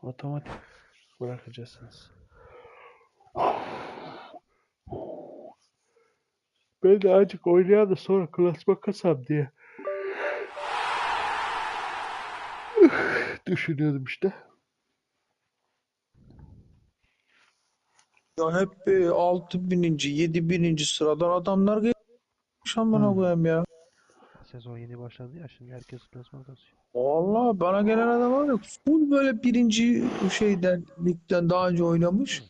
Otomatik bırakacaksınız. Ben de azıcık oynayayım da sonra klasman kasam diye düşünüyordum işte. Ya hep 6.000. 7.000. sıradan adamlar gelmiş amına koyayım ya. Sezon yeni başladı ya, şimdi herkes klasman kasıyor. Vallahi bana gelen adam var ya full böyle birinci şeyden ligden daha önce oynamış.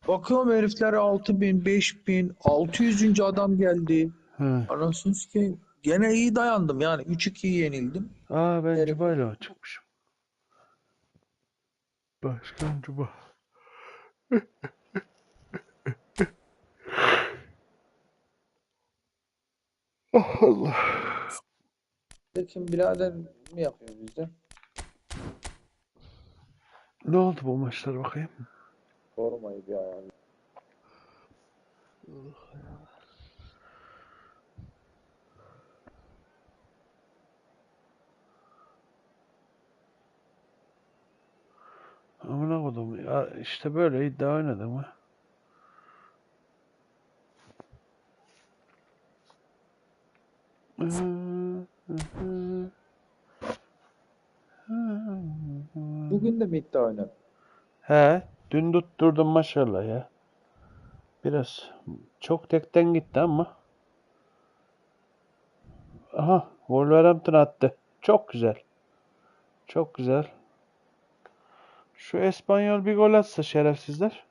Bakıyorum herifler 6.000, 5.000, 600. adam geldi. Hı. Anasını sikeyim. Gene iyi dayandım yani 3-2'yi yenildim. Ben Herif Cuma'yla çıkmışım. Başkan Cuma. Allah. kim birader mi yapıyor bizde? Ne oldu bu maçlar bakayım? Sormayı bir ayarlı. Amına koydum. Ya işte böyle iddia oynadım ha. Bugün de mi iddia oynadı? He, dün tutturdum maşallah ya. Biraz çok tekten gitti ama. Aha, Wolverhampton attı. Çok güzel. Çok güzel. Şu Espanyol bir gol atsa şerefsizler.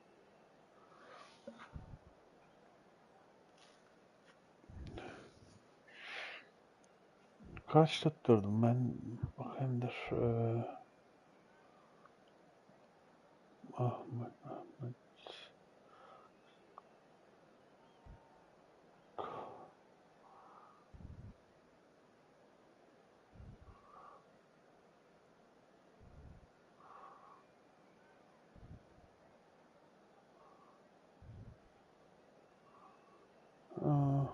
Kaç tutturdum ben? Bakayım dur. Ahmet. Aa,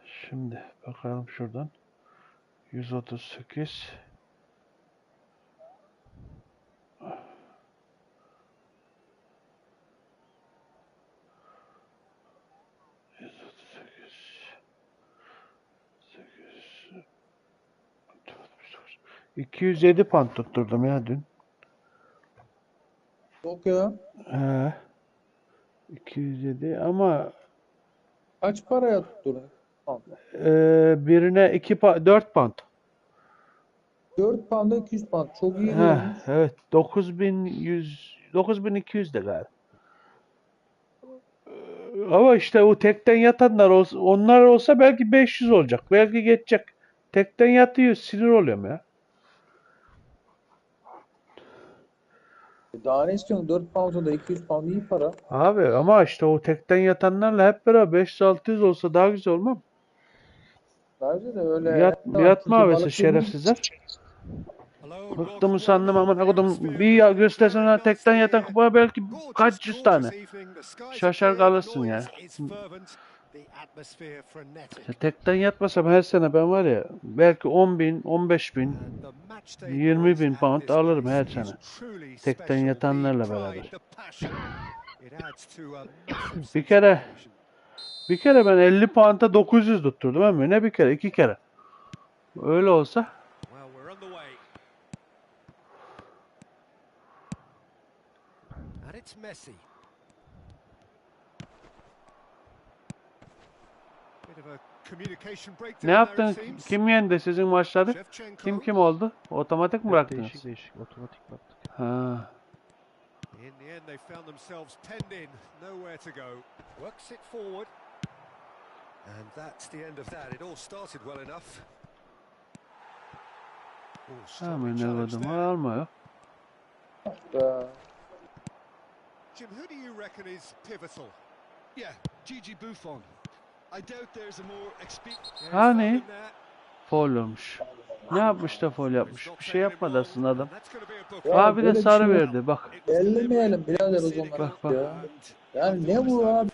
şimdi bakalım şuradan. 138. Sekiz, 207 pound tutturdum ya dün. Yok ya. He, 207 ama Kaç paraya tutturdun? birine 4 pound. 4 pound'a 200 pound. Çok iyi He, diyormuş. evet 9200 de galiba. Ama işte o tekten yatanlar olsa, onlar olsa belki 500 olacak. Belki geçecek. Tekten yatıyor, sinir oluyorum ya. Daha ne istiyorsun? 4 pound'a da 200 pound iyi para. Abi ama işte o tekten yatanlarla hep beraber 500-600 olsa daha güzel olmaz mı? Bence de öyle. Yatma Çünkü abisi balık dediğin şerefsizler. Bıktım usandım amına kodum. Bir göstersene tekten yatan kupa belki kaç yüz tane. Şaşar kalırsın ya. Tekten yatmasam her sene ben var ya belki 10 bin, 15 bin, 20 bin pound alırım her sene. Tekten yatanlarla beraber. Bir kere ben 50 pound'a 900 tutturdum ama ne bir kere, iki kere. Öyle olsa. Ne yaptın? Kim yendi sizin maçları? Kim oldu? Otomatik mi bıraktınız? Değişik otomatik baktık. Ha. In the end, they found themselves penned in, nowhere to go. Works it forward, and that's the end of that. It all started well enough. Oh, strong challenge there. Almıyor. Jim, who do you reckon is pivotal? Yeah, Gigi Buffon. I doubt there's a more experienced. Hani? Foul olmuş. Ne yapmış da foul yapmış? Bir şey yapmadı aslında adam. Abi de sarı verdi bak. Ellemeyelim birader o zaman. Bak. Ya. Yani ne bu abi?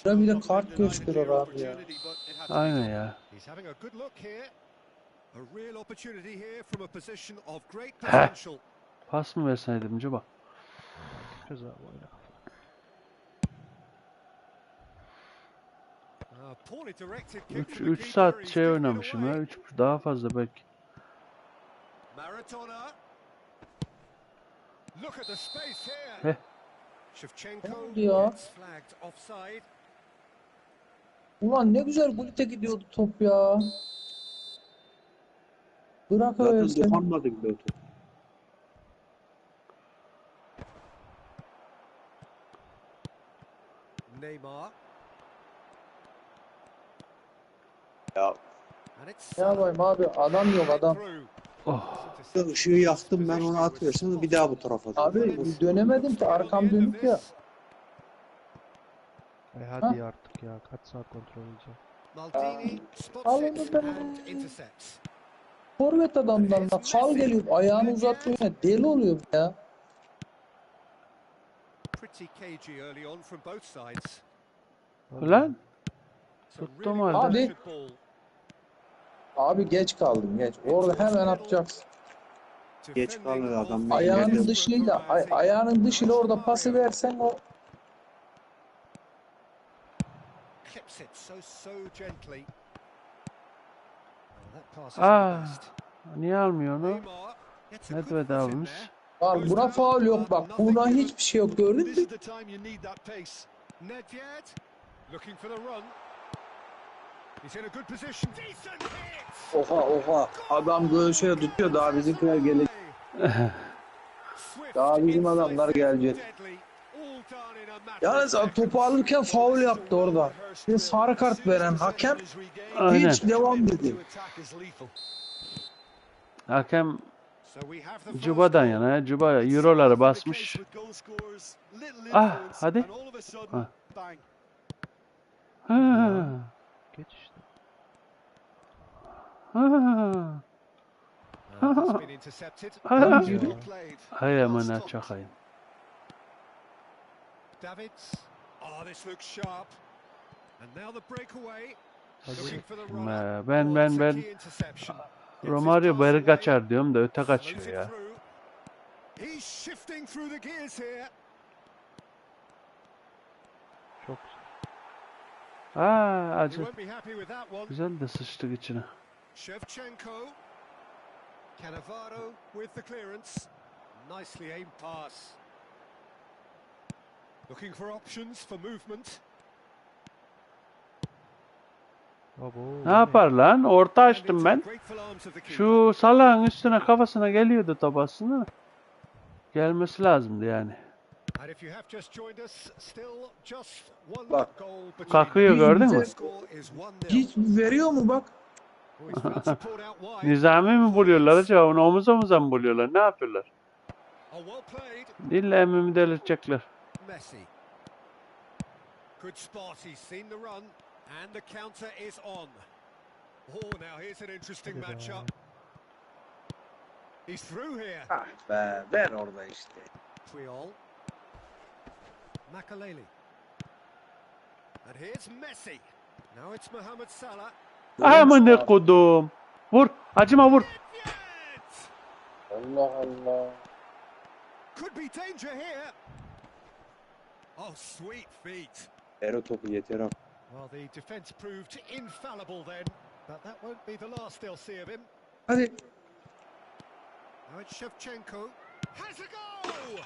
Bir de kart gösteriyor abi ya. Aynen ya. He's having a good look here. A real opportunity here from a position of great Heh. potential. Pas mı verseydim acaba? Kız abi oyna. Poorly directed kick 3 from the 3 keeper. saat He's şey given it oynamışım ya. away. 3 daha fazla belki. Maradona. Look at the space here. Heh. Shevchenko Ne oldu ya? gets flagged offside. Ulan ne güzel Gullit'e gidiyordu top ya. Zaten Bırakıversen. dokunmadık be. Neymar. Ya And it's Ne yapayım abi, adam yok adam. through. Oh. ışığı yaktım ben, onu at versene bir daha bu tarafa dön. Abi dönemedim ki, arkam dönük ya. Hadi ya artık ya. Kaç saat kontrol edeceğim. Maldini spots Al it onu be. and intercepts. Forvet adamdan da kal geliyor, ayağını uzatıyor ya, deli oluyor ya. Pretty cagey early on from both sides. Ulan. It's a Tuttum really halde. pressured ball. Abi geç kaldım, geç. Orada hemen atacaksın. Geç kalıyor adam. Ayağının dışıyla, ayağının dışıyla orada pası versen o. Clips it so gently. Oh, that pass is Ah. the best. Niye almıyor onu? Neymar gets a good Nedved foot in almış. there. Bak buna faul yok bak. Buna hiçbir şey yok, gördün This mü? is the time you need that pace. Nedved looking for the run. He's in a good position. Decent hit. Oha. Adam böyle şey tutuyor, daha bizimkiler gelecek. Swift Daha bizim adamlar incisive, gelecek. deadly. All done in a matter of Yalnız seconds. topu alırken faul yaptı orada. Bir sarı kart veren hakem Aynen. hiç devam dedi. Hakem So we have the first Cuba'dan goal. yana ya. Cuba Euro'ları basmış. Ah, hadi. Ha. Ha. Geç işte. Ha. That's been intercepted. Ha. Well played. Hay amına çakayım. Davids. Oh, this looks sharp. And now the breakaway. Looking for the Ben- runner. ben- Oh, ben- it's a ben- key interception. Gets his Romario pass beri away, kaçar diyorum da öte slows kaçıyor it ya. through. He's shifting through the gears here. Çok güzel. Aa, He acı. won't be happy with that one. Güzel de sıçtık içine. Shevchenko. Cannavaro with the clearance. Nicely aimed pass. Looking for options for movement. Abo, Ne yapar lan? Orta And açtım into the ben. grateful arms of the keeper. Şu salağın üstüne kafasına geliyordu top aslında. Gelmesi lazımdı yani. And if you have just joined us, still just one Bak. goal between Kalkıyor them. gördün Bize- mü? Score is 1-0. Hiç veriyor mu bak? Oh, he's found support out wide. Nizami mi buluyorlar acaba? Onu omuz omuza mı buluyorlar? Ne yapıyorlar? Oh, well played. İlla emmimi delirtecekler. Messi. Good spot. He's seen the run. And the counter is on. Oh, now here's an interesting Hadi be. matchup. He's through here. Ah be, ver orada işte. Triol. Makaleli. And here's Messi. Now it's Mohamed Salah. Amına kodum. Vur. Acıma vur. Yet! Allah Allah. Could be danger here. Oh, sweet feet. Ver o topu yeter abi. Well, the defence proved infallible then, but that won't be the last they'll see of him. Hadi. Now it's Shevchenko. Has a goal!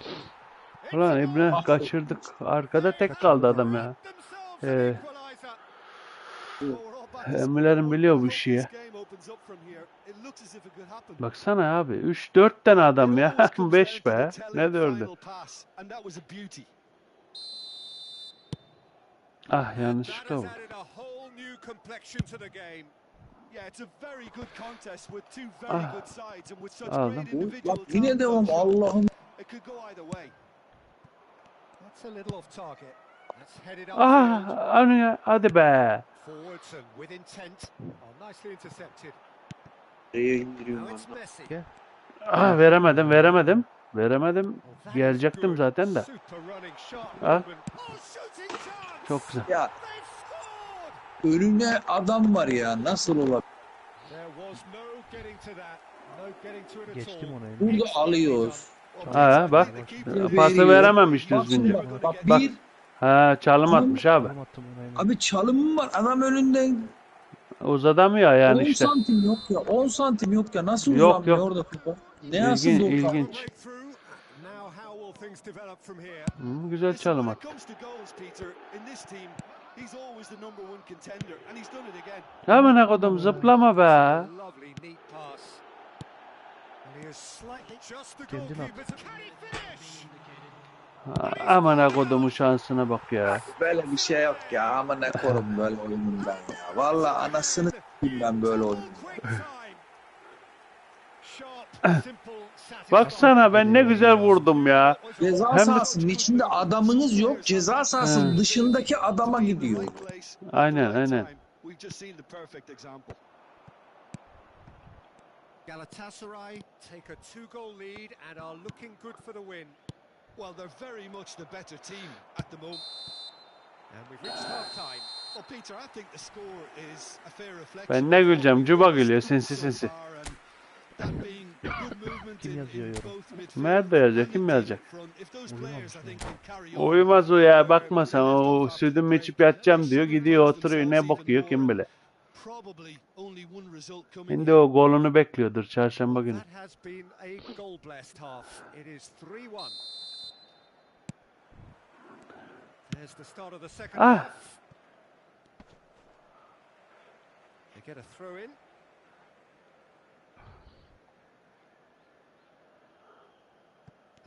It's Ulan a İbne goal! kaçırdık. Arkada tek kaldı adam ya. Themselves Ee, an equaliser. Oh, we're all back. Emmilerin biliyor bu işi ya. Baksana abi. 3-4 tane adam ya. 5 be. Ne 4'ü? Ah That yanlışlıkla has oldu. added a whole new complexion to the game. Yeah, it's a very good contest with two very Ah, good sides and with such aldım. great individual Bak yine talent. devam, Allah'ım. It could go either way. That's a little off target. That's headed Ah upfield. anı hadi be. Forwards and with intent. Oh, nicely intercepted. Nereye indiriyorum Now it's ben? Messi. Ah veremedim. Veremedim. Oh, that is Gelecektim good. zaten de. Super running, sharp Ah. movement. Oh, shooting chance! Çok güzel. Ya They've scored! önüne adam var ya, nasıl olabilir? They're was no getting to that. No getting to it at Geçtim all. onu Emre. Burada alıyoruz. Ha bak. Pası Veriyor. verememiş Bak şimdi düzgünce. bak Bak. bir Ha çalım atmış abi. Çalım attım ona Emre. abi çalım var. Adam önünden Uzadamıyor yani 10 işte. santim yok ya. 10 santim yok ya. Nasıl Yok, uzanmıyor yok. orada topa? Ne aslında o topa? İlginç. Now how will things develop from here? Güzel çalım When it attı. comes to goals, Peter, in this team, he's always the number one contender, and he's done it again. Hemen akodum zıplama be. Lovely neat pass. And he is slightly just the Kendin at. goalkeeper to can he finish? Aman akodumun şansına bak ya. Böyle bir şey yok ya. Ama ne korum böyle oyunun ben ya. Valla anasını s**eyim ben böyle oyunu. Quick time. Sharp, simple, satisfying. Baksana ben ne güzel vurdum ya. Ceza Hem de- sahasının içinde adamınız yok. Ceza sahasının dışındaki adama gidiyor. Right place, Aynen, right aynen. time. We've just seen the perfect example. Galatasaray take a 2-goal lead and are looking good for the win. Well, they're very much the better team at the moment. And we've reached half-time. Well, Peter, I think the score is a fair reflection. Ben ne güleceğim, of Cuba what gülüyor, we've sinsi so sinsi. far, and that being good movement Kim in yazıyor yorum? both midfield Mert de yazacak, and kim the yazacak? deep front. If those players, I think, can carry on, Uyumaz o ya, bakma sen, o sütümü içip yatacağım diyor, gidiyor oturuyor, ne bakıyor kim bile. probably only one result coming Şimdi o golünü bekliyordur çarşamba günü. That has been a goal-blessed half. It is 3-1. There's the start of the second Ah. half. They get a throw in.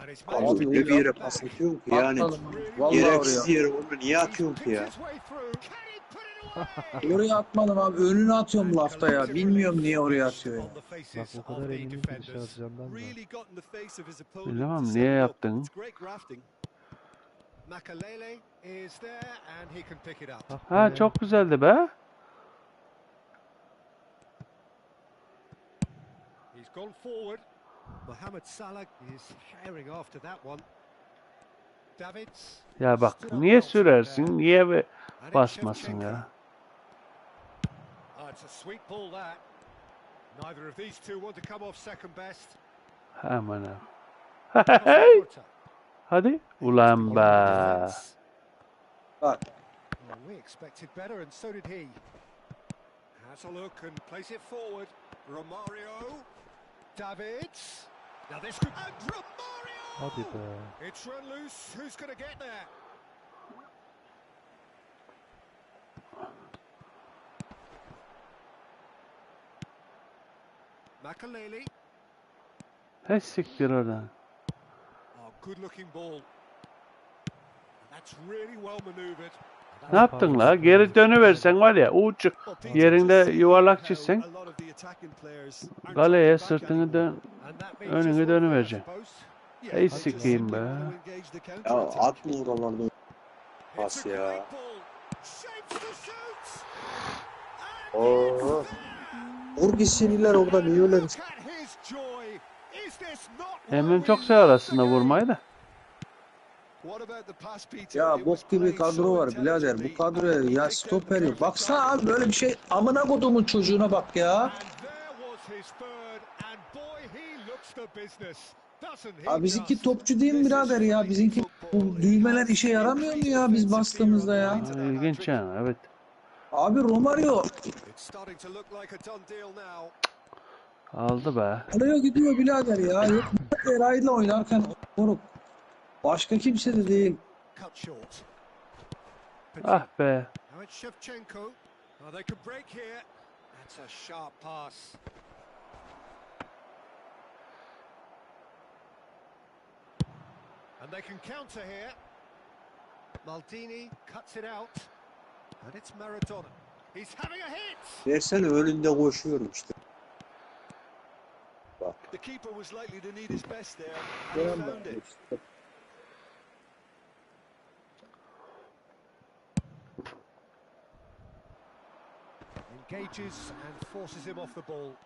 And it's managed Abi to öyle pick bir yere up pas back. atıyor ki yani. Atmadım. Vallahi Gereksiz oraya. yere onu niye He's atıyorsun ki picked ya? his way through. Can he put it away? Oraya atmadım abi. Önüne atıyorum lafta ya. Bilmiyorum niye oraya atıyor ya. On the faces Bak o of kadar the eminim ki dışarı defenders. atacağımdan da. really got in the face of his opponent. Bilemem, to niye set it up. yaptın? It's great grafting. Makalele is there and he can pick it up. Ah Ha be. çok güzeldi be. He's gone forward. Mohamed Salah is herring after that one. Davids. Ya bak stood up niye well from there. sürersin, niye And it's basmasın Shevchenko. ya. Oh, it's a sweet ball that. Neither of these two want to come off second best. Aman abi. Costa-Curta. Hadi. Ulan be. Defence. Bak. Well, we expected better and so did he. Has a look and plays it forward. Romario. Davids. Now this could... And Romario! Hadi be. It's run loose. Who's going to get there? Makalele. He siktir oradan. Oh, good-looking ball. And that's really well manoeuvred. Ne yaptın la? Geri dönüversen var ya uç Well, Peter, yerinde just seeing yuvarlak how çizsen a lot of the attacking players aren't galeye dropping back sırtını anymore. dön. And that means Önünü just one thing, I dönüvereceksin. suppose. Yeah, Ey just sikeyim simply be. want to engage the Ya counter-attack. atma oralarda It's pas a ya. great ball. Shapes to shoot. Oo. Vur gitsin iller orada niye öyle bir Look at his joy. Is this not what Emre'm we çok sever love aslında the game? vurmayı da. What about the pass, Peter? Ya It was bok gibi played kadro so var birader. Bu intelligently kadroya and he ya picked out the stoper yok. perfect Baksana target. abi böyle bir şey. Amına kodumun çocuğuna bak ya. And there was his third, and boy, he looks the business, doesn't he? Abi bizimki just? topçu değil mi birader ya? Bizimki bu düğmeler işe yaramıyor mu ya biz bastığımızda ya? Ha, İlginç yani evet. Abi Romario It's starting to look like a done deal now. Aldı be. araya gidiyor birader ya. Yok Eray'la oynarken moruk. Başka kimse de değil. Cut short. Ah be. Now it's Shevchenko. Oh, they could break here. That's a sharp pass. And they can counter here. Maldini cuts it out. And it's Maradona. He's having a hit! Versene önünde koşuyorum işte. The keeper was likely to need his best there, and he found it. Engages and forces him off the ball.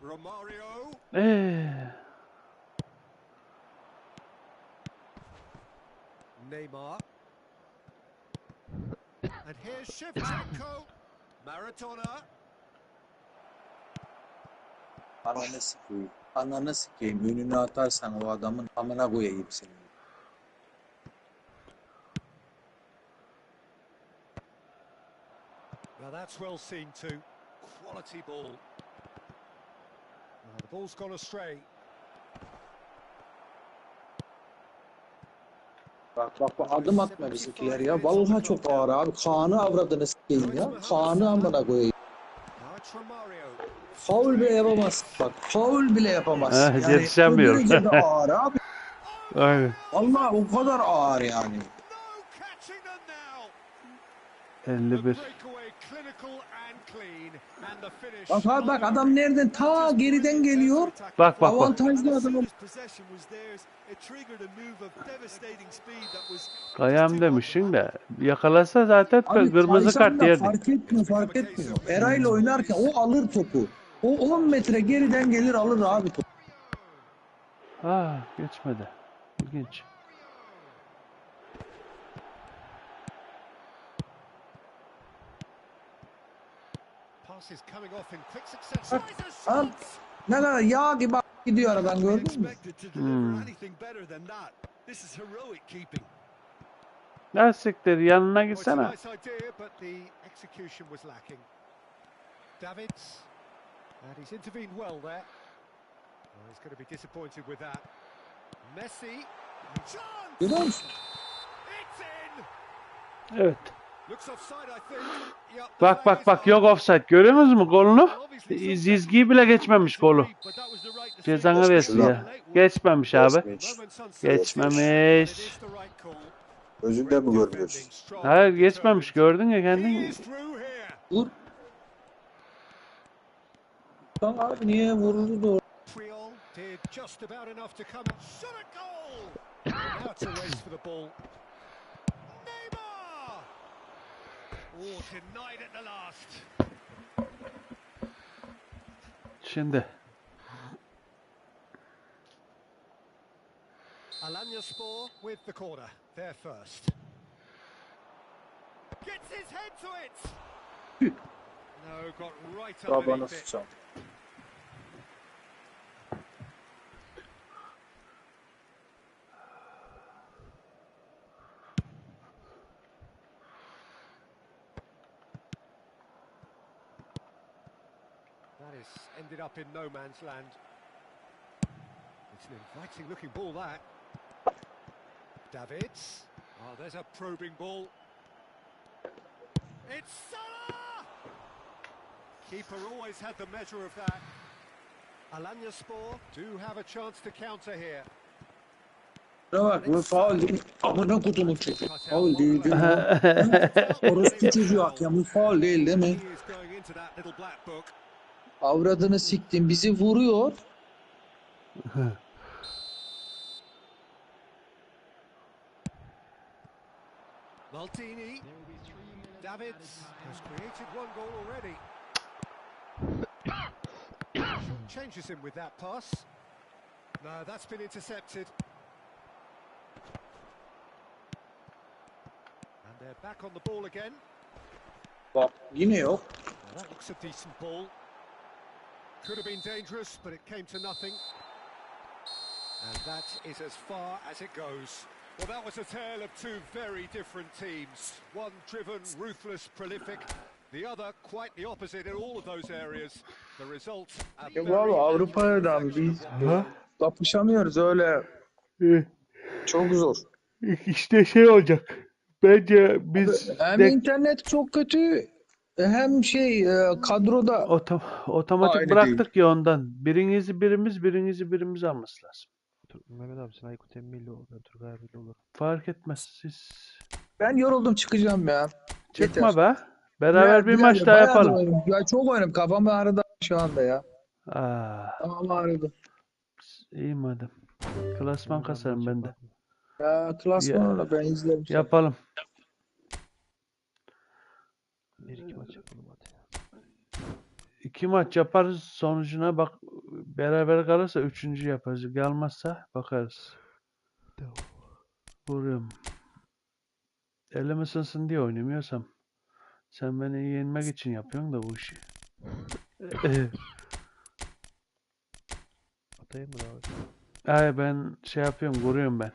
Romario. Neymar. And here's Shevchenko. Maradona. Ananı sikeyim. Ananı sikeyim. Önüne atarsan o adamın amına koyayım seni. Now that's well seen too. Quality ball. Now the ball's gone astray. Bak adım atma bizimkiler ya. Vallahi çok ağır abi. Kaan'ı avradını sikeyim ya. Kaan'ı amına koyayım. Now it's Romario. Faul bile yapamaz. Bak faul bile yapamaz. Yani o Yetişemiyor. derecede ağır abi. Aynen. Allah o kadar ağır yani. No catching them now. The 51. breakaway clinical and clean, and the finish. Bak abi bak adam nereden ta geriden geliyor. Bak bak bak. Avantajlı adam. Possession was theirs. It triggered a move of devastating speed that was Kayam demişsin de yakalasa zaten Abi kırmızı kaysan kart da yerdi. fark etmiyor. Eray'la oynarken o alır topu. O 10 metre geriden gelir alır abi topu. Geçmedi. İlginç. Passes coming off in quick succession. Abi, ne kadar yağ gibi gidiyor aradan gördün mü? expected to deliver anything better than that. This is heroic keeping. Ne siktir yanına Well, it's a gitsene. nice idea, but the execution was lacking. Davids, and he's intervened well there. Well, he's going to be disappointed with that. Messi, chance! Görüyor musun? It's in! Evet. Looks offside, I think. Yep, the Bak flag bak is bak up. yok offside. Görüyorsunuz mu golunu? Well, obviously some Zizgiyi bile geçmemiş golü. but that was the right decision. Cezanı versin ya. Geçmemiş abi. Geçmiş. Moments uncertain, but it Geçmemiş. is the right call. Gözünde mi görmüyorsun? Defending strong Hayır and geçmemiş determined. gördün ya He kendin. is through here. Vur. Tamam abi niye vururdu doğru? Triol did just about enough to come. Shot a goal! And now it's a race for the ball. Neymar! Oh, denied at the last. Şimdi. Alanyaspor with the corner. They're first. Gets his head to it! No, got right Babana underneath it. sıçacağım. That has ended up in no man's land. It's an inviting looking ball, that. Davids. Oh, there's a probing ball. It's Salah! Keeper always had the measure of that. Alanyaspor do have a chance to counter here. Şuna bak bu faul değil. Amına kutumun çocuğu. Faul değil değil mi? Orospu çocuğu hakem bu faul değil değil He mi? is going into that little black book. Avradını siktim bizi vuruyor. Maldini. Davids has created one goal already. Changes him with that pass. No, that's been intercepted. And they're back on the ball again. Bak yine yok. Now that looks a decent ball. Could have been dangerous, but it came to nothing. And that is as far as it goes. Well, that was a tale of two very different teams. One driven, ruthless, prolific. The other quite the opposite in all of those areas. The result, a Ya very valla Avrupa'dan accurate biz reflection. kapışamıyoruz öyle. Çok zor. İşte şey olacak. Bence biz Hem internet çok kötü hem kadroda otomatik Aynı bıraktık ya ondan. Birinizi birimiz alması lazım. Mehmet abi sen Aykut Emmi'yle ol. Ben Turgay abiyle olurum. Fark etmez siz. ben yoruldum çıkacağım ya. Çıkma Yeter. be. Beraber bir Ya, maç daha bayağı da yapalım. oynadım. Ya çok oynadım. Kafam ağrıdı şu anda ya. Kafam ağrıdı. İyi madem. Klasman Mehmet abi kasarım maça ben de. bakma. Ya klasmanla ben izlerim. Yapalım. Bir iki maç yapalım hadi. 2 maç yaparız. Sonucuna bak. Beraber kalırsa 3. yaparız. Gelmezse bakarız. Tamam. Vuruyorum. Elim ısınsın diye oynamıyorsam. Sen beni yenmek için yapıyorsun da bu işi. Kapatayım mı abi? Ay ben şey yapıyorum, kuruyorum ben.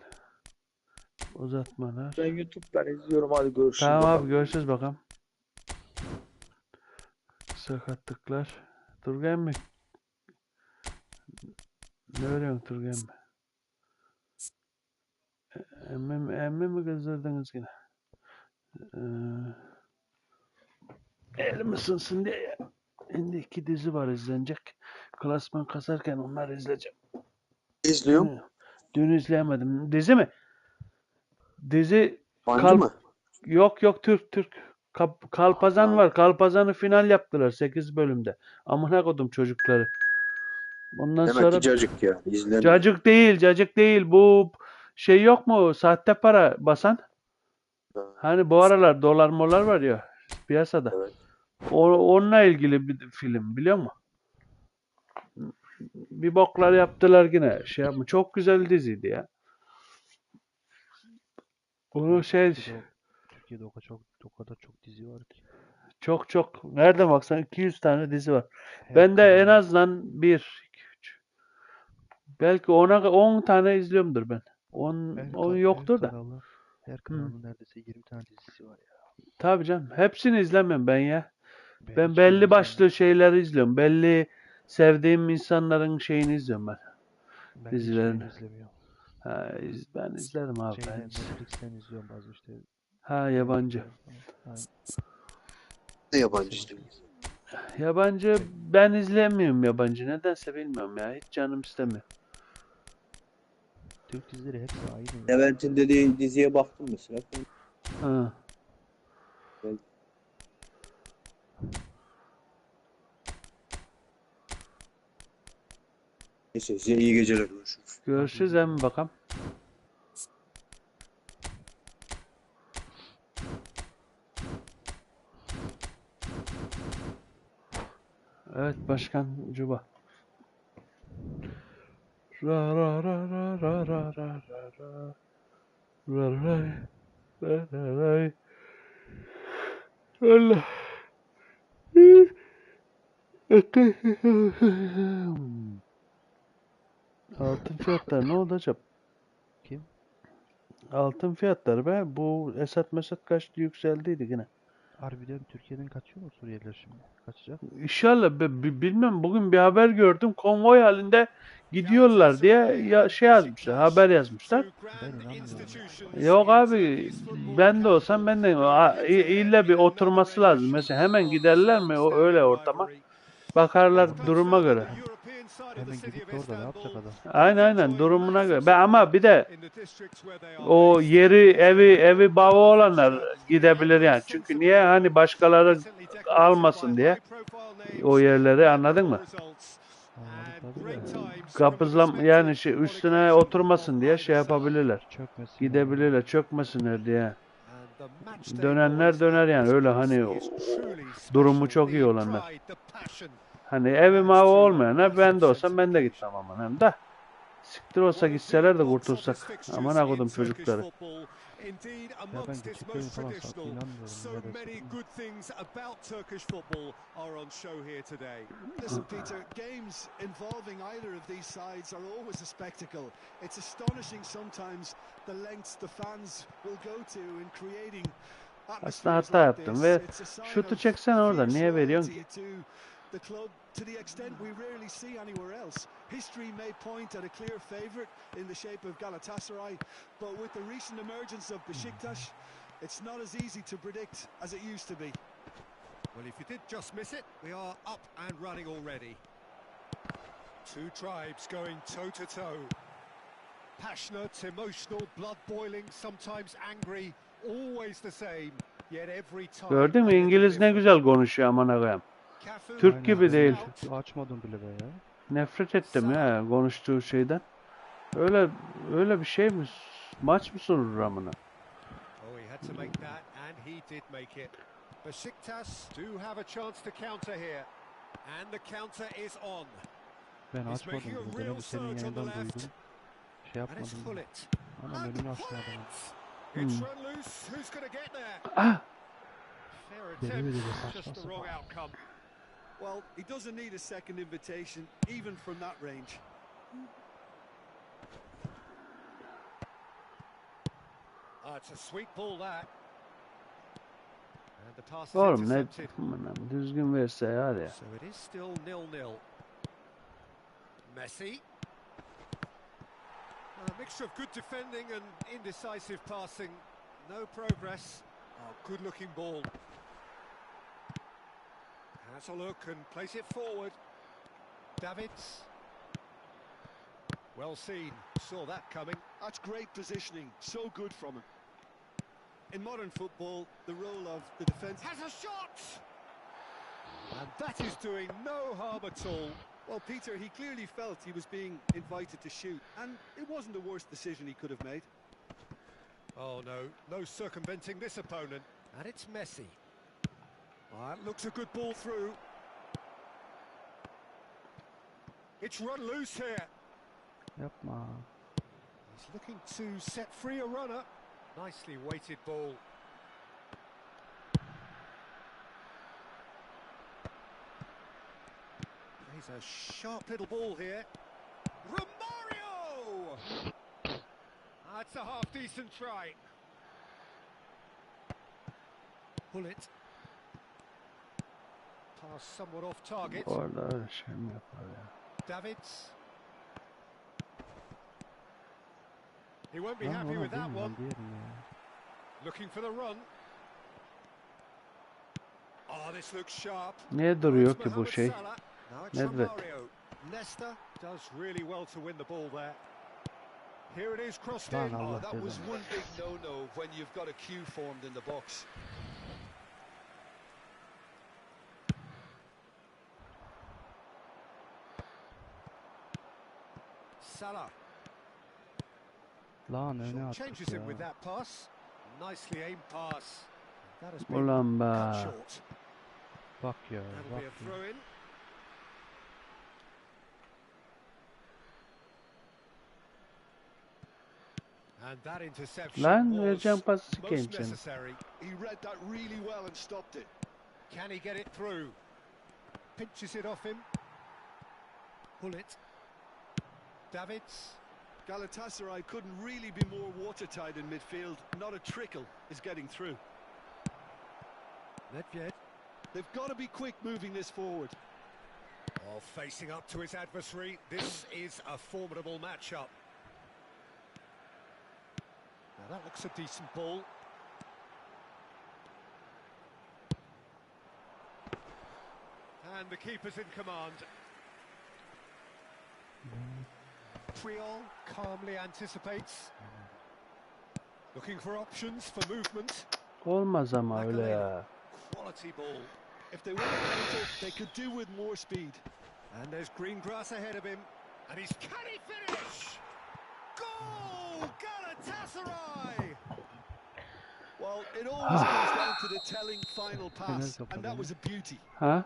Uzatmalar. Ben YouTube'dan izliyorum. Hadi görüşürüz Tamam bakalım. abi, görüşürüz bakalım. Sakatlıklar. Turgay mı? Ne örüyorsun Turgay mı? Emmi mi kızdırdınız yine? Elim ısınsın diye ya. Şimdi 2 dizi var izlenecek. Klasman kasarken onları izleyeceğim. İzliyorum. Dün izleyemedim. Dizi mi? Dizi Yabancı mı? yok Türk. Kalpazan var. Kalpazan'ı final yaptılar 8 bölümde. Amına kodum çocukları. Ondan Demek ki sonra cacık ya. İzlemiyorum. cacık değil. Bu şey yok mu? Sahte para basan. Hani bu aralar dolar molar var ya piyasada. Evet. Onunla ilgili bir film biliyor musun? Bir boklar yaptılar yine. Şey yapma. Çok güzel diziydi ya. Bunu şey Türkiye'de o kadar çok dizi var ki. çok nerede baksan 200 tane dizi var. Her Ben de en kanal, azından 1 2 3 belki 10 tane izliyorumdur ben. 10 her yoktur da. kanalı, her kanalın neredeyse 20 tane dizisi var ya. Tabii canım. Hepsini izlemiyorum ben ya. Ben hiçbirini belli izlemem. başlı şeyleri izliyorum. Belli sevdiğim insanların şeyini izliyorum ben. Ben Dizilerini. hiçbirini izlemiyorum. Ben izlerim abi. Şeyden, Ben. Netflix'ten izliyorum bazı işte. Ha, yabancı. Yani, Ne yabancı izliyorum? Yabancı ben izlemiyorum yabancı. Nedense bilmiyorum ya. Hiç canım istemiyor. Türk dizileri hepsi aynı ya. Levent'in dediği diziye baktım mesela. Ha. Neyse size iyi geceler. Görüşürüz. Görüşürüz hem bakalım. Evet Başkan Cuba. Ra ra ra ra ra ra ra ra ra. Ra ra ra ra ra. Allah. Altın fiyatları ne oldu acaba? Kim? Altın fiyatları be. Bu Esat Mesat kaçtı yükseldiydi yine. Harbiden Türkiye'den kaçıyor mu Suriyeliler şimdi? Kaçacak. İnşallah bilmem bugün bir haber gördüm. Konvoy halinde gidiyorlar diye ya şey yazmışlar. Haber yazmışlar. Ben inanmıyorum. Yok abi ben de olsam ben de illa bir oturması lazım. Mesela hemen giderler mi o öyle ortama? Bakarlar duruma göre. Hemen gidip de orada ne yapacak adam? Aynen durumuna göre. Ama bir de o yeri evi bağı olanlar gidebilir yani. Çünkü niye hani başkaları almasın diye o yerleri anladın mı? Kapızlam yani şey üstüne oturmasın diye şey yapabilirler. Gidebilirler çökmesinler diye. Dönenler döner yani öyle hani durumu çok iyi olanlar. Hani evim hava olmayana ben de olsam ben de gitmem aman hem de. Siktir olsa gitseler de kurtulsak. Aman akıdım çocukları. Indeed, Ya ben amongst its küçüklerin most falan traditional, inanmıyorum. so neredeyse. many good things about Turkish football are on show here today. Listen, Peter, games involving either of these sides are always a spectacle. It's astonishing sometimes the lengths the fans will go to in creating Aslında atmospheres hata like yaptım this. ve It's a sign şutu of çeksen orada fierce niye veriyorsun loyalty ki? to the club to the extent we rarely see anywhere else. History may point at a clear favourite in the shape of Galatasaray, but with the recent emergence of Besiktas, it's not as easy to predict as it used to be. Well, if you did just miss it, we are up and running already. Two tribes going toe-to-toe. Passionate, emotional, blood-boiling, sometimes angry, always the same, yet every time... Gördün mü İngiliz ne güzel konuşuyor aman ağam. Türk gibi değil. Açmadım bile be ya. Nefret ettim ya konuştuğu şeyden. Öyle bir şey mi? Maç mı sorulur amına? Oh, he had to make that, and he did make it. Besiktas do have a chance to counter here, and the counter is on. Ben He's açmadım making a bile. real Demek ki senin surge on the yayından left. duydum. Şey And it's yapmadım. Hullet. Anam önünü açtı adam. It's run loose. Who's going to get there? Ah! Fair Deli bir attempt, saçma just the sapan. wrong outcome. Well, he doesn't need a second invitation, even from that range. It's a sweet ball that. And the pass is Oğlum ne intercepted. düzgün verse ya ya. So it is still 0-0. Messi. A mixture of good defending and indecisive passing. No progress. Oh, good-looking ball. Has a look and plays it forward. Davids. Well seen. Saw that coming. That's great positioning. So good from him. In modern football, the role of the defence... Has a shot! And that is doing no harm at all. Well, Peter, he clearly felt he was being invited to shoot, and it wasn't the worst decision he could have made. Oh no, no circumventing this opponent. And it's Messi. Well, that looks a good ball through. It's run loose here. Yapma. He's looking to set free a runner. Nicely weighted ball. He's a sharp little ball here. Romario! That's a half-decent try. Pull it. Pass somewhat off target. Orada öyle şey mi yapar ya? Davids. He won't be Lan happy oğlum with that bilmiyorum one. diyelim ya. Looking for the run. Oh, this looks sharp. Niye duruyor ki bu Mohamed şey? Salah. Now it's Nedved. Romario. Leicester does really well to win the ball there. Here it is crossed Lan in. Allah That was cezanı. one big no-no when you've got a queue formed in the box. Salah. Lan öne Short attık changes ya. him with that pass. Nicely aimed pass. That has been Ulan cut be. short. Bak ya That'll bak be a ya. throw in. And that interception Lan was vereceğim pası sikeyim most seni. necessary. He read that really well and stopped it. Can he get it through? Pinches it off him. Pull it. Davids. Galatasaray couldn't really be more watertight in midfield. Not a trickle is getting through. Nedved. They've got to be quick moving this forward. Oh, facing up to his adversary. This is a formidable matchup. Now that looks a decent ball. And the keeper's in command. Triol calmly anticipates. Looking for options for movement. Olmaz ama öyle ya. Quality ball. If they want to counter, they could do with more speed. And there's green grass ahead of him. And he's... Can he finish? Goal! Galatasaray! Well, it always comes down to the telling final pass, Penalty and that was a beauty. Ha?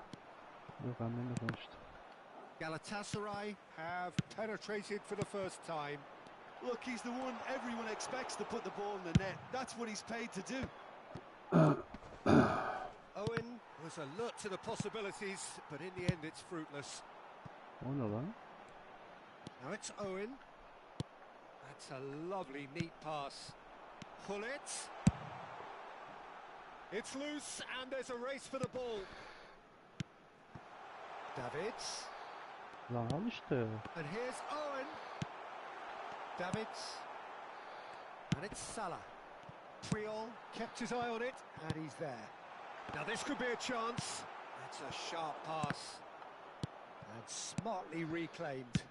Yok annemle konuştum. Galatasaray have penetrated for the first time. Look, he's the one everyone expects to put the ball in the net. That's what he's paid to do. Owen was alert to the possibilities, but in the end it's fruitless. O ne lan? Now it's Owen. That's a lovely, neat pass. Pull it. It's loose, and there's a race for the ball. Davids. Lan al işte. And here's Owen. Davids. And it's Salah. Triol kept his eye on it, and he's there. Now this could be a chance. That's a sharp pass. And smartly reclaimed.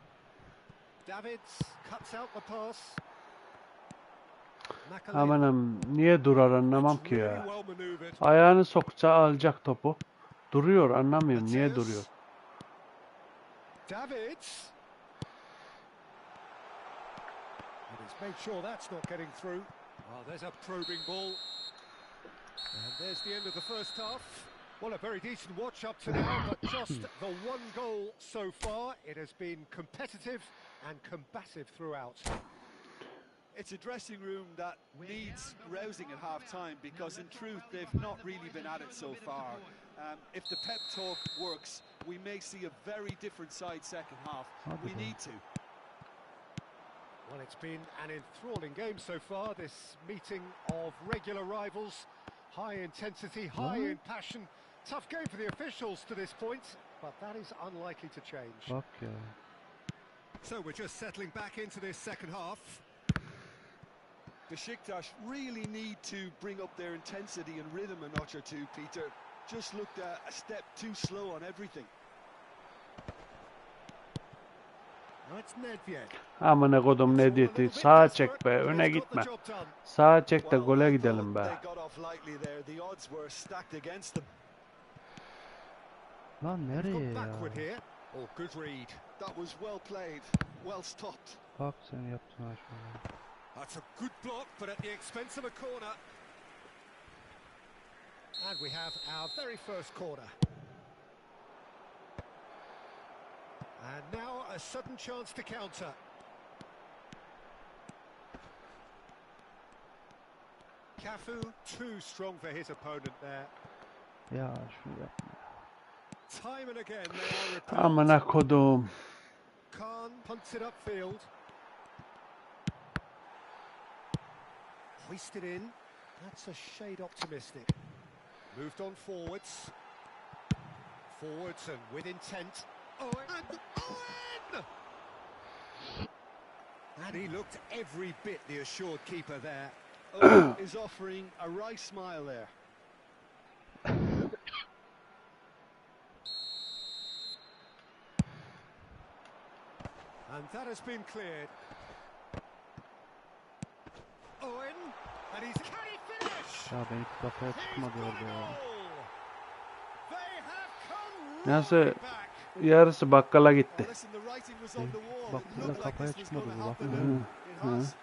Davids cuts out the pass. Amanım niye durar anlamam ki Really ya. well maneuvered. Ayağını soksa alacak topu. Duruyor anlamıyorum niye duruyor. Davids. And he's made sure that's not getting through. Oh, there's a probing ball. And there's the end of the first half. Well, a very decent watch up to now, but just the one goal so far. It has been competitive and combative throughout. It's a dressing room that needs rousing at half-time because, in truth, they've not really been at it so far. If the pep talk works, we may see a very different side second half. We need to. Well, it's been an enthralling game so far, this meeting of regular rivals. High intensity, high in passion. Tough game for the officials to this point, but that is unlikely to change. Bak ya. So we're just settling back into this second half. Besiktas really need to bring up their intensity and rhythm a notch or two, Peter. Just looked a step too slow on everything. Now it's Nedved. Amına kodum ne diyeti? Sağa çek be, öne gitme. Sağa çek de gole gidelim be. They got off lightly there. The odds were stacked against them. Lan nereye ya? Backward here. Oh, good read. That was well played, well stopped. Bak sen yaptın aşkına. That's a good block, but at the expense of a corner. And we have our very first corner. And now a sudden chance to counter. Cafu, too strong for his opponent there. Ya şunu yapma. Time and again they are repelled. Amına kodum. Khan punts it upfield. Hoisted in. That's a shade optimistic. Moved on forwards. Forwards and with intent. Owen! Owen! And he looked every bit the assured keeper there. Owen is offering a wry smile there. And that has been cleared. Owen! And he's... Can he finish? Ya ben hiç kafaya çıkmadı orada ya. They have come Nasıl roaring back. yarısı bakkala gitti. Listen, the writing was on the wall. Bak It burada looked like kafaya this was çıkmadı going bu to bak. happen. It has.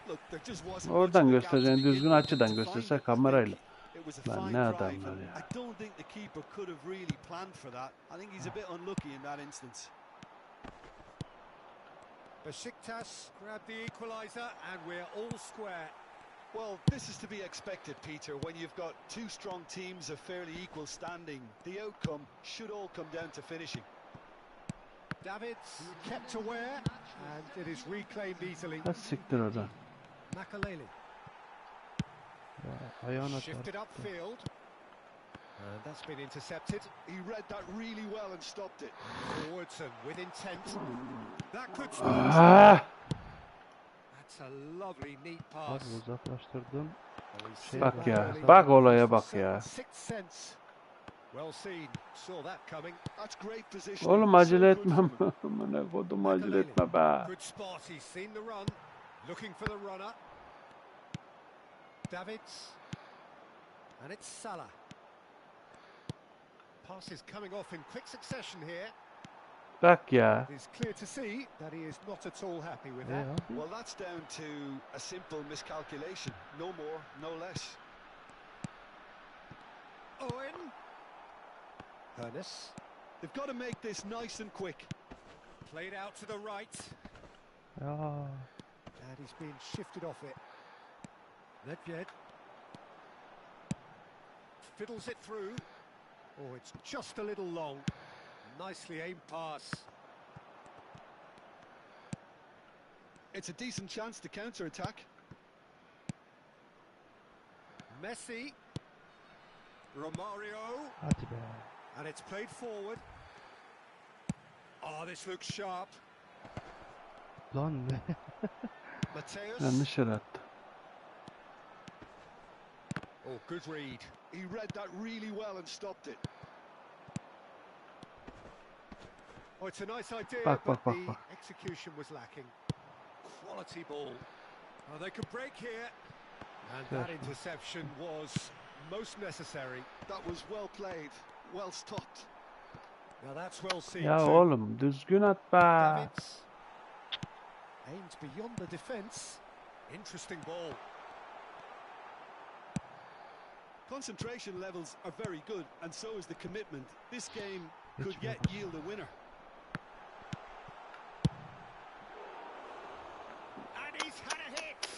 Look, there just wasn't Oradan much of a gap to göstereceğin begin düzgün with açıdan to find gösterse it. I kamerayla. think it was a Lan fine ne drive, adamlar and ya. I don't think the keeper could have really planned for that. I think he's a bit unlucky in that instance. Besiktas grabbed the equaliser and we're all square. Well, this is to be expected, Peter, when you've got two strong teams of fairly equal standing. The outcome should all come down to finishing. Davids kept aware and it is reclaimed easily. Ha siktir oradan. Makaleli Ya ayağına shifted çarptı. upfield. And that's been intercepted. He read that really well and stopped it. Forwards and with intent. That could Ah! That's a lovely neat Bak pass. uzaklaştırdım. Bak ya, bak olaya bak ya. Sixth sense. Well seen. Saw that coming. That's great position. Oğlum acele etmem. Amına kodum acele etme be. Good spot. He's seen the run. Looking for the runner. Davids. And it's Salah. Pass is coming off in quick succession here. Bak ya. It's clear to see that he is not at all happy with Ya. that. Well, that's down to a simple miscalculation. No more, no less. Owen. Ernest. They've got to make this nice and quick. Played out to the right. Ya. And he's been shifted off it. Nedved. Fiddles it through. Oh, it's just a little long. Nicely aimed pass. It's a decent chance to counter-attack. Messi. Romario. Hadi be. And it's played forward. Oh, this looks sharp. Lan ne? Mateus. Yanlış yere attı. Oh, good read. He read that really well and stopped it. Oh, it's a nice idea, Bak, but bak, the bak. execution was lacking. Quality ball. Oh, they could break here. And that Yes. interception was most necessary. That was well played, well stopped. Now that's well seen Ya too. oğlum düzgün at be. Davids aims beyond the defence. Interesting ball. Concentration levels are very good, and so is the commitment. This game could yet yield a winner. And he's had a hit.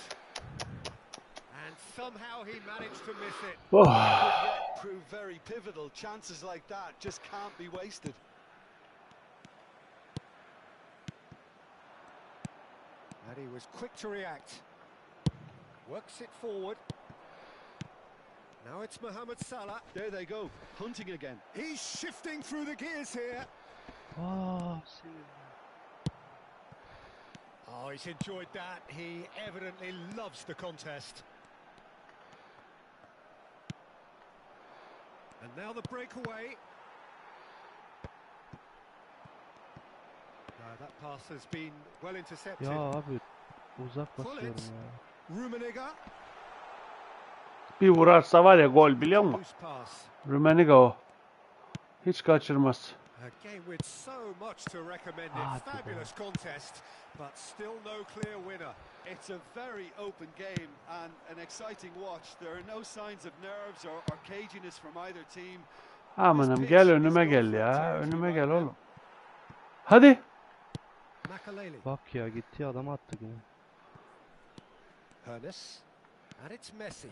And somehow he managed to miss it. Oh. Could yet prove very pivotal. Chances like that just can't be wasted. And he was quick to react. Works it forward. Now it's Mohamed Salah. There they go, hunting again. He's shifting through the gears here. Aa, Oh, he's enjoyed that. He evidently loves the contest. And now the breakaway. That pass has been well intercepted. ya abi uzak basıyorum ya. Rummenigge. Bir vurarsa var ya gol biliyor musun? Loose pass. Rummenigge o. Hiç kaçırmaz. A game with so much to recommend Ah, it. Fabulous contest, but still no clear winner. It's a very open game and an exciting watch. There are no signs of nerves or caginess from either team. Amanım gel önüme gel ya. Önüme gel oğlum. Hadi. Makaleli. Bak ya gitti adam attı yine. Hernes. And it's Messi.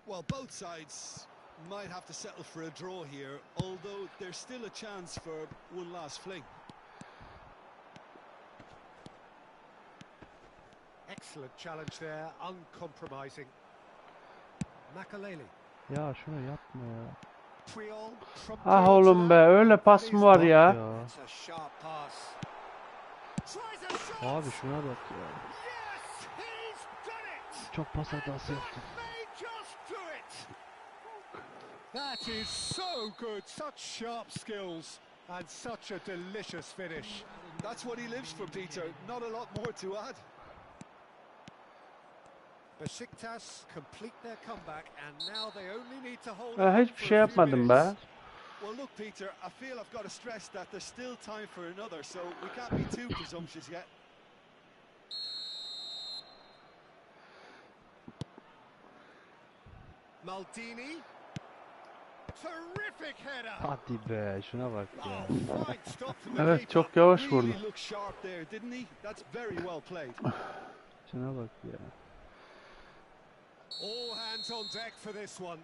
Well, both sides might have to settle for a draw here, although there's still a chance for one last fling. Excellent challenge there, uncompromising. Makaleli. Ya şunu yapma ya. Puyol from Ah oğlum be öyle pas mı var ya? Ya. It's a sharp pass. Tries a shot. Abi şuna bak ya. Yes, he's done it. Çok pas hatası yaptı. They just do it. That is so good. Such sharp skills and such a delicious finish. That's what he lives for, Peter. Not a lot more to add. Besiktas complete their comeback and now they only need to hold Ha, on hiçbir for şey a few yapmadım be. minutes. Well, look, Peter, I feel I've got to stress that there's still time for another, so we can't be too presumptuous yet. Maldini. Terrific header. Hadi be şuna bak ya. Oh, fine stop from the Evet keeper. çok yavaş vurdu. Really looked sharp there, didn't he? That's very well played. Şuna bak ya. All hands on deck for this one.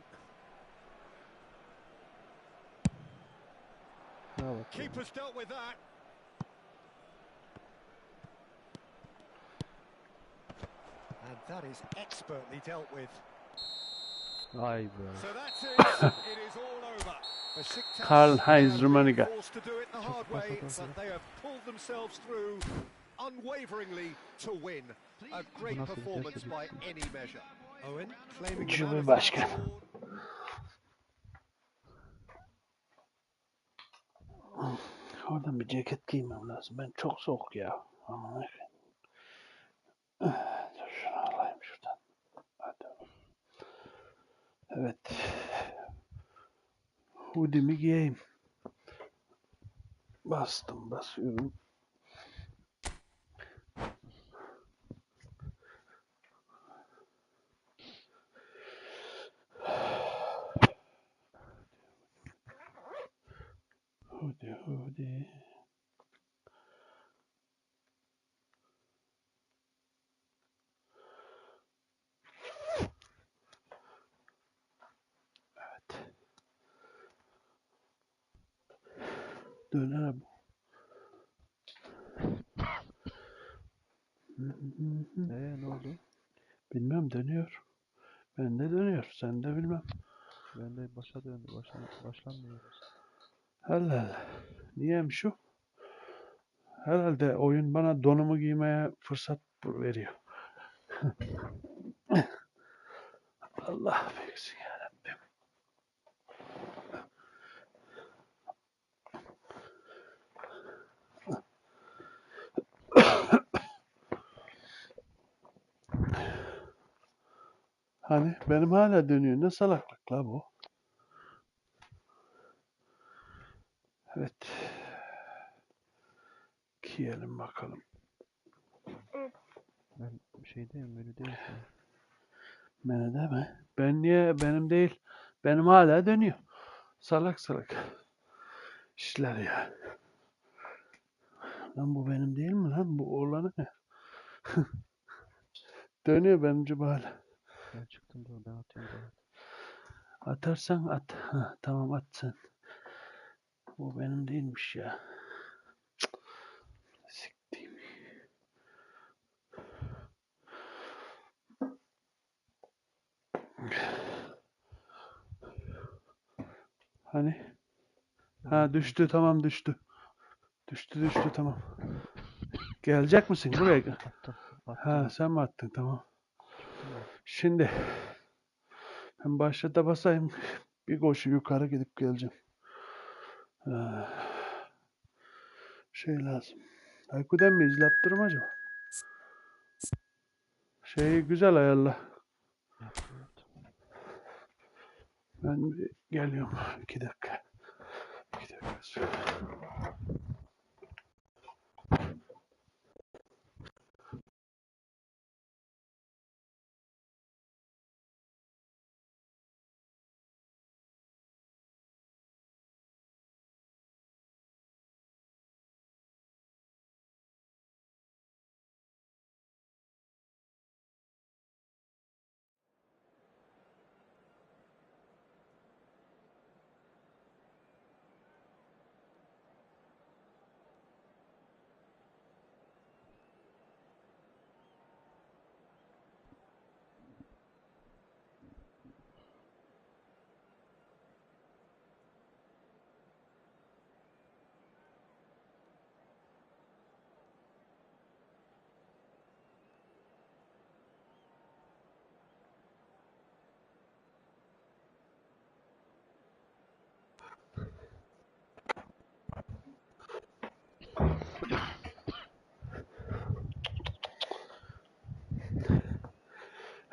Şuna bak ya. Keeper's dealt with that. And that is expertly dealt with. Ay be. So that's it. It is all over. Besiktas Karl-Heinz have Rummenigge. been forced to do it the hard way, but they have pulled themselves through unwaveringly to win. A great Nasıl bir performance test by any measure. Owen claiming the man of the Cumhurbaşkanı. award. Oradan bir ceket giymem lazım. Ben çok soğuk ya. Aman efendim. Dur şunu alayım şuradan. Hadi. Evet. Hoodie'mi giyeyim. Bastım basıyorum. Hoodie. Evet. Dönerim. Ne oldu? Bilmem dönüyor. Ben de dönüyor. Sen de bilmem. Ben de başa döndü. Başlanmıyor. Allah Allah. Niyeymiş o? Herhalde oyun bana donumu giymeye fırsat veriyor. Allah büyüksün yarabbim. Hani benim hala dönüyor. Ne salaklık la bu? Evet. Giyelim bakalım. Ben şeydeyim menüdeyim şu an. Menüde mi? Ben niye? Benim değil. Benim hala dönüyor. Salak salak. İşler ya. Lan bu benim değil mi lan? Bu oğlanı ne? Dönüyor benimce hala. Ben çıktım dur ben atıyorum da. Atarsan at. Ha, tamam at sen. Bu benim değilmiş ya. Siktiğim. Hani? Ha düştü, tamam düştü. Düştü tamam. Gelecek misin buraya? Attım. Ha sen mi attın, tamam. Çıktım ben. Şimdi ben başlata basayım. Bir koşu yukarı gidip geleceğim. Şey lazım. Aykuden mi izlettiririm acaba? Şeyi güzel ayarla. Yaptım. Ben bir geliyorum. 2 dakika. 2 dakika.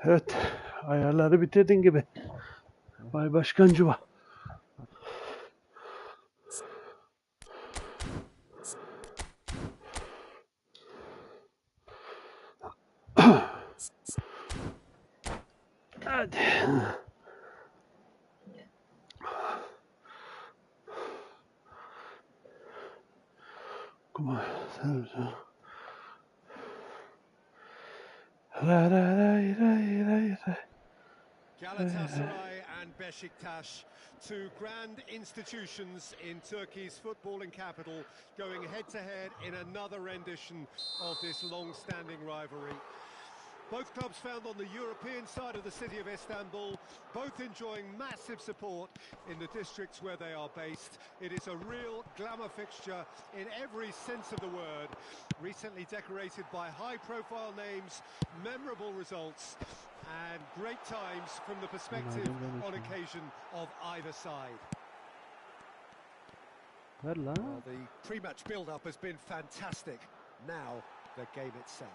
Evet. Ayarları bitirdin gibi. Vay başkancıva. Hadi. Kuma. Galatasaray and Beşiktaş, two grand institutions in Turkey's footballing capital, going head-to-head in another rendition of this long-standing rivalry. Both clubs found on the European side of the city of Istanbul, both enjoying massive support in the districts where they are based. It is a real glamour fixture in every sense of the word, recently decorated by high-profile names, memorable results, and great times from the perspective on occasion of either side. Ver lan. Well, the pre-match build-up has been fantastic. Now, the game itself.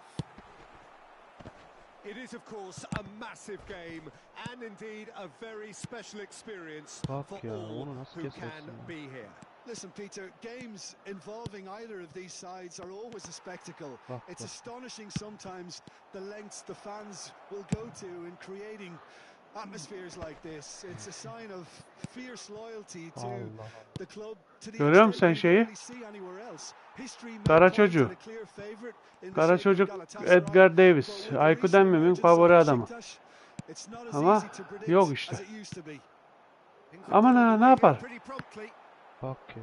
It is, of course, a massive game and indeed a very special experience Bak for ya, all onu nasıl who kesmezsin can ya? be here. Listen, Peter, games involving either of these sides are always a spectacle. Bak, It's bak. astonishing sometimes the lengths the fans will go to in creating atmospheres like this. It's a sign of fierce loyalty to Allah. the club, to the Görüyor musun extent sen you şeyi? rarely see anywhere else. History may Kara point çocuğu. at a clear favorite in the Kara shape of çocuk Galatasaray, Edgar but Davis. with the Aykut recent Emmi'nin emergence favori of adamı. Beşiktaş, it's not as Ama easy to predict yok işte. as it used to be. Things have Aman got ha, ne underway here yapar? pretty promptly. Bak ya.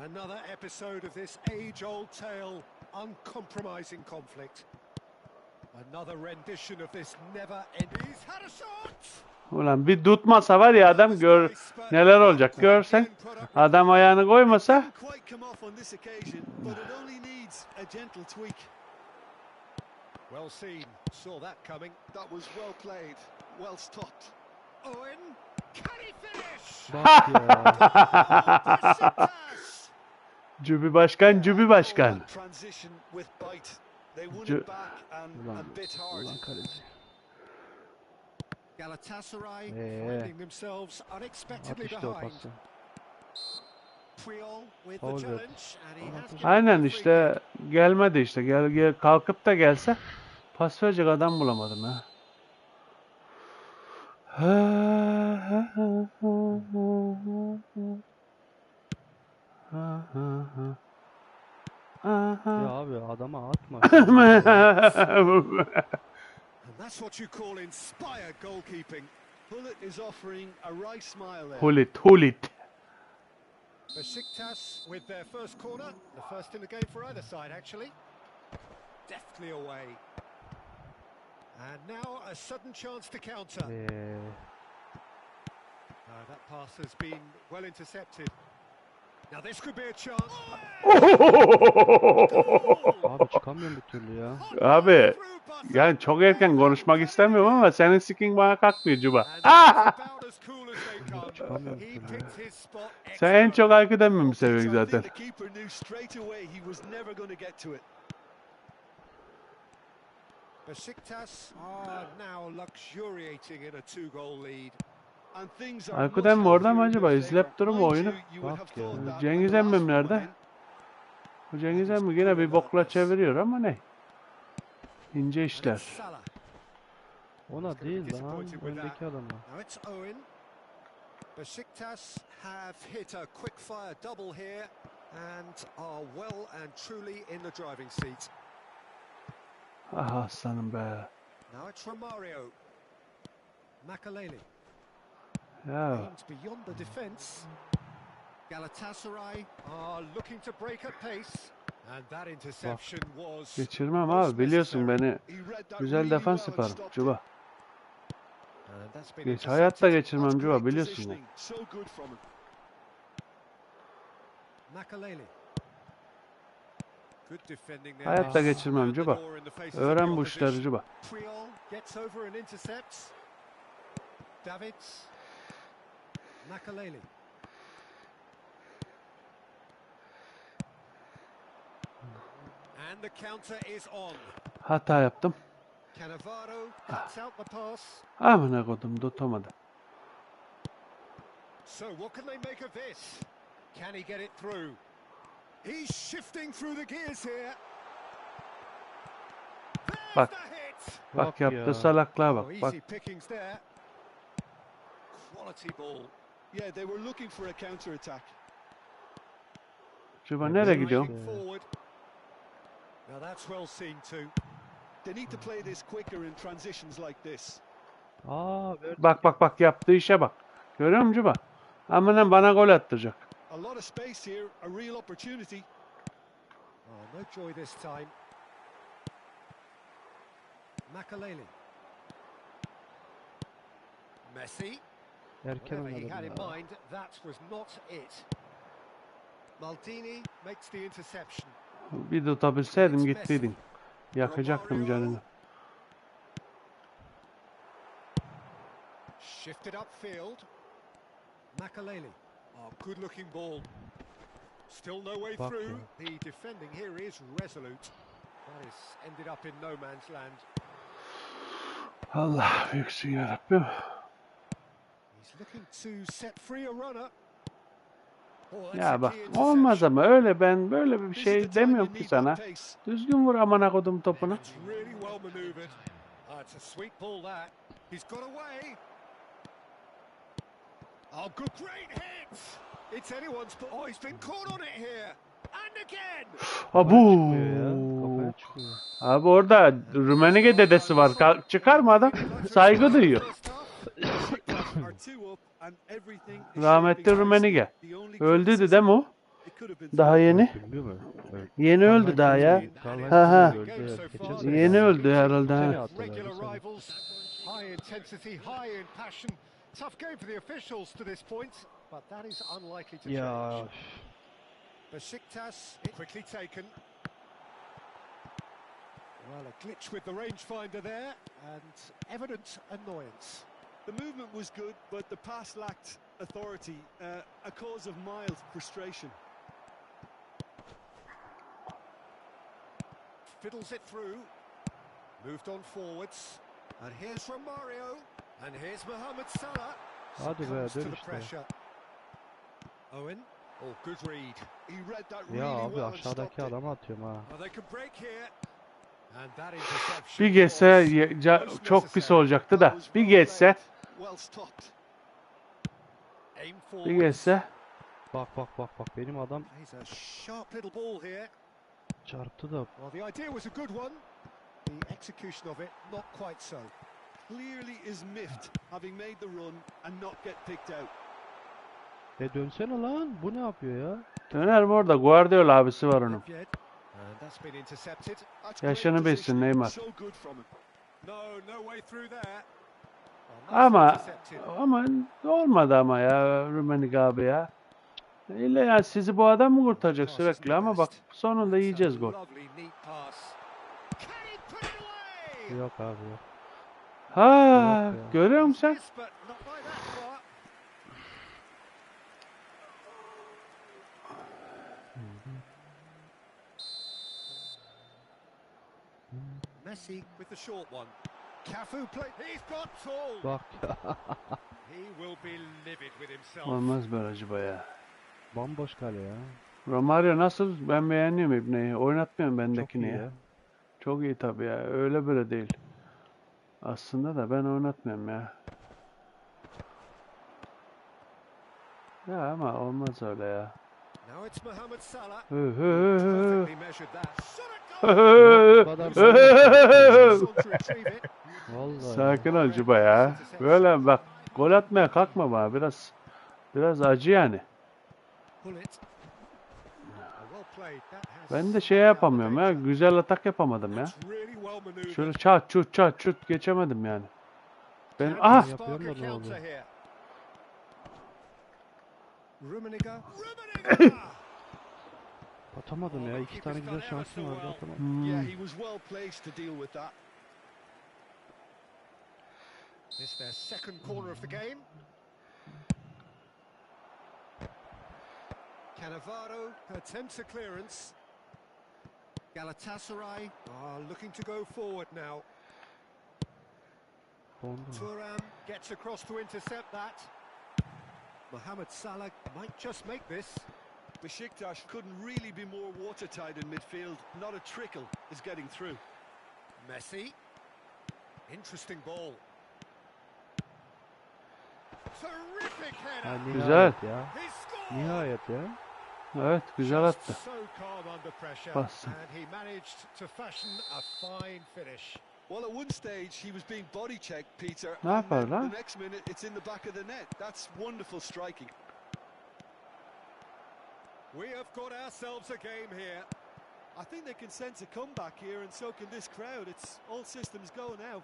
Another episode of this age-old tale, uncompromising conflict. Another rendition of this never-ending. He's had a shot! Ulan bir tutmasa var ya adam, gör neler olacak görsen. Adam ayağını koymasa Didn't quite come off on this occasion, but it only needs a gentle tweak. Well seen, saw that coming. That was well played, well stopped. Owen, can he finish? Bak ya. Beşiktaş! Cübi Başkan, Cübi Başkan. That transition with bite. They won Ju- it back and Ulan, a bit hard. ulan kaleci. Galatasaray Ee. finding themselves At unexpectedly işte o behind. pası. Puyol with the Foul challenge verdi. and he has given Aynen them a free işte gelmedi işte. Gel kalkıp da gelse pas verecek adam bulamadım ha. Ya abi adama atma. And that's what you call inspired goalkeeping. Hullet is offering a wry smile there. Hulit. Beşiktaş with their first corner, the first in the game for either side actually. Deftly away. And now a sudden chance to counter. That pass has been well intercepted. Now this could be a chance. Abi çıkamıyorum bir türlü ya. Abi yani çok erken konuşmak istemiyorum ama senin sikin bana kalkmıyor Cuba. And that's about as cool as they come. Çıkamıyorum bir He türlü ya. picked his spot Sen en çok expertly. arkadan mı seviyorsun I zaten? think the keeper knew straight away he was never going to get to it. Besiktas are now luxuriating in a 2-goal lead. And things are Aykut much emmi orada mı healthier in acaba? their İzlep favour. durum Mind oyunu. you, you would have Bak ya. thought that Cengiz when the emmim last one nerede? went Bu Cengiz emmi yine bir bokla çeviriyor ama ne? İnce And it's işler. Salah. Ona değil lan. Öndeki adama. Now it's Owen. Besiktas have hit a quick-fire double here and are well and truly in the driving seat. Ah aslanım be. Now it's Romario. Makaleli Ya aimed beyond the defence. Galatasaray are looking to break at pace. And that interception was geçirmem most abi biliyorsun necessary. beni. he read that Güzel really defans well and yaparım stopped Cuba. And that's been Geç hayatta intercepted. geçirmem That's Cuba great biliyorsun ya. positioning. So good from him. Makaleli. Good defending there. Hayatta They geçirmem slammed the Cuba. door in the faces of the Öğren bu işleri opposition. Cuba. Priol gets over and intercepts. Davids. Makaleli. And the counter is on. Hata yaptım. Cannavaro cuts out the pass. Amına kodum tutamadı. So what can they make of this? Can he get it through? He's shifting through the gears here. There's Bak. the hit. Bak ya. yaptığı salaklığa Oh, bak. Bak easy pickings there. Quality ball. Yeah, they were looking for a counter attack. Cuba nereye gidiyorsun? Striking forward. Now that's well seen too. They need to play this quicker in transitions like this. Ver. Bak yaptığı işe bak. Görüyor musun Cuba? Amına bana gol attıracak. A lot of space here, a real opportunity. Oh, no joy this time. Makaleli. Messi. Erken Whatever he had in oynadım ya. mind, that was not it. Maldini makes the interception. Bir tutabilseydim gittiydin. Yakacaktım canını. Shifted upfield. Makaleli. Oh, good looking ball. Still no way Bak through. ya. The defending here is resolute. That is ended up in no man's land. Allah büyüksün yarabbim. He's looking to set free a runner. Oh, that's Ya a bak key olmaz interception. ama öyle ben böyle bir This is şey the time demiyorum you ki need sana. that pace. Düzgün vur amına kodum topunu. It's really well manoeuvred. It's a sweet ball that. He's got away. Oh, good, great hit! It's anyone's ball. Oh, he's been caught on it here. And again! Abu. Kafaya çıkıyor. Abi orada Rumenige dedesi var. Çıkar mı adam? Saygı duyuyor. Besiktas are two up and everything is Rahmetli shaping Rumenige. nicely. The only Öldüydü criticism, değil mi o? it could have been Daha yeni. Biliyor musun? Evet. Yeni öldü daha ya. Ha, ha. Yeni öldü herhalde ha. Regular rivals, high intensity, high in passion. Tough game for the officials to this point, but that is unlikely to Ya change. Besiktas quickly taken. Well, a glitch with the rangefinder there, and evident annoyance. The movement was good, but the pass lacked authority, a cause of mild frustration. Fiddles it through. Moved on forwards. And here's Romario. And here's Mohamed Salah. Hadi be, Succumbs to dön the işte. pressure. Owen. Oh, good read. He read that Ya really abi well and stopped aşağıdaki it. adamı atıyorum ha. Oh, they could break here. And that interception Bir geçse çok pis olacaktı da. Bir geçse. Well stopped. Aim Bir forward. geçse. Bak benim adam Plays a sharp little ball here. çarptı da. Well, the idea was a good one. The execution of it, not quite so. Clearly is miffed, having made the run and not get picked out. Dönsene lan. Bu ne yapıyor ya? Döner mi orada? Guardiola abisi var onun. And that's been intercepted. That's Yaşını great bilsin positioning, Neymar. so good from him. No way through there. Ama olmadı ama ya Rumenik abi ya. İlle yani sizi bu adam mı kurtaracak sürekli ama bak sonunda yiyeceğiz gol. Yok abi yok. Ha, Yok ya. görüyor musun sen? Messi with the short one. Cafu play. He's got tall. Bak He will be livid with himself. Olmaz böyle acaba ya. bomboş kale ya. Romario nasıl? Ben beğeniyorum İbne'yi. Oynatmıyorum Çok bendekini iyi ya. ya. Çok iyi tabii ya. Öyle böyle değil. Aslında da ben oynatmıyorum ya. Ya ama olmaz öyle ya. Now it's Mohamed Salah. Hı hı hı hı. Perfectly measured that. Shot Hı at hı Bu kadar hı hı. goal. To retrieve it. Vallahi. Sakin ol Ciba ya. Böyle bak gol atmaya kalkma bana biraz acı yani. Pull it. Well played. That has Ben de şey yapamıyorum ya. Güzel atak yapamadım ya. That's really well maneuvered. Şöyle çat çut geçemedim yani. Ben Can aha he spark a Yapıyorum da ne counter oluyor? here? Rummenigge. Rummenigge! Atamadım ya. İki tane güzel şansım vardı atamadım. Hmm. Yeah, he was well placed to deal with that. This their second corner of the game. Cannavaro attempts a clearance. Galatasaray are looking to go forward now. Thuram gets across to intercept that. Mohamed Salah might just make this. Besiktas couldn't really be more watertight in midfield. Not a trickle is getting through. Messi. Interesting ball. Terrific Ha, header. Güzel. nihayet ya. He scored. Nihayet ya. Evet güzel attı. So calm under pressure, Bastım. and he managed to fashion a fine finish. Well, at one stage he was being body checked, Peter. Ne and yapar then lan? the next minute it's in the back of the net. That's wonderful striking. We have got ourselves a game here. I think they can sense a comeback here, and so can this crowd. It's all systems go now.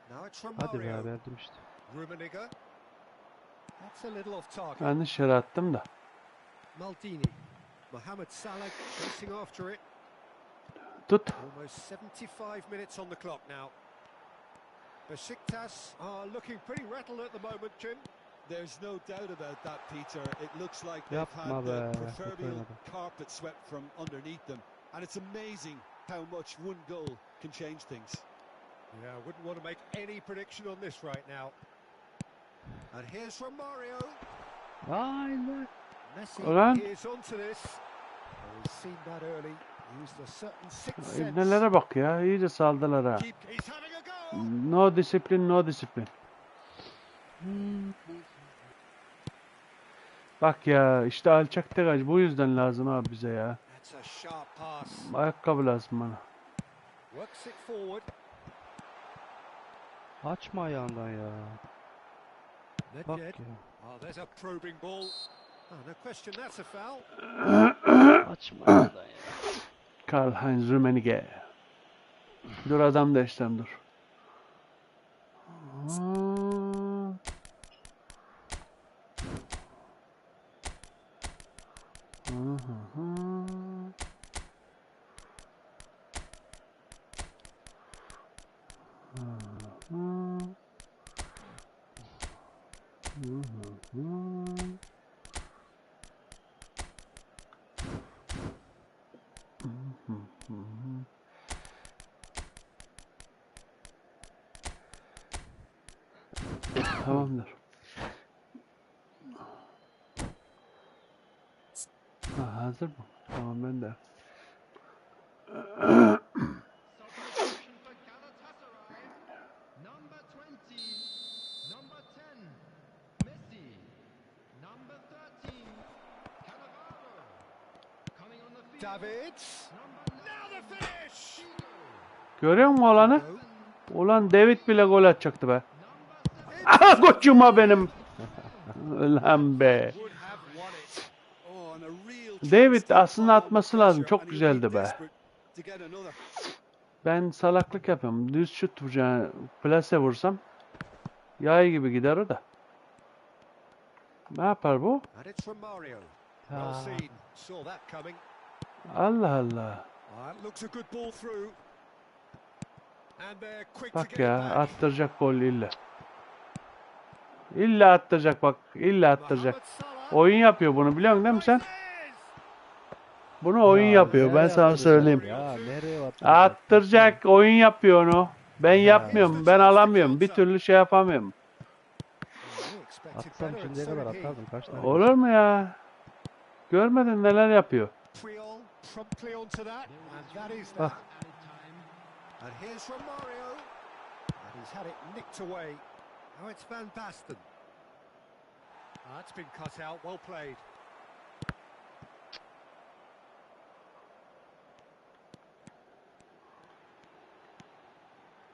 Now it's Hadi be Romario. verdim işte. Rummenigge. That's a little off target. Yanlış yere attım da. Maldini. Mohamed Salah chasing after it. Tut. Almost 75 minutes on the clock now. Besiktas are looking pretty rattled at the moment, Jim. There's no doubt about that, Peter. It looks like they've Yapma had be, the proverbial yapamadım. carpet swept from underneath them. And it's amazing how much one goal can change things. Yeah, I wouldn't want to make any prediction on this right now. And here's Romario. Aynen. Messi Ulan. is onto this. Oh, he's seen that early. Used a certain sixth sense. İbnelere bak ya. İyice saldılar ha. He's having a go. No disiplin, no disiplin. Bak ya işte alçak tekaj bu yüzden lazım abi bize ya. That's a sharp pass. Ayakkabı lazım bana. Works it forward. Açma ayağından ya. Bak Nedved. ya. Oh, there's a probing ball. Oh, no question, that's a foul. Açma ayağından ya. Karl-Heinz Rummenigge. Dur adam değiştireyim dur. Tamamdır. Ha, hazır mı? Tamam ben de. Substitution for Galatasaray. Number 20, number 10, Messi. Number 13, Cannavaro. Coming on the field, David. number Now the finish. Görüyor musun olanı? Ulan David bile gol atacaktı be. Aha koçuma benim. Ulan be. Would have won it. Oh, and a real David chance to aslında pile on the atması lazım. pressure, Çok and he'll be güzeldi be. desperate to get another. Ben salaklık yapıyorum. Düz şut vuracağım. Plase vursam Yay gibi gider o da. Ne yapar bu? And it's from Mario. Well Ha. seen. Saw that coming. Allah Allah. Looks a good ball through. And they're quick to Bak get it ya, back. attıracak gol illa. İlla attıracak bak. İlla attıracak. Mohamed Salah. Oyun yapıyor bunu, biliyor musun değil mi sen? Bunu oyun Ya yapıyor. Ben nereye sana attıracak söyleyeyim. Ya nereye attıracak? Attıracak, oyun yapıyor onu. Ben yapmıyorum, ben alamıyorum. Bir türlü şey yapamıyorum. Atsam şimdiye kadar atardım. Kaç tane? Olur mu ya? Görmedin neler yapıyor. Triol promptly onto that, and that is Ah. that. And here's from Mario, and he's had it nicked away. Now it's Van Basten. That's been cut out. Well played.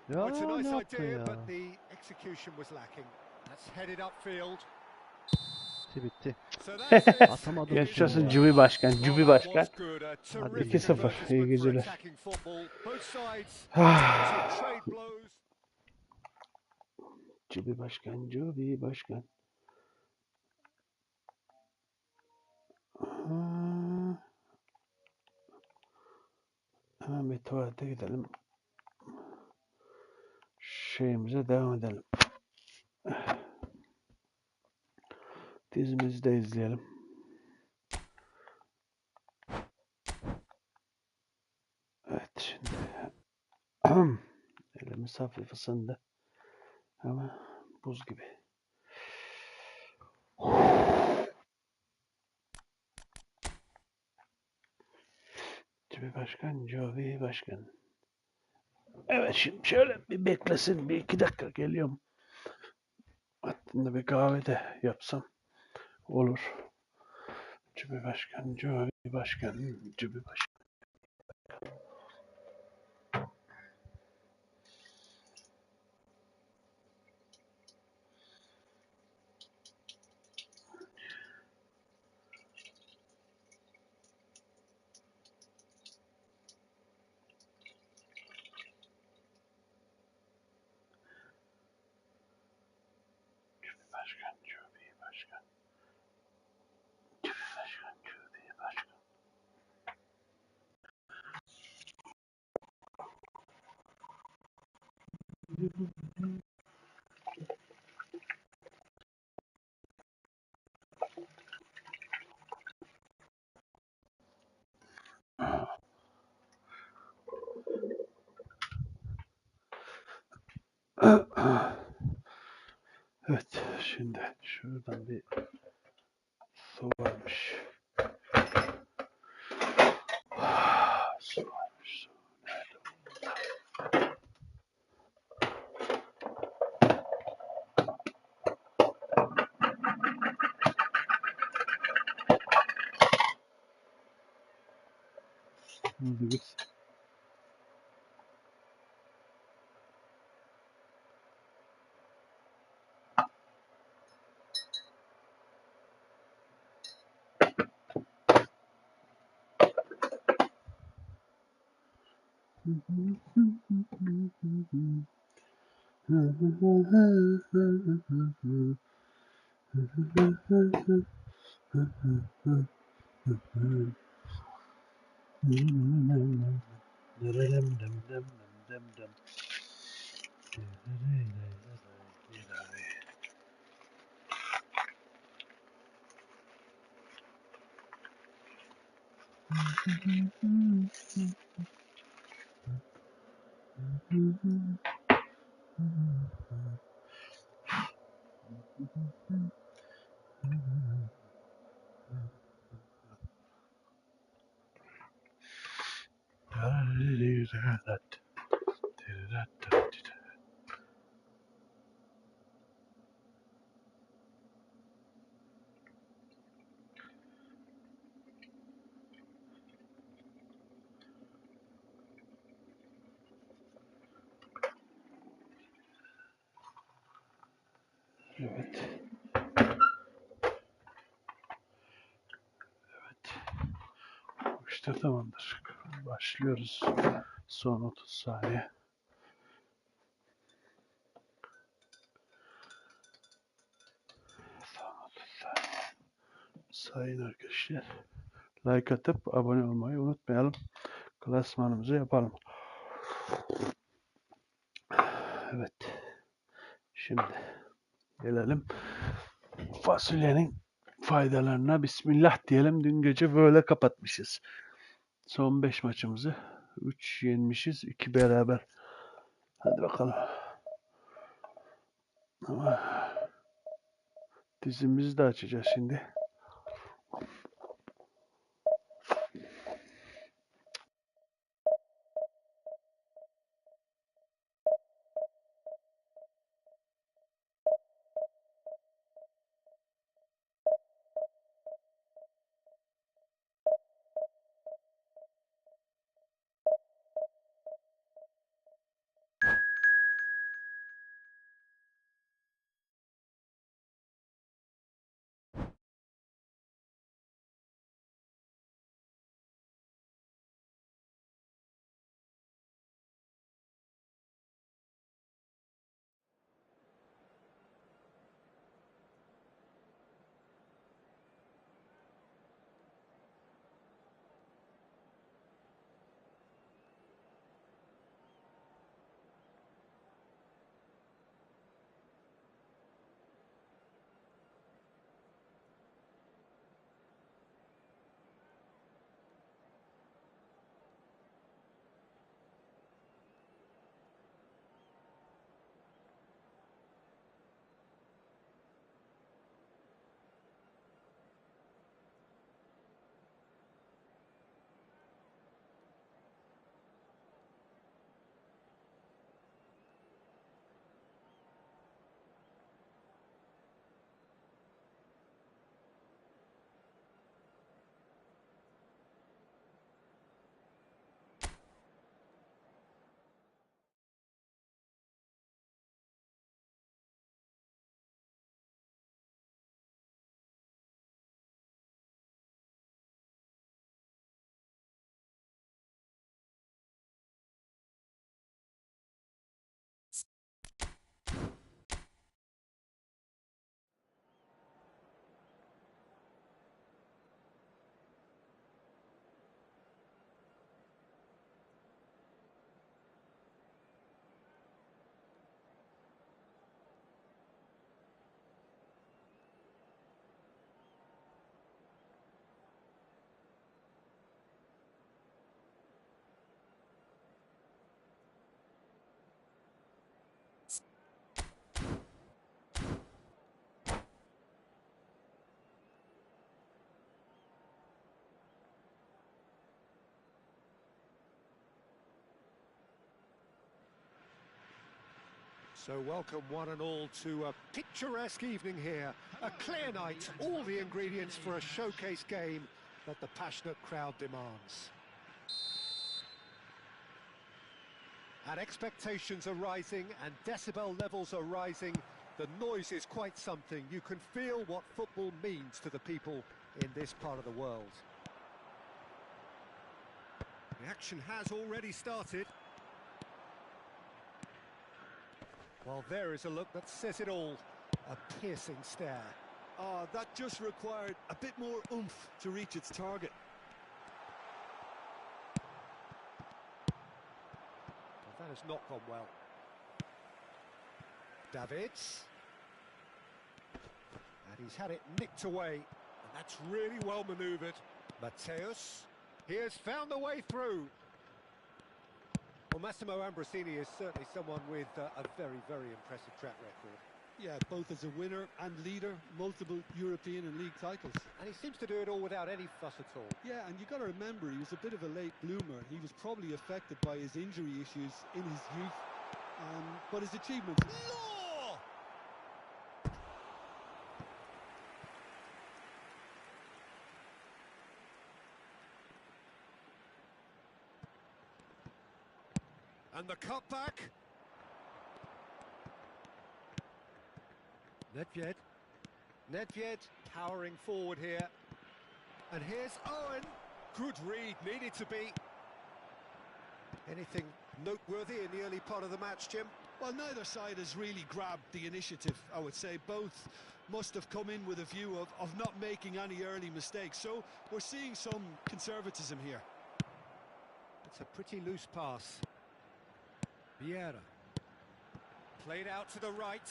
Ya It's a nice ne yaptın idea, ya? but the execution was lacking. That's headed upfield. Bitti. So that's it. Atamadım. Yaşasın ya. Cübi Başkan, Well, Cübi that Başkan. was good. A Hadi terrific 2-0. İyi advertisement for geceler. attacking football. Both sides Ah. to trade blows. Cübi Başkan, Cübi Başkan. Ha. Hemen bir tuvalete gidelim. Şeyimize devam edelim. Dizimizi de izleyelim. Evet şimdi. Elimiz hafif ısındı. Ama buz gibi. Cübi Başkan, Cübi Başkan. Evet şimdi şöyle bir beklesin. Bir 2 dakika geliyorum. Hatta bir kahve de yapsam olur. Cübi Başkan, Cübi Başkan, Cübi Başkan. Cübi Başkan, Cübi Başkan. Cübi Başkan, Cübi Başkan. Evet, şimdi şuradan bir su varmış. Su varmış, su. Nerede biz? Evet. Evet. İşte tamamdır. Başlıyoruz. Son 30 saniye. Sayın arkadaşlar, like atıp abone olmayı unutmayalım. Klasmanımızı yapalım. Evet. Şimdi gelelim fasulyenin faydalarına. Bismillah diyelim. Dün gece böyle kapatmışız. Son 5 maçımızı 3 yenmişiz, 2 beraber. Hadi bakalım. Ama dizimizi de açacağız şimdi. So welcome one and all to a picturesque evening here. A clear night, all the ingredients for a showcase game that the passionate crowd demands. And expectations are rising and decibel levels are rising. The noise is quite something. You can feel what football means to the people in this part of the world. The action has already started. Well, there is a look that says it all. A piercing stare. That just required a bit more oomph to reach its target. Well, that has not gone well. Davids. And he's had it nicked away. And that's really well manoeuvred. Mateus. He has found the way through. Well, Massimo Ambrosini is certainly someone with a very, very impressive track record. Yeah, both as a winner and leader, multiple European and league titles. And he seems to do it all without any fuss at all. Yeah, and you got to remember, he was a bit of a late bloomer. He was probably affected by his injury issues in his youth. But his achievements... Law! And the cutback. Nedved. Nedved powering forward here. And here's Owen. Good read, needed to be. Anything noteworthy in the early part of the match, Jim? Well, neither side has really grabbed the initiative, I would say. Both must have come in with a view of not making any early mistakes. So we're seeing some conservatism here. It's a pretty loose pass. Vieira. Played out to the right.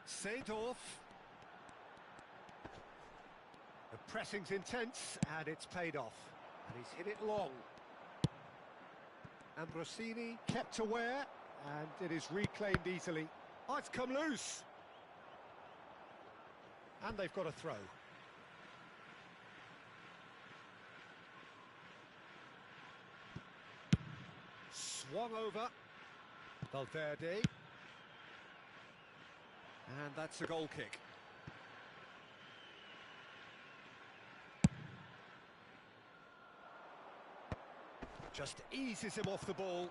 Seedorf. The pressing's intense, and it's paid off. And he's hit it long. Ambrosini kept aware, and it is reclaimed easily. Oh, it's come loose. And they've got a throw. Swung over. Valverde. And that's a goal kick. Just eases him off the ball.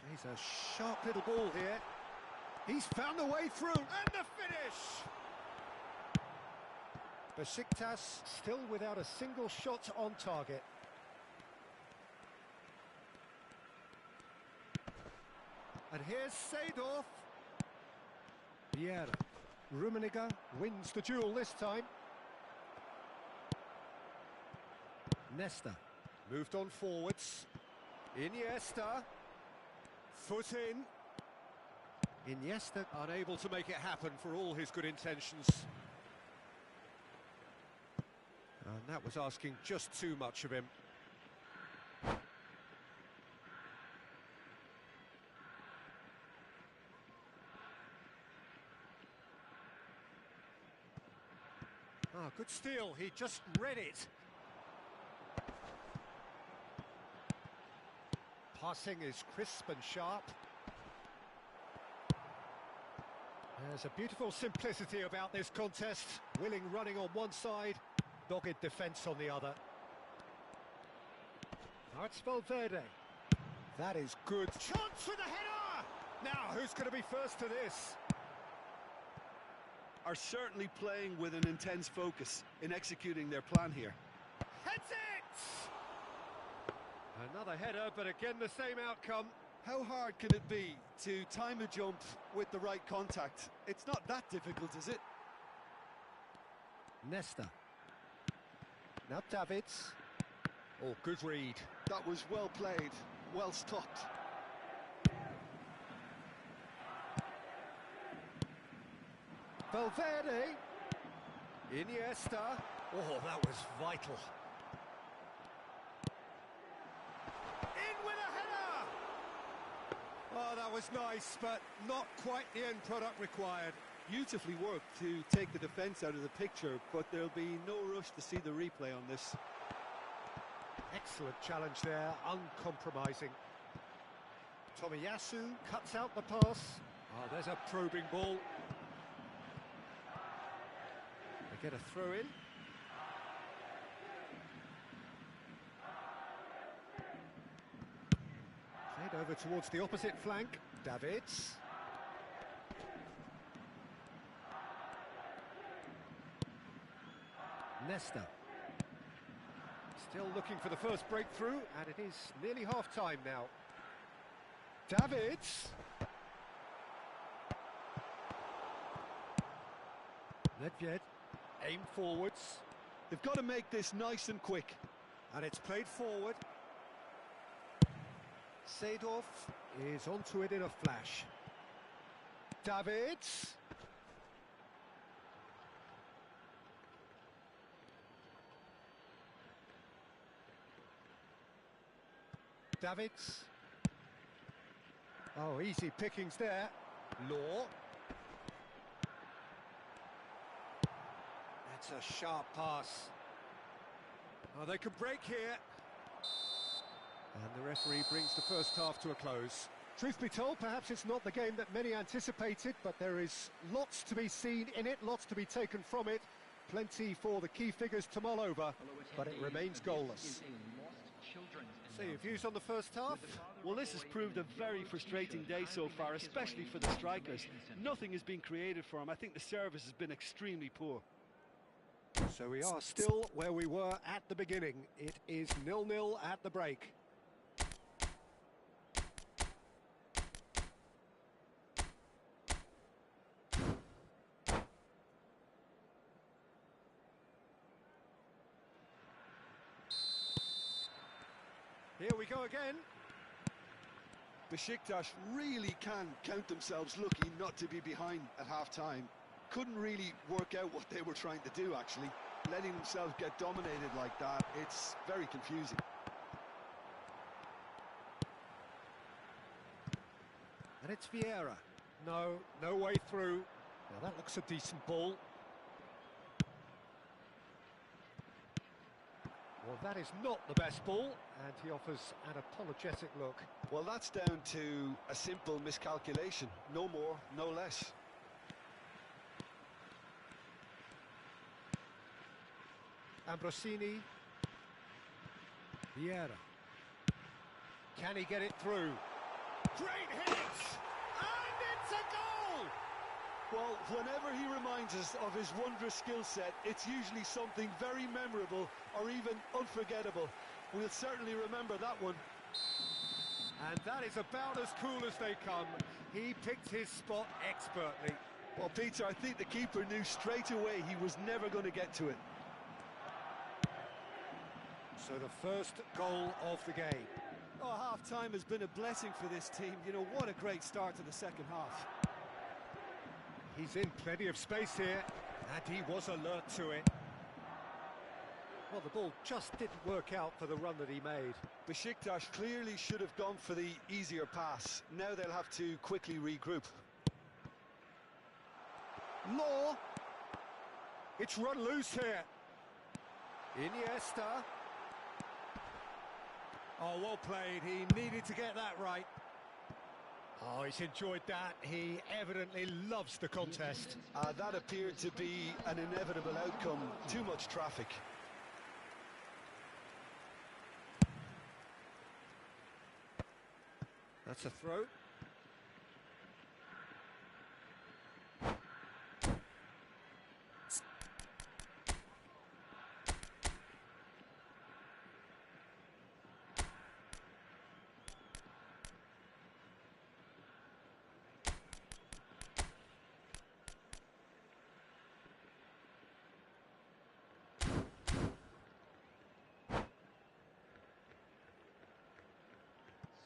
He's a sharp little ball here. He's found a way through, and the finish! Besiktas still without a single shot on target. And here's Seedorf. Vieira. Rummenigge wins the duel this time. Nesta. Moved on forwards. Iniesta. Foot in. Iniesta unable to make it happen for all his good intentions. And that was asking just too much of him. Ah, good steal. He just read it. Passing is crisp and sharp. There's a beautiful simplicity about this contest. Willing running on one side, dogged defence on the other. Now it's Valverde. That is good. Chance for the header! Now, who's going to be first to this? Are certainly playing with an intense focus in executing their plan here. Heads it! Another header, but again the same outcome. How hard can it be to time a jump with the right contact? It's not that difficult, is it? Nesta. Now Davids. Oh, good read. That was well played, well stopped. Valverde. Iniesta. Oh, that was vital. In with a header! Oh, that was nice, but not quite the end product required. Beautifully worked to take the defence out of the picture, but there'll be no rush to see the replay on this. Excellent challenge there, uncompromising. Tomiyasu cuts out the pass. Oh, there's a probing ball. They get a throw in. Played over towards the opposite flank. Davids. Nesta. Still looking for the first breakthrough, and it is nearly half-time now. Davids. Nedved. Aim forwards. They've got to make this nice and quick. And it's played forward. Seedorf is onto it in a flash. Davids. Davids. Oh, easy pickings there. Law. That's a sharp pass. Oh, they could break here. And the referee brings the first half to a close. Truth be told, perhaps it's not the game that many anticipated, but there is lots to be seen in it, lots to be taken from it. Plenty for the key figures to mull over, but it remains goalless. So your views on the first half? Well, this has proved a very frustrating day so far, especially for the strikers. Nothing has been created for them. I think the service has been extremely poor. So we are still where we were at the beginning. It is 0-0 at the break. Here we go again. Besiktas really can count themselves lucky not to be behind at half-time. Couldn't really work out what they were trying to do, actually. Letting themselves get dominated like that, it's very confusing. And it's Vieira. No way through. Now that looks a decent ball. Well, that is not the best ball, and he offers an apologetic look. Well, that's down to a simple miscalculation. No more, no less. Ambrosini. Vieira. Can he get it through? Great hit! And it's a goal! Well, whenever he reminds us of his wondrous skill set, it's usually something very memorable or even unforgettable. We'll certainly remember that one. And that is about as cool as they come. He picked his spot expertly. Well, Peter, I think the keeper knew straight away he was never going to get to it. So the first goal of the game. Oh, half-time has been a blessing for this team. You know, what a great start to the second half. He's in plenty of space here, and he was alert to it. Well, the ball just didn't work out for the run that he made. Besiktas clearly should have gone for the easier pass. Now they'll have to quickly regroup. Law! It's run loose here. Iniesta. Oh, well played. He needed to get that right. Oh, he's enjoyed that. He evidently loves the contest. That appeared to be an inevitable outcome. Too much traffic. That's a throw.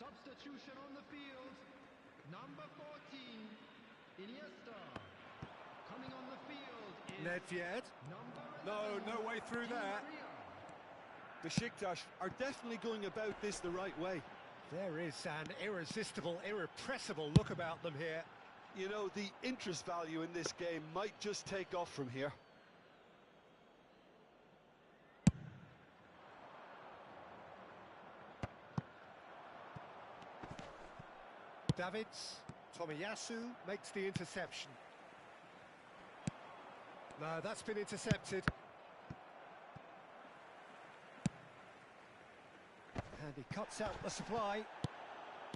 Substitution on the field. Number 14, Iniesta. Coming on the field is Nedved. number 11, No way through there. Besiktas are definitely going about this the right way. There is an irresistible, irrepressible look about them here. You know, the interest value in this game might just take off from here. Davids, Tomiyasu makes the interception. No, that's been intercepted. And he cuts out the supply.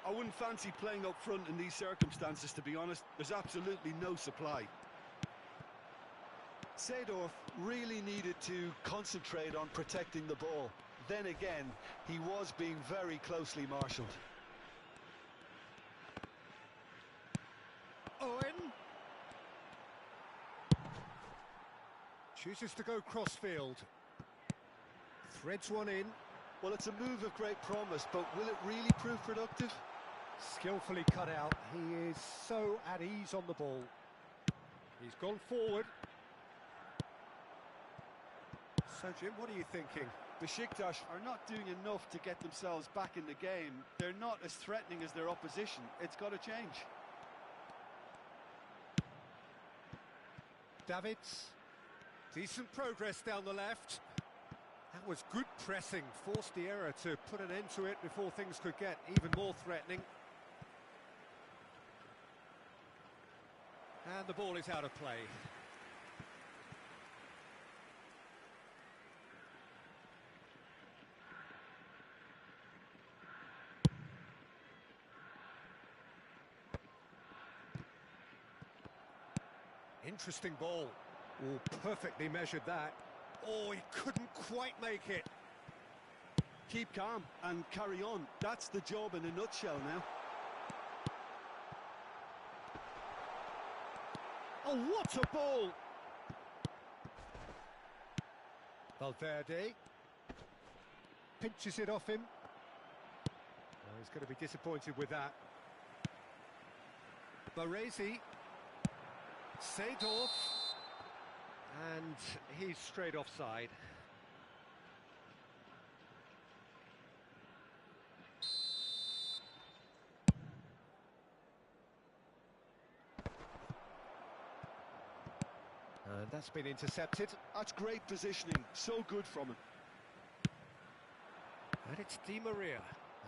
I wouldn't fancy playing up front in these circumstances, to be honest. There's absolutely no supply. Seedorf really needed to concentrate on protecting the ball. Then again, he was being very closely marshalled. Owen chooses to go crossfield. Threads one in. Well, it's a move of great promise, but will it really prove productive? Skillfully cut out. He is so at ease on the ball. He's gone forward. So, Jim, what are you thinking? Besiktas are not doing enough to get themselves back in the game. They're not as threatening as their opposition. It's got to change. Davids. Decent progress down the left. That was good pressing. Forced the error to put an end to it before things could get even more threatening. And the ball is out of play. Interesting ball. Oh, perfectly measured that. Oh, he couldn't quite make it. Keep calm and carry on. That's the job in a nutshell now. Oh, what a ball! Valverde pinches it off him. he's going to be disappointed with that. Baresi. Seedorf. And he's straight offside. And that's been intercepted. That's great positioning, so good from him. And it's Di Maria.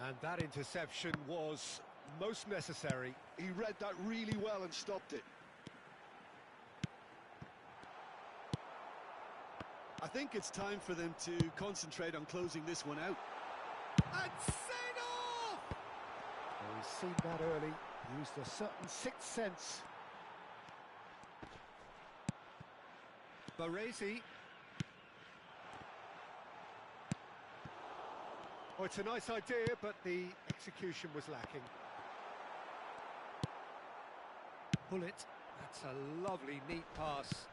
And that interception was most necessary. He read that really well and stopped it. I think it's time for them to concentrate on closing this one out. And Seedorf! Oh, he's seen that early. Used a certain sixth sense. Baresi. Oh, it's a nice idea, but the execution was lacking. Bullet. That's a lovely, neat pass.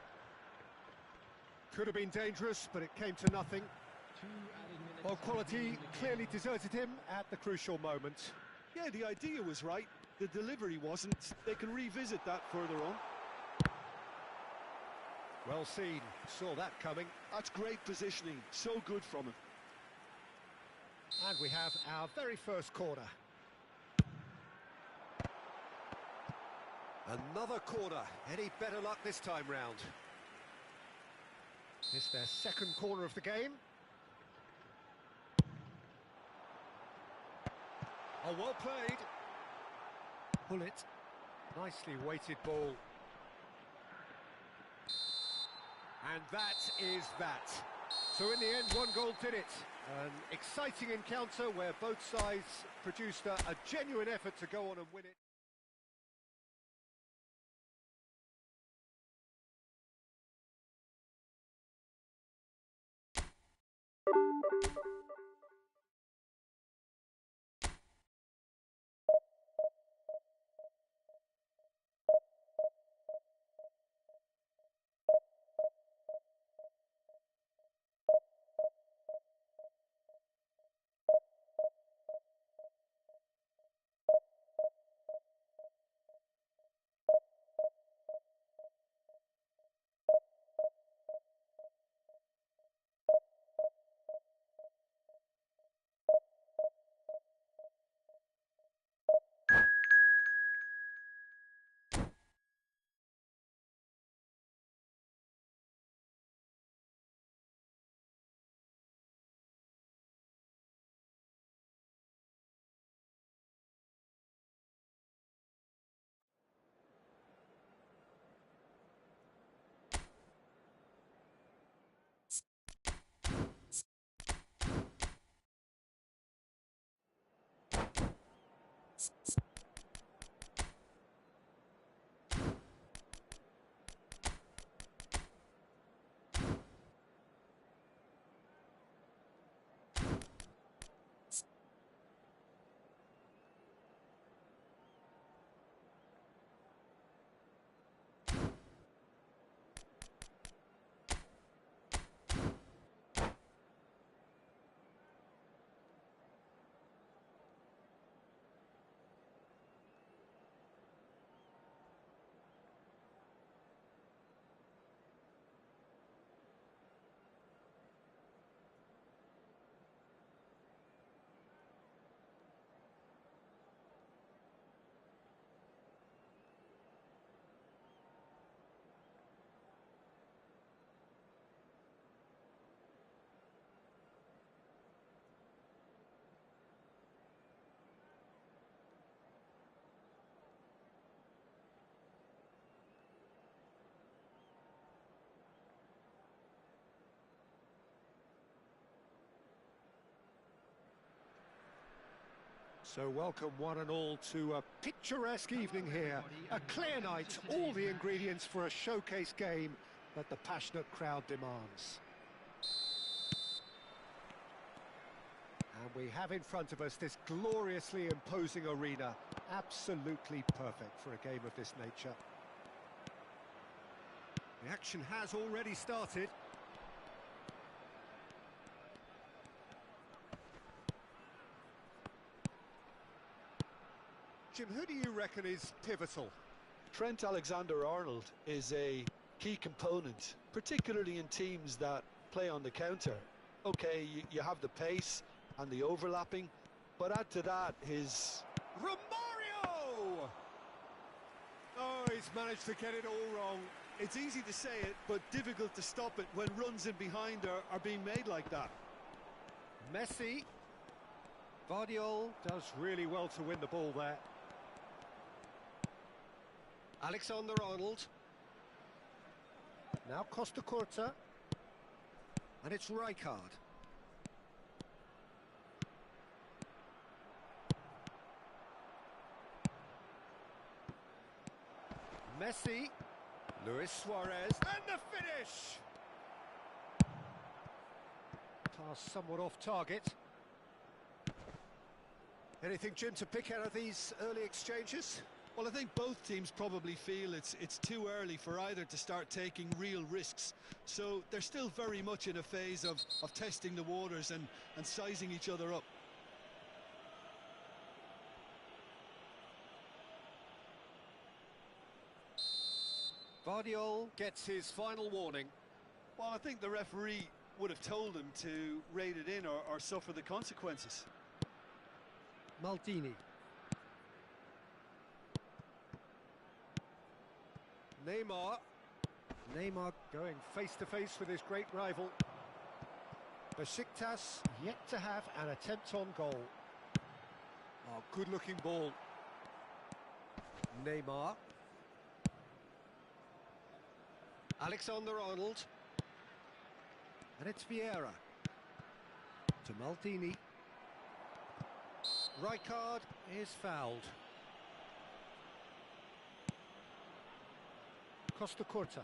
Could have been dangerous, but it came to nothing. Well, quality clearly deserted him at the crucial moment. Yeah, the idea was right. The delivery wasn't. They can revisit that further on. Well seen. Saw that coming. That's great positioning. So good from him. And we have our very first corner. Another corner. Any better luck this time round? It's their second corner of the game. Oh, well played. Bullet. Nicely weighted ball. And that is that. So in the end, one goal did it. An exciting encounter where both sides produced a genuine effort to go on and win it. So welcome one and all to a picturesque evening here. A clear night, all the ingredients for a showcase game that the passionate crowd demands. And we have in front of us this gloriously imposing arena. Absolutely perfect for a game of this nature. The action has already started. Jim, who do you reckon is pivotal? Trent Alexander-Arnold is a key component, particularly in teams that play on the counter. Okay, you have the pace and the overlapping, but add to that his... Romario! Oh, he's managed to get it all wrong. It's easy to say it, but difficult to stop it when runs in behind are being made like that. Messi. Vardiol does really well to win the ball there. Alexander-Arnold. Now Costa Curta. And it's Rijkaard. Messi. Luis Suarez. And the finish! Pass somewhat off target. Anything, Jim, to pick out of these early exchanges? Well, I think both teams probably feel it's too early for either to start taking real risks. So they're still very much in a phase of testing the waters and sizing each other up. Vardiol gets his final warning. Well, I think the referee would have told him to rate it in or suffer the consequences. Maldini. Neymar going face-to-face with his great rival. Besiktas yet to have an attempt on goal. Oh, good-looking ball. Neymar. Alexander-Arnold. And it's Vieira. To Maldini. Rijkaard is fouled. Costa Curta.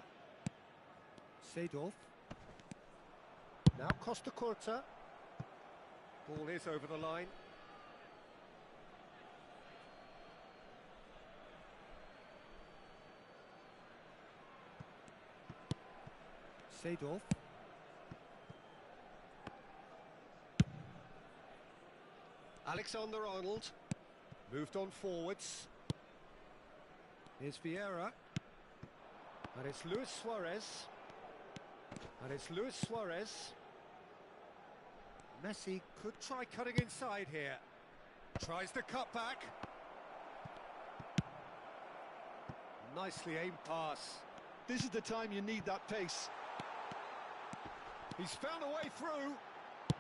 Seedorf. Now Costa Curta. Ball is over the line. Seedorf. Alexander-Arnold. Moved on forwards. Here's Vieira. And it's Luis Suarez. And it's Luis Suarez. Messi could try cutting inside here. Tries the cut back. Nicely aimed pass. This is the time you need that pace. He's found a way through.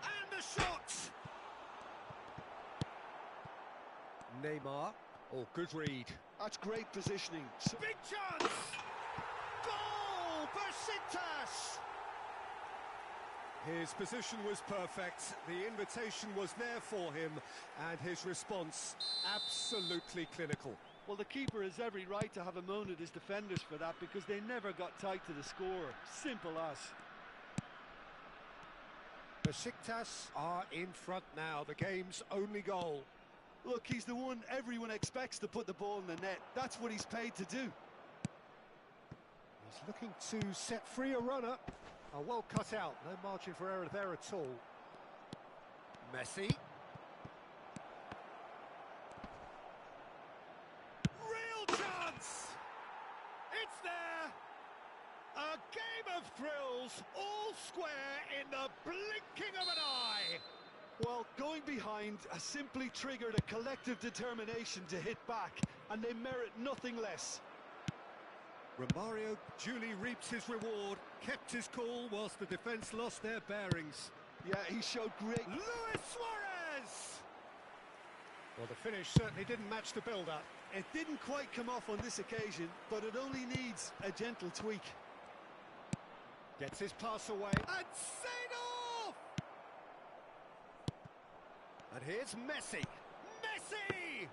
And the shot! Neymar. Oh, good read. That's great positioning. Big chance! Goal! Besiktas! His position was perfect. The invitation was there for him. And his response, absolutely clinical. Well, the keeper has every right to have a moan at his defenders for that because they never got tight to the score. Simple as. Besiktas are in front now. The game's only goal. Look, he's the one everyone expects to put the ball in the net. That's what he's paid to do. He's looking to set free a runner. Oh, well cut out. No margin for error there at all. Messi. Real chance! It's there! A game of thrills, all square in the blinking of an eye! Well, going behind has simply triggered a collective determination to hit back, and they merit nothing less. Romario duly reaps his reward, kept his cool whilst the defence lost their bearings. Yeah, he showed great... Luis Suarez! Well, the finish certainly didn't match the build-up. It didn't quite come off on this occasion, but it only needs a gentle tweak. Gets his pass away, and Seedorf! And here's Messi. Messi!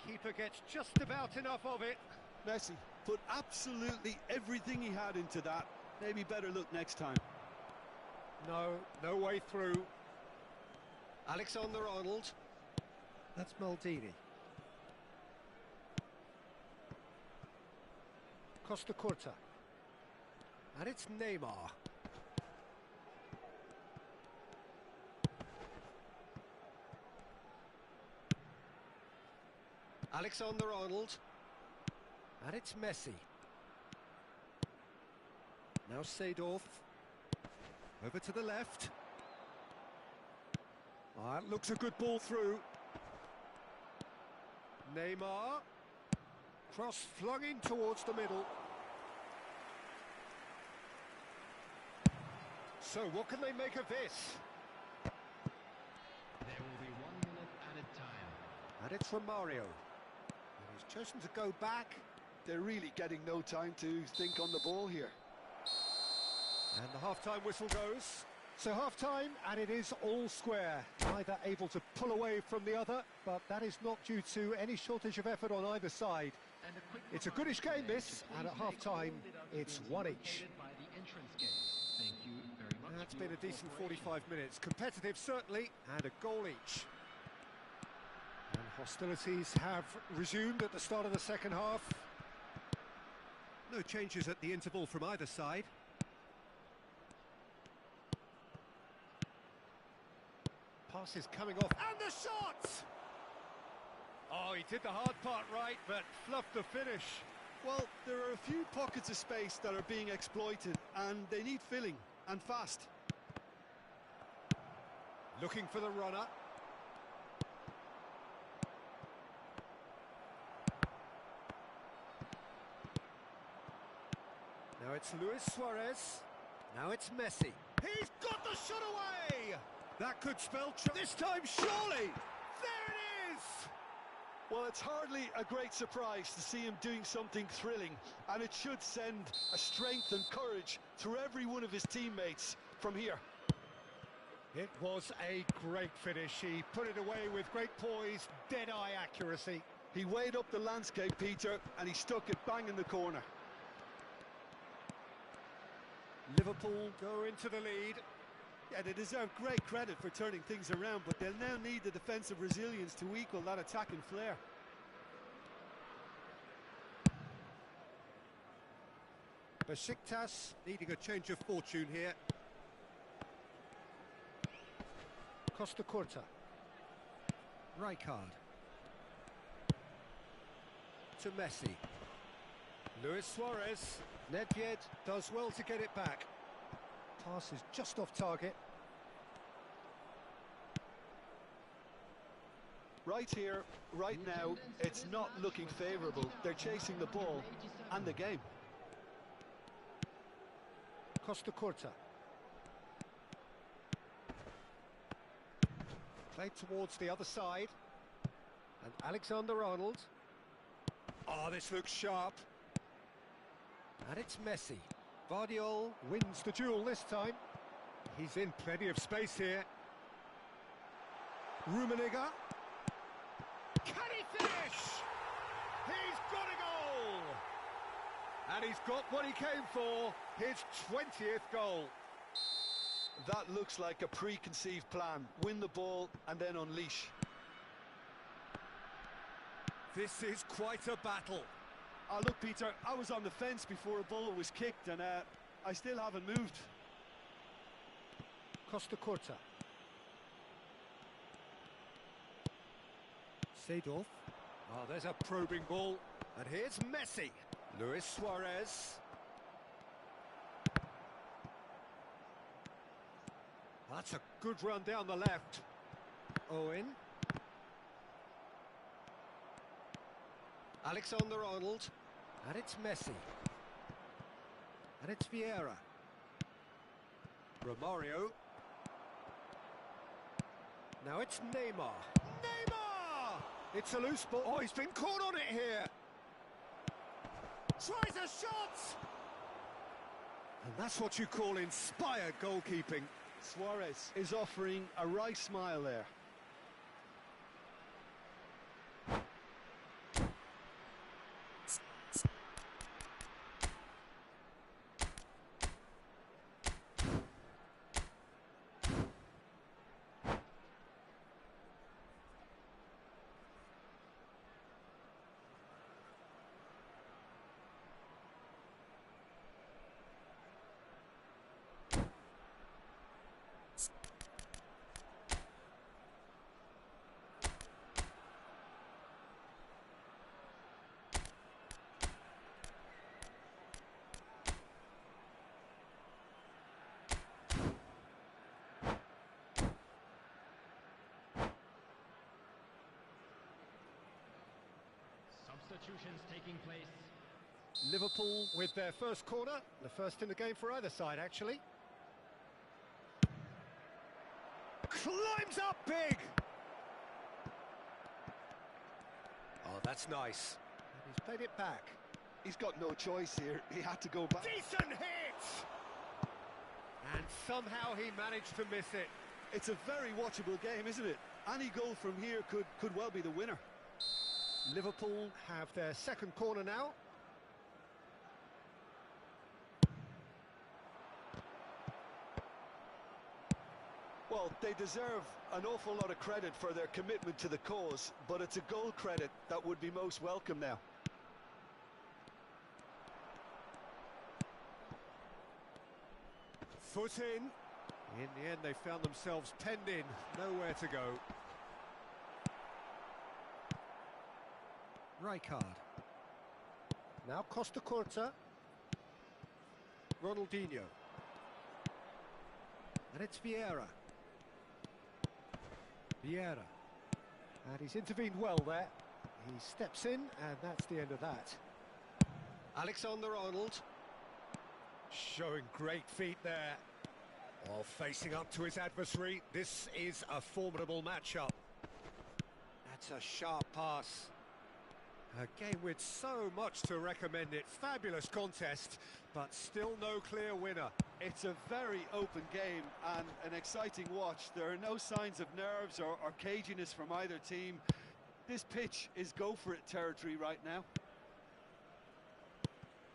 Keeper gets just about enough of it. Messi put absolutely everything he had into that. Maybe better look next time. No way through. Alexander-Arnold. That's Maldini. Costa Curta. And it's Neymar. Alexander-Arnold. And it's Messi. Now Seedorf. Over to the left. That looks a good ball through. Neymar. Cross flung in towards the middle. So what can they make of this? There will be 1 minute added time. And it's Romario. And he's chosen to go back. They're really getting no time to think on the ball here. And the half-time whistle goes. So half-time, and it is all square. Neither able to pull away from the other, but that is not due to any shortage of effort on either side. It's a goodish game, this, and at half-time, it's one each. That's been a decent 45 minutes. Competitive, certainly, and a goal each. And hostilities have resumed at the start of the second half. No changes at the interval from either side. Pass is coming off, and the shot! Oh, he did the hard part right, but fluffed the finish. Well, there are a few pockets of space that are being exploited, and they need filling, and fast. Looking for the runner. Now it's Luis Suarez. Now it's Messi. He's got the shot away! That could spell this time, surely! There it is! Well, it's hardly a great surprise to see him doing something thrilling, and it should send a strength and courage through every one of his teammates from here. It was a great finish. He put it away with great poise, dead-eye accuracy. He weighed up the landscape, Peter, and he stuck it bang in the corner. Liverpool go into the lead. Yeah, they deserve great credit for turning things around, but they'll now need the defensive resilience to equal that attacking flair. Besiktas needing a change of fortune here. Costa Curta. Rijkaard. To Messi. Luis Suarez. Nedved does well to get it back. Pass is just off target. Right here, right now, it's not looking favourable. They're chasing the ball and the game. Costa Curta. Played towards the other side. And Alexander-Arnold. Oh, this looks sharp. And it's Messi. Vardiol wins the duel this time. He's in plenty of space here. Rummenigge. Can he finish? He's got a goal! And he's got what he came for, his 20th goal. That looks like a preconceived plan. Win the ball and then unleash. This is quite a battle. Look, Peter, I was on the fence before a ball was kicked, and I still haven't moved. Costa Curta. Seedorf. Oh, there's a probing ball. And here's Messi. Luis Suarez. That's a good run down the left. Owen. Alexander-Arnold. And it's Messi. And it's Vieira. Romario. Now it's Neymar. Neymar! It's a loose ball. Oh, he's been caught on it here. Tries a shot! And that's what you call inspired goalkeeping. Suarez is offering a wry smile there. substitutions taking place. Liverpool with their first corner, the first in the game for either side, actually. Climbs up big! Oh, that's nice. And he's played it back. He's got no choice here. He had to go back. Decent hit! And somehow he managed to miss it. It's a very watchable game, isn't it? Any goal from here could well be the winner. Liverpool have their second corner now. Well, they deserve an awful lot of credit for their commitment to the cause, but it's a goal credit that would be most welcome now. Foot in. In the end, they found themselves penned in. Nowhere to go. Rijkaard. Now Costa Curta. Ronaldinho. And it's Vieira. Vieira. And he's intervened well there. He steps in, and that's the end of that. Alexander-Arnold. Showing great feet there. While facing up to his adversary, this is a formidable matchup. That's a sharp pass. A game with so much to recommend it. Fabulous contest, but still no clear winner. It's a very open game and an exciting watch. There are no signs of nerves or caginess from either team. This pitch is go-for-it territory right now.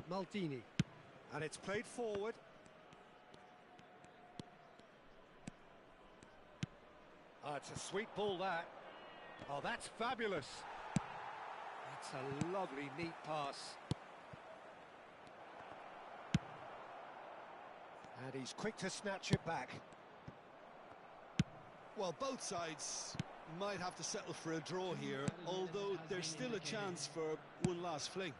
Maldini. And it's played forward. Oh, it's a sweet ball, that. Oh, that's fabulous. That's a lovely, neat pass. And he's quick to snatch it back. Well, both sides might have to settle for a draw here, although there's still a chance for one last fling.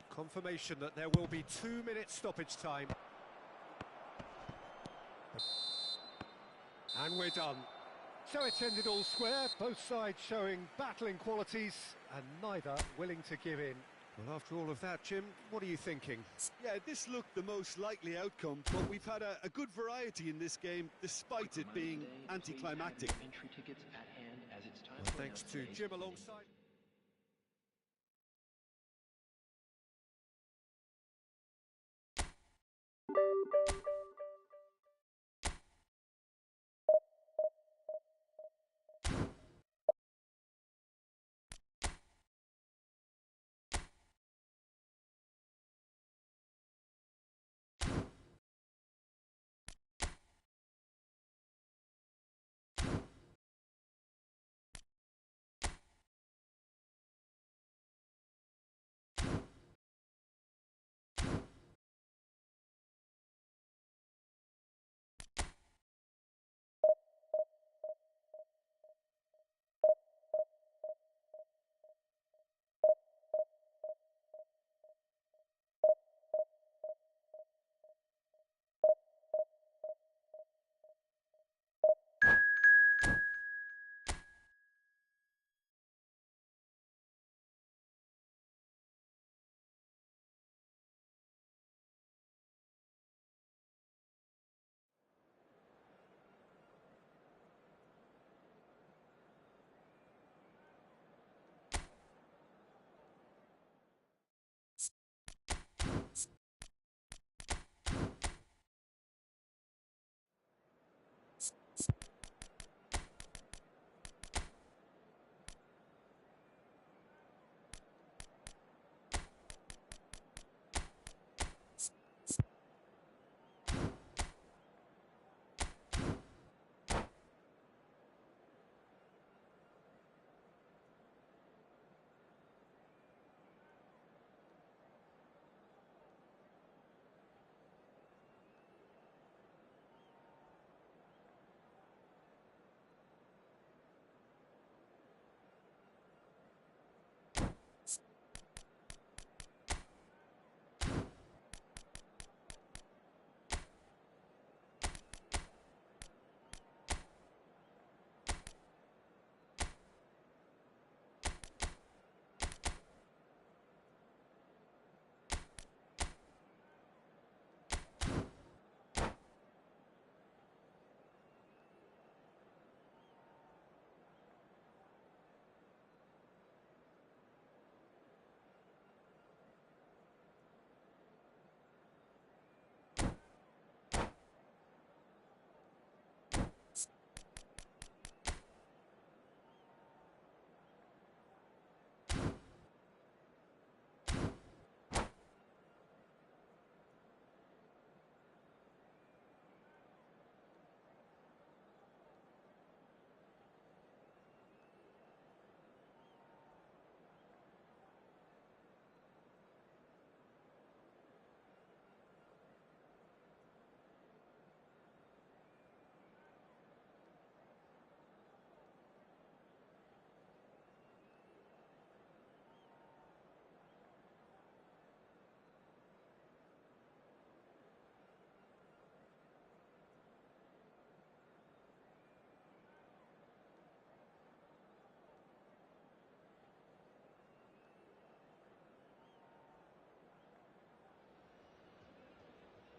Confirmation that there will be 2 minutes stoppage time. And we're done. So it's ended all square, both sides showing battling qualities and neither willing to give in. Well, after all of that, Jim, what are you thinking? Yeah, this looked the most likely outcome, but we've had a good variety in this game, despite it being anticlimactic. Well, thanks to Jim alongside.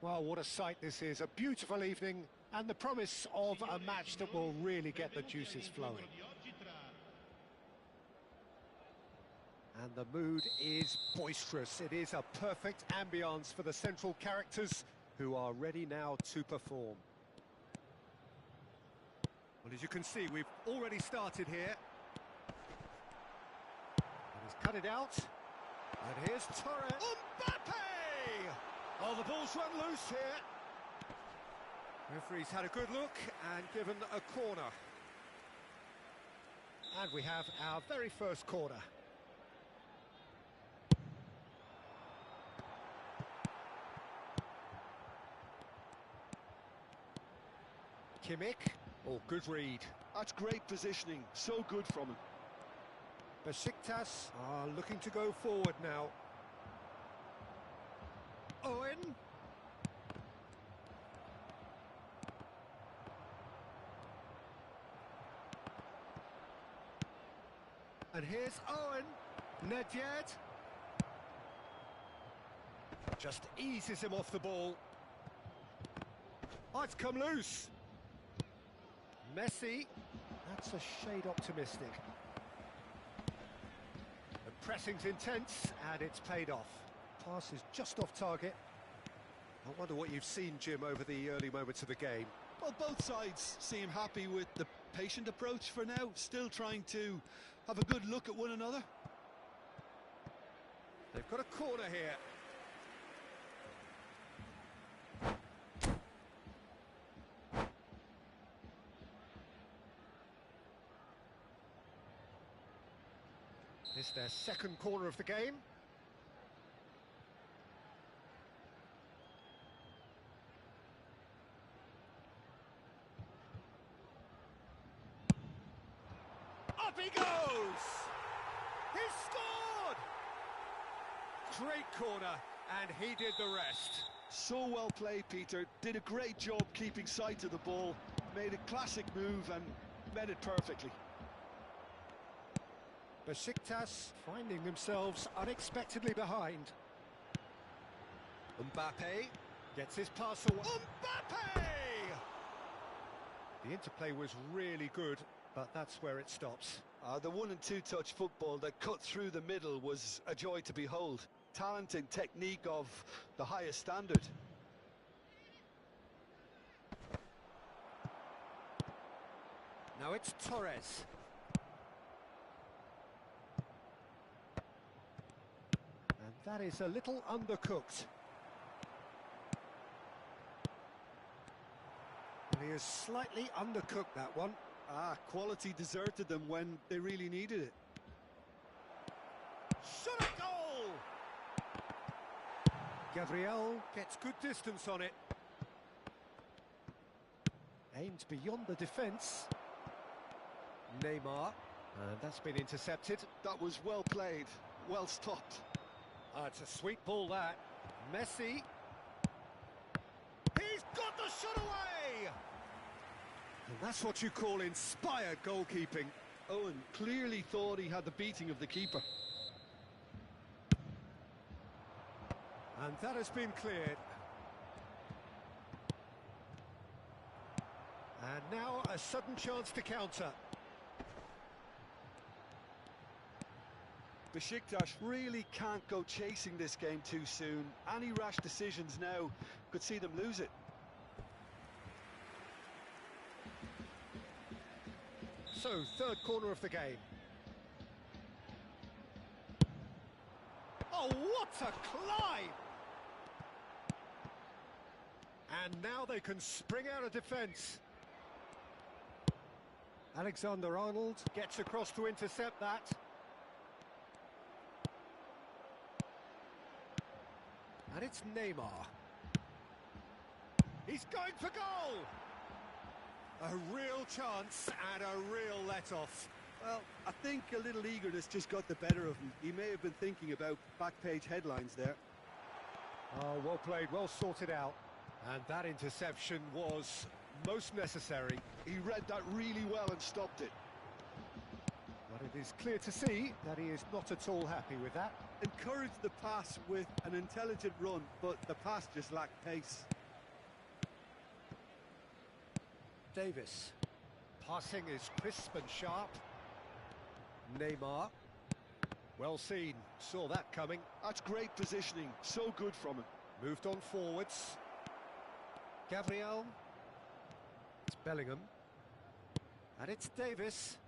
Well, what a sight this is. A beautiful evening and the promise of a match that will really get the juices flowing. And the mood is boisterous. It is a perfect ambience for the central characters who are ready now to perform. Well, as you can see, we've already started here. And he's cut it out. And here's Torres. Mbappe! Oh, the ball's run loose here. Referee's had a good look and given a corner. And we have our very first corner. Kimmich. Oh, good read. That's great positioning. So good from him. Besiktas are looking to go forward now. Owen. And here's Owen. Nedved. Just eases him off the ball. Oh, it's come loose. Messi. That's a shade optimistic. The pressing's intense and it's paid off. Pass is just off target. I wonder what you've seen, Jim, over the early moments of the game. Well, both sides seem happy with the patient approach for now, still trying to have a good look at one another. They've got a corner here. It's their second corner of the game. Up he goes! He's scored! Great corner, and he did the rest. So well played, Peter. Did a great job keeping sight of the ball. Made a classic move and met it perfectly. Besiktas finding themselves unexpectedly behind. Mbappe gets his pass away. Mbappe! The interplay was really good, but that's where it stops. The 1- and 2-touch football that cut through the middle was a joy to behold. Talent and technique of the highest standard. Now it's Torres. And that is a little undercooked. He has slightly undercooked that one. Quality deserted them when they really needed it. Shot a goal! Gabriel gets good distance on it. Aimed beyond the defence. Neymar, and that's been intercepted. That was well played, well stopped. It's a sweet ball, that. Messi. He's got the shot away! And that's what you call inspired goalkeeping. Owen clearly thought he had the beating of the keeper. And that has been cleared. And now a sudden chance to counter. Besiktas really can't go chasing this game too soon. Any rash decisions now could see them lose it. So, third corner of the game. Oh, what a climb! And now they can spring out of defence. Alexander-Arnold gets across to intercept that. And it's Neymar. He's going for goal! A real chance and a real let-off. Well, I think a little eagerness just got the better of him. He may have been thinking about back-page headlines there. Oh, well played, well sorted out. And that interception was most necessary. He read that really well and stopped it. But It is clear to see that he is not at all happy with that. Encouraged the pass with an intelligent run, but the pass just lacked pace. Davis. Passing is crisp and sharp. Neymar. Well seen, saw that coming. That's great positioning, so good from him. Moved on forwards. Gabriel. It's Bellingham. And it's Davis.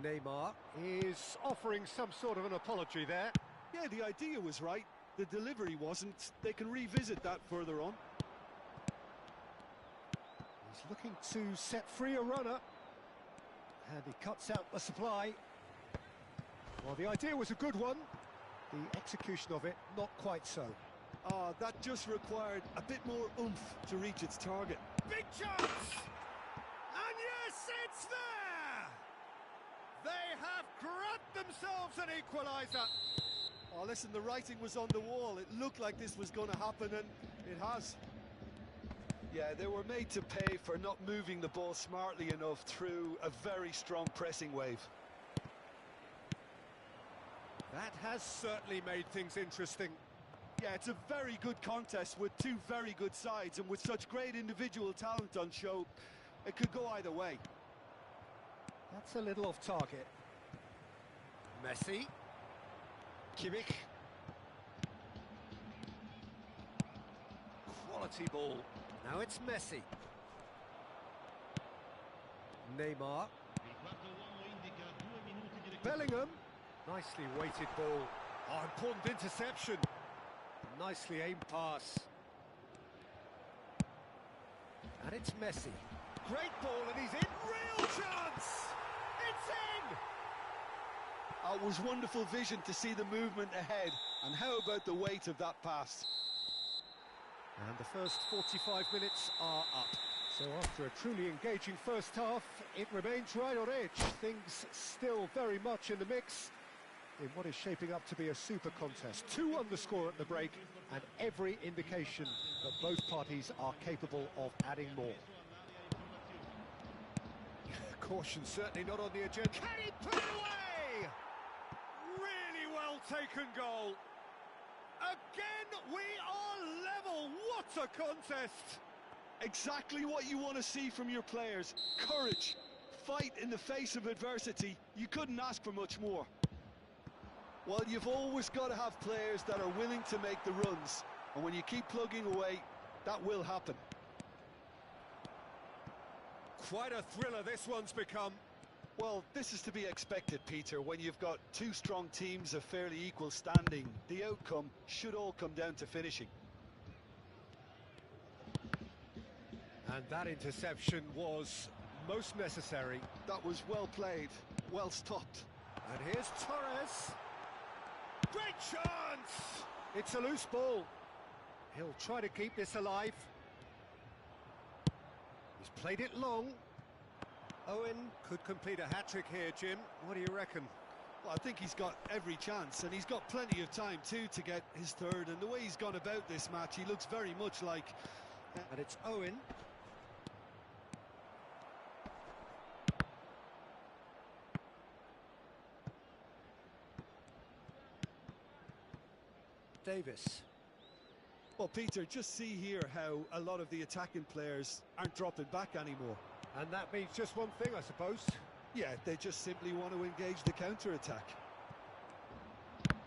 Neymar is offering some sort of an apology there. Yeah, the idea was right. The delivery wasn't. They can revisit that further on. He's looking to set free a runner. And he cuts out the supply. Well, the idea was a good one. The execution of it, not quite so. That just required a bit more oomph to reach its target. Big chance! And yes, it's there! They have grabbed themselves an equaliser. Oh, listen, the writing was on the wall. It looked like this was going to happen, and it has. Yeah, they were made to pay for not moving the ball smartly enough through a very strong pressing wave. That has certainly made things interesting. Yeah, it's a very good contest with two very good sides, and with such great individual talent on show, it could go either way. That's a little off target. Messi. Kimmich. Quality ball. Now it's Messi. Neymar. Bellingham. Nicely weighted ball. Oh, important interception. Nicely aimed pass. And it's Messi. Great ball, and he's in. Real chance! It's in! It was wonderful vision to see the movement ahead, and how about the weight of that pass? And the first 45 minutes are up. So after a truly engaging first half, it remains right on edge. Things still very much in the mix in what is shaping up to be a super contest. 2 on the score at the break, and every indication that both parties are capable of adding more. Caution certainly not on the agenda. Can he put it away? Really well taken goal. Again, we are level. What a contest! Exactly what you want to see from your players. Courage, fight in the face of adversity. You couldn't ask for much more. Well, you've always got to have players that are willing to make the runs, and when you keep plugging away, that will happen. Quite a thriller this one's become. Well, this is to be expected, Peter. When you've got two strong teams of fairly equal standing, the outcome should all come down to finishing. And that interception was most necessary. That was well played, well stopped. And here's Torres. Great chance! It's a loose ball. He'll try to keep this alive. He's played it long. Owen could complete a hat-trick here, Jim. What do you reckon? Well, I think he's got every chance, and he's got plenty of time too to get his third. And the way he's gone about this match, he looks very much like... And it's Owen. Davis. Well, Peter, just see here how a lot of the attacking players aren't dropping back anymore. And that means just one thing, I suppose. Yeah, they just simply want to engage the counter-attack. And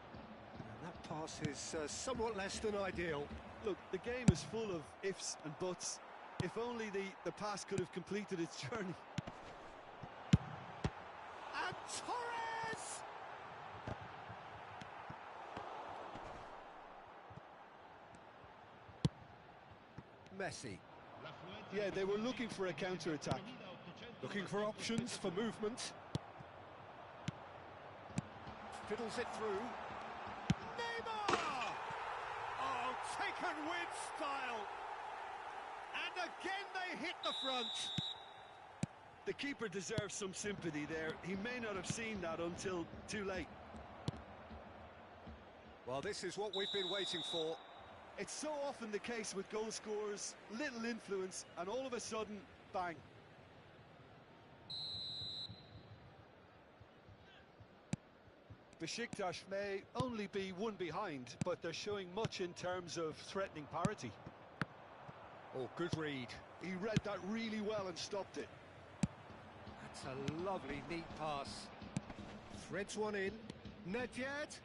that pass is somewhat less than ideal. Look, the game is full of ifs and buts. If only the pass could have completed its journey. And Torres! Messi. Yeah, they were looking for a counter-attack. Looking for options for movement. Fiddles it through. Neymar! Oh, taken with style. And again they hit the front. The keeper deserves some sympathy there. He may not have seen that until too late. Well, this is what we've been waiting for. It's so often the case with goal scorers, little influence, and all of a sudden, bang. Besiktas may only be one behind, but they're showing much in terms of threatening parity. Oh, good read. He read that really well and stopped it. That's a lovely, neat pass. Threads one in. Nedjed.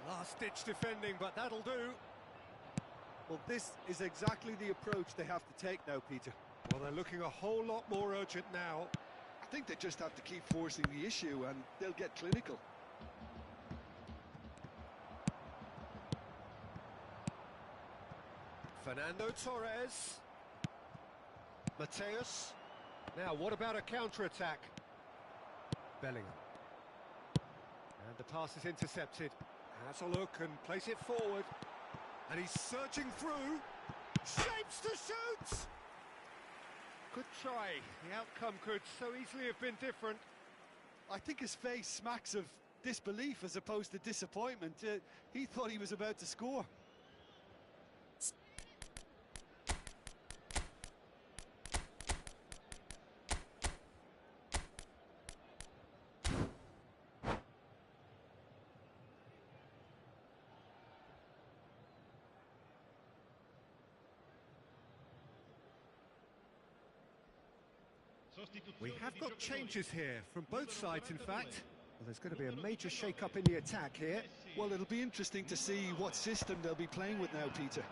Last-ditch defending, but that'll do. Well, this is exactly the approach they have to take now, Peter. Well, they're looking a whole lot more urgent now. I think they just have to keep forcing the issue and they'll get clinical. Fernando Torres. Mateus. Now, what about a counter-attack? Bellingham. And the pass is intercepted. Has a look and place it forward. And he's searching through. Shapes to shoot! Good try. The outcome could so easily have been different. I think his face smacks of disbelief as opposed to disappointment. He thought he was about to score. We have got changes here from both sides, in fact. Well, there's going to be a major shake-up in the attack here. Well, it'll be interesting to see what system they'll be playing with now, Peter.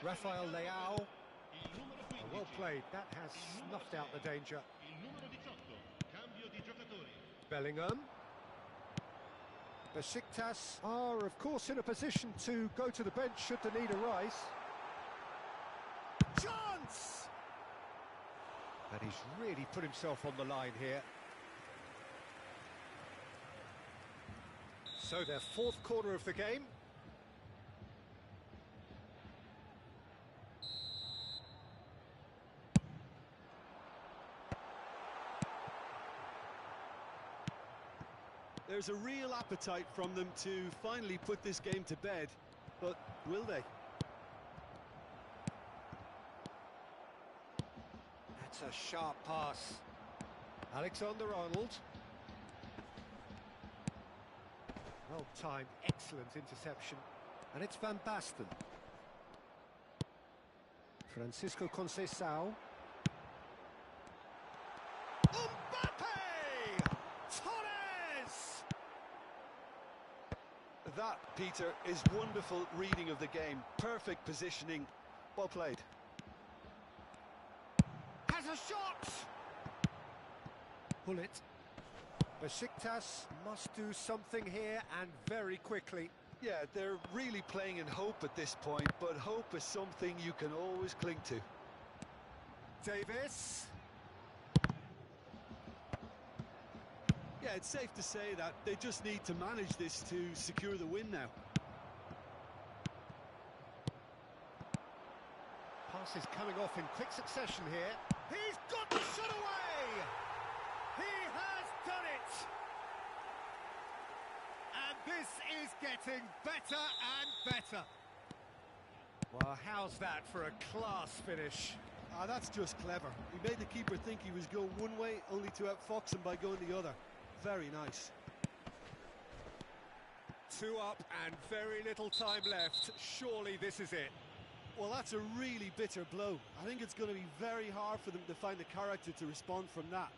Rafael Leao. Well played. That has snuffed out the danger. Bellingham. Besiktas are, of course, in a position to go to the bench should the need arise. Chance! And he's really put himself on the line here. So their fourth corner of the game. There's a real appetite from them to finally put this game to bed, but will they? That's a sharp pass. Alexander-Arnold. Well timed, excellent interception. And it's Van Basten. Francisco Conceição. Mbappe! Torres! That, Peter, is wonderful reading of the game. Perfect positioning. Well played. Has a shot! Pull it. Besiktas must do something here and very quickly. Yeah, they're really playing in hope at this point, but hope is something you can always cling to. Davis. Yeah, it's safe to say that they just need to manage this to secure the win now. Pass is coming off in quick succession here. He's got the shot away! He has done it! And this is getting better and better. Well, how's that for a class finish? Ah, that's just clever. He made the keeper think he was going one way, only to outfox him by going the other. Very nice. 2 up and very little time left. Surely this is it. Well, that's a really bitter blow. I think it's going to be very hard for them to find the character to respond from that.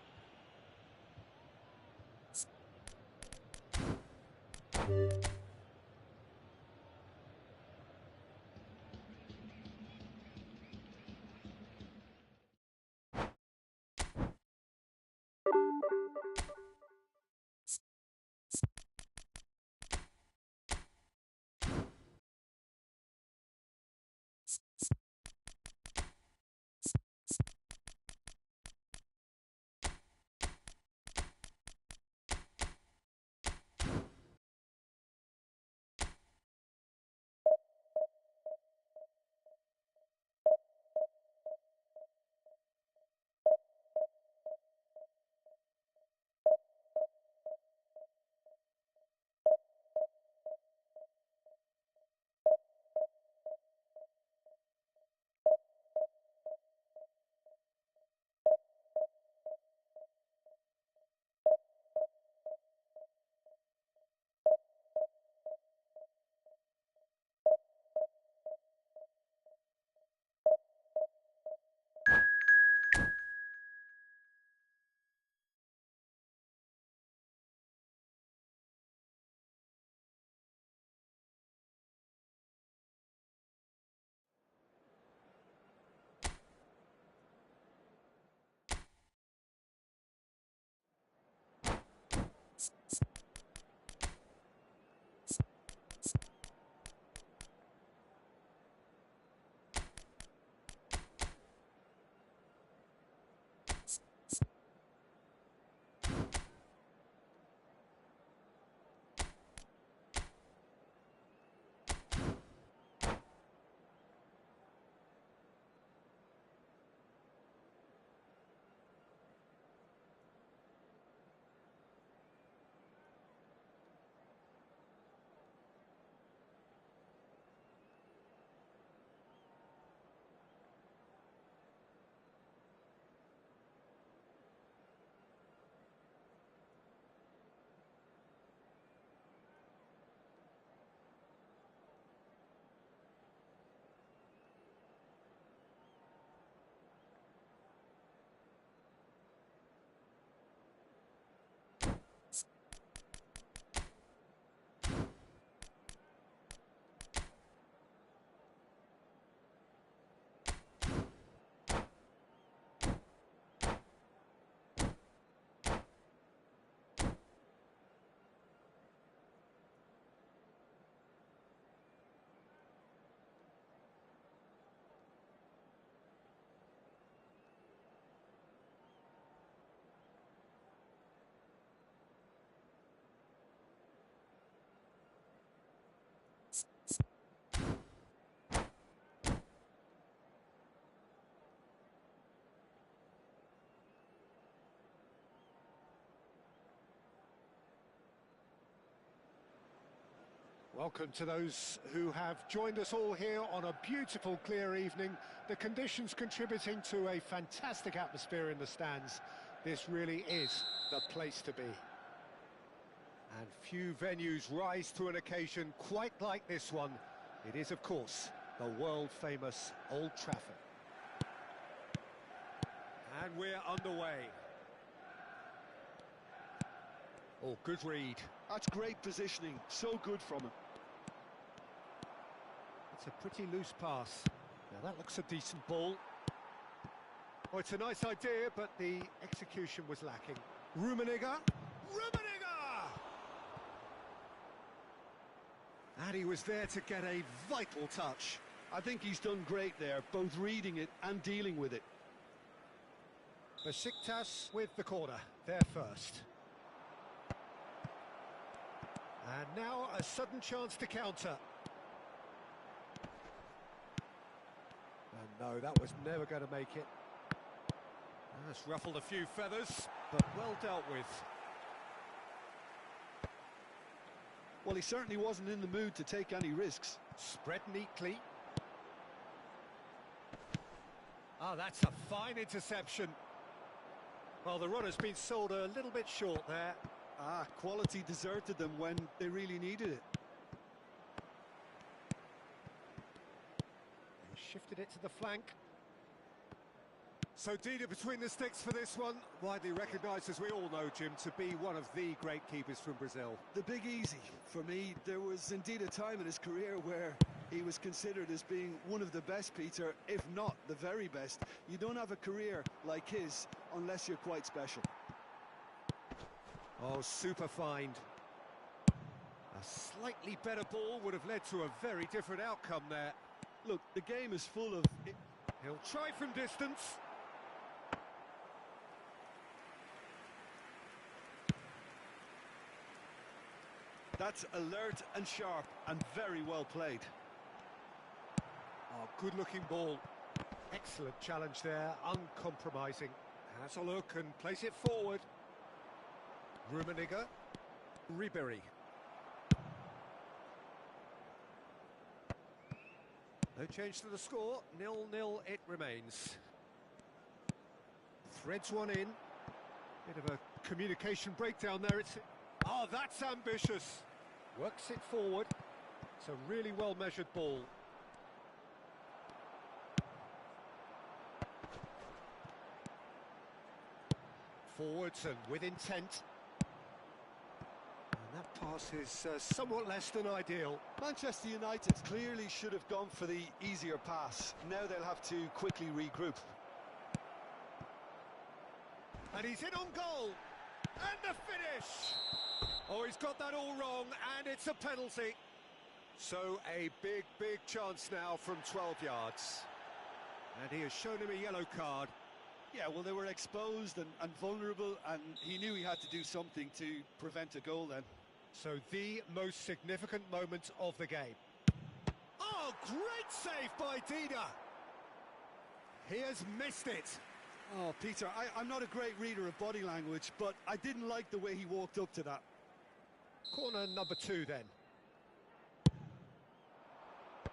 Welcome to those who have joined us all here on a beautiful, clear evening. The conditions contributing to a fantastic atmosphere in the stands. This really is the place to be. And few venues rise to an occasion quite like this one. It is, of course, the world-famous Old Trafford. And we're underway. Oh, good read. That's great positioning, so good from him. It's a pretty loose pass. Now that looks a decent ball. Oh, it's a nice idea, but the execution was lacking. Rummenigge. And he was there to get a vital touch. I think he's done great there, both reading it and dealing with it. Besiktas with the corner, there first. And now a sudden chance to counter. And no, that was never going to make it. That's ruffled a few feathers, but well dealt with. Well, he certainly wasn't in the mood to take any risks. Spread neatly. Ah, that's a fine interception. Well, the runner's been sold a little bit short there. Ah, quality deserted them when they really needed it. He shifted it to the flank. So Dida between the sticks for this one. Widely recognised, as we all know, Jim, to be one of the great keepers from Brazil. The big easy. For me, there was indeed a time in his career where he was considered as being one of the best, Peter, if not the very best. You don't have a career like his unless you're quite special. Oh, super find. A slightly better ball would have led to a very different outcome there. Look, the game is full of... He'll try from distance. That's alert and sharp and very well played. Oh, good-looking ball. Excellent challenge there, uncompromising. Has a look and plays it forward. Rummenigge. Ribéry. No change to the score, 0-0 it remains. Threads one in. Bit of a communication breakdown there. Oh, that's ambitious. Works it forward. It's a really well-measured ball. Forwards and with intent. And that pass is somewhat less than ideal. Manchester United clearly should have gone for the easier pass. Now they'll have to quickly regroup. And he's in on goal. And the finish! Oh, he's got that all wrong, and it's a penalty. So a big, big chance now from 12 yards. And he has shown him a yellow card. Yeah, well, they were exposed and vulnerable, and he knew he had to do something to prevent a goal then. So the most significant moment of the game. Oh, great save by Dida. He has missed it. Oh, Peter, I'm not a great reader of body language, but I didn't like the way he walked up to that. Corner number 2 then.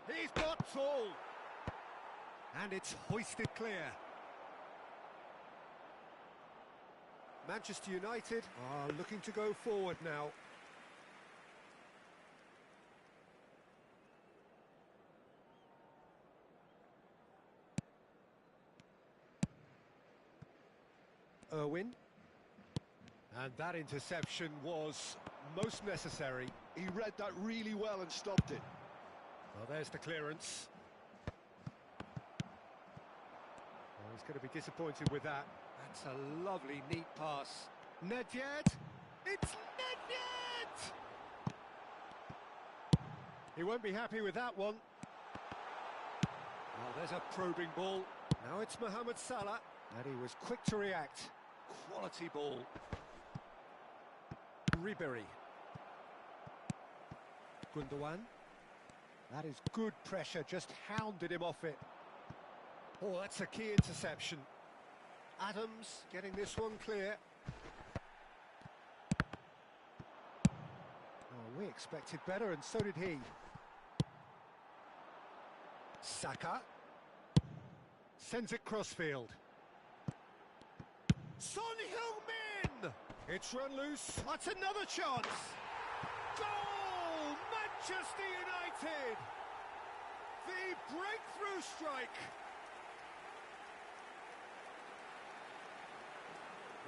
He's got full. And it's hoisted clear. Manchester United are looking to go forward now. Irwin. And that interception was most necessary. He read that really well and stopped it. Well, there's the clearance. Oh, he's going to be disappointed with that. That's a lovely, neat pass. Nedved! It's Nedved! He won't be happy with that one. Oh, there's a probing ball. Now it's Mohamed Salah. And he was quick to react. Quality ball. Ribéry. Gundogan. That is good pressure, just hounded him off it. Oh, that's a key interception. Adams getting this one clear. Oh, Wick expected better, and so did he. Saka sends it crossfield. Son Heung-min! It's run loose. That's another chance. Goal! Manchester United! The breakthrough strike.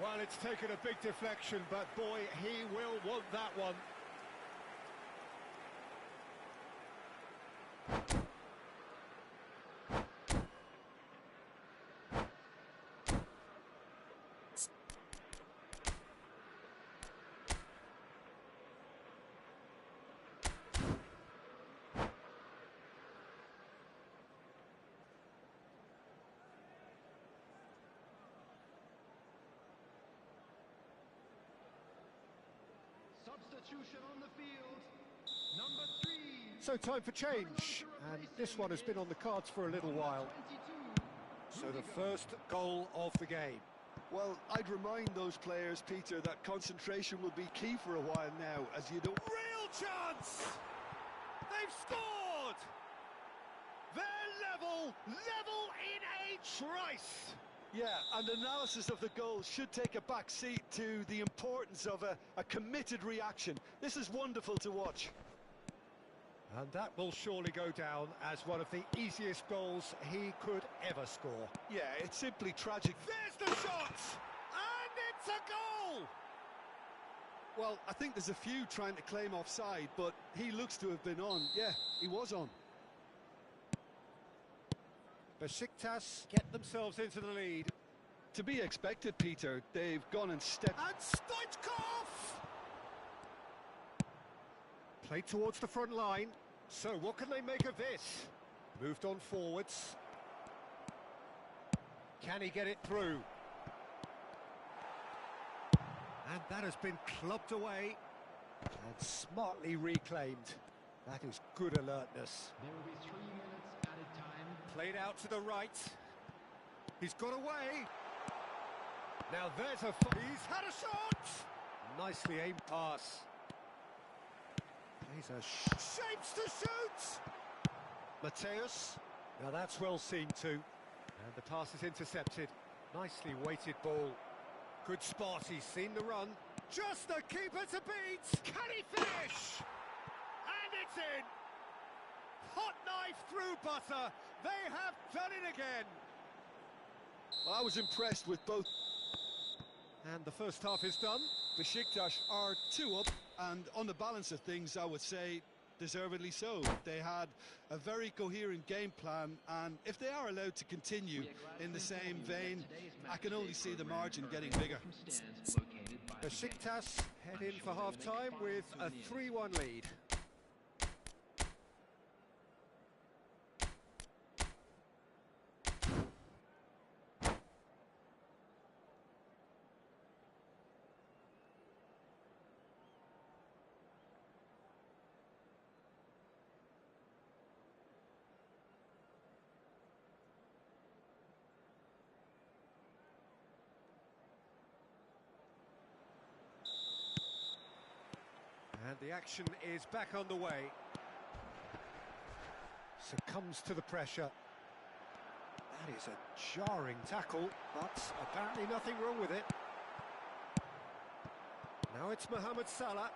Well, it's taken a big deflection, but boy, he will want that one. Substitution on the field. Number 3. So time for change, and this one has been on the cards for a little while. 22. So the first goal of the game. Well, I'd remind those players, Peter, that concentration will be key for a while now, as you don't... Real chance! They've scored! They're level in a trice! Yeah, and analysis of the goal should take a back seat to the importance of a committed reaction. This is wonderful to watch. And that will surely go down as one of the easiest goals he could ever score. Yeah, it's simply tragic. There's the shot! And it's a goal! Well, I think there's a few trying to claim offside, but he looks to have been on. Yeah, he was on. Besiktas get themselves into the lead. To be expected, Peter. They've gone and stepped... And Stoichkov! Played towards the front line. So what can they make of this? Moved on forwards. Can he get it through? And that has been clubbed away and smartly reclaimed. That is good alertness. There will be 3 minutes added time. Played out to the right. He's got away. Now there's a... He's had a shot! Nicely aimed pass. He's a shapes to shoot! Mateus. Now that's well seen too. And the pass is intercepted. Nicely weighted ball. Good spot, he's seen the run. Just the keeper to beat! Can he finish? And it's in! Hot knife through butter. They have done it again. Well, I was impressed with both. And the first half is done. Besiktas are 2 up, and on the balance of things, I would say deservedly so. They had a very coherent game plan, and if they are allowed to continue in the same vein, I can only see the margin getting bigger. Besiktas head in for half-time with a 3-1 lead. And the action is back on the way. Succumbs to the pressure. That is a jarring tackle, but apparently nothing wrong with it. Now it's Mohamed Salah.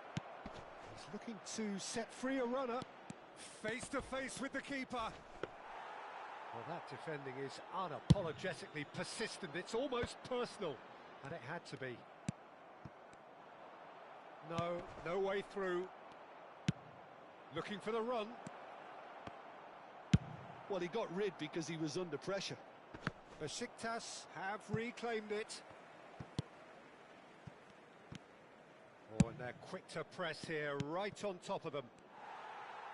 He's looking to set free a runner. Face to face with the keeper. Well, that defending is unapologetically persistent. It's almost personal, and it had to be. No way through. Looking for the run. Well, he got rid because he was under pressure. Besiktas have reclaimed it. Oh, and they're quick to press here, right on top of them.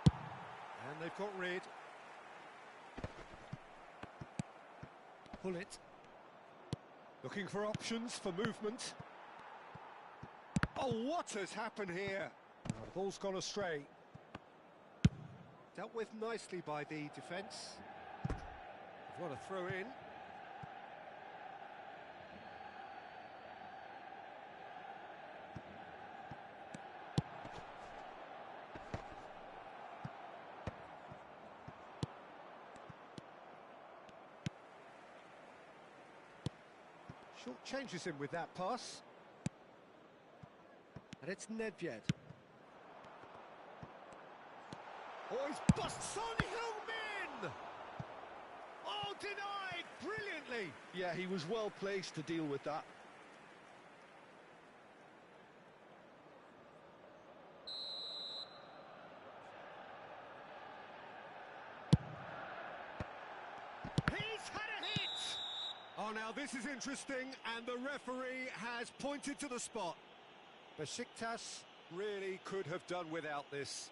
And they've got rid. Pull it. Looking for options for movement. Oh, what has happened here? Oh, the ball's gone astray. Dealt with nicely by the defence. What a throw in. Short changes him with that pass. And it's Nedved. Oh, he's bust Son Heung-min! Oh, denied brilliantly! Yeah, he was well placed to deal with that. He's had a hit! Oh, now this is interesting, and the referee has pointed to the spot. Besiktas really could have done without this.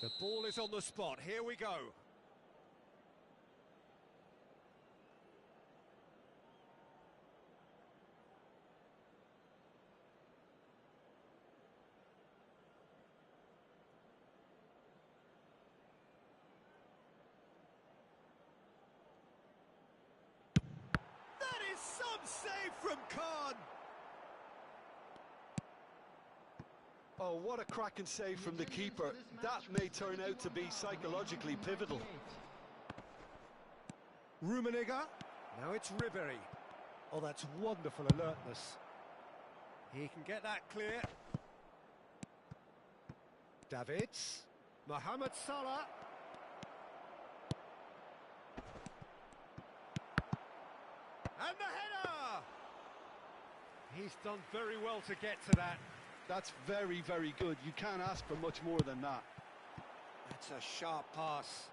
The ball is on the spot. Here we go. That is some save from Khan. Oh, what a cracking save from the keeper. That may turn out to be psychologically pivotal. Rummenigge. Now it's Ribéry. Oh, that's wonderful alertness. He can get that clear. Davids. Mohamed Salah. And the header! He's done very well to get to that. That's very, very good. You can't ask for much more than that. That's a sharp pass.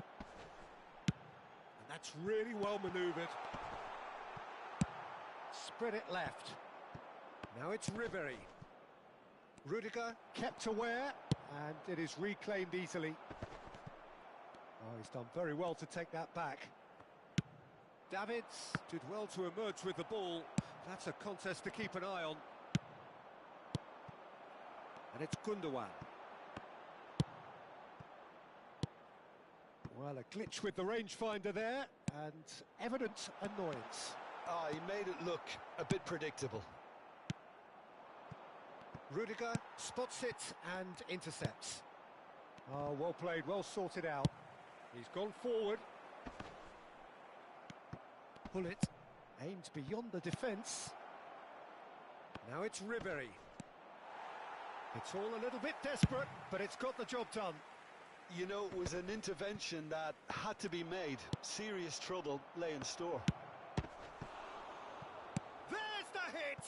And that's really well manoeuvred. Spread it left. Now it's Ribéry. Rudiger kept aware, and it is reclaimed easily. Oh, he's done very well to take that back. Davids did well to emerge with the ball. That's a contest to keep an eye on. And it's Gundogan. Well, a glitch with the rangefinder there, and evident annoyance. Ah, he made it look a bit predictable. Rudiger spots it and intercepts. Oh, well played, well sorted out. He's gone forward. Bullet aimed beyond the defence. Now it's Ribéry. It's all a little bit desperate, but it's got the job done. You know, it was an intervention that had to be made. Serious trouble lay in store. There's the hit!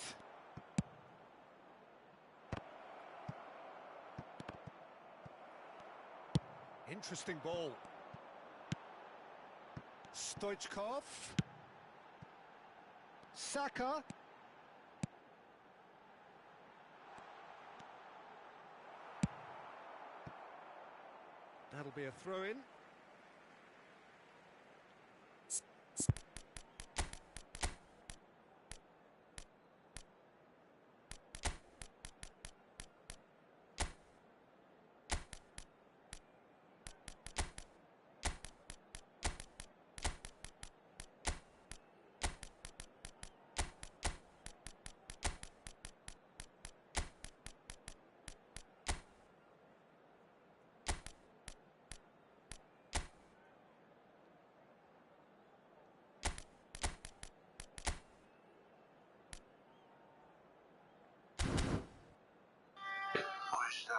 Interesting ball. Stoichkov. Saka. That'll be a throw-in.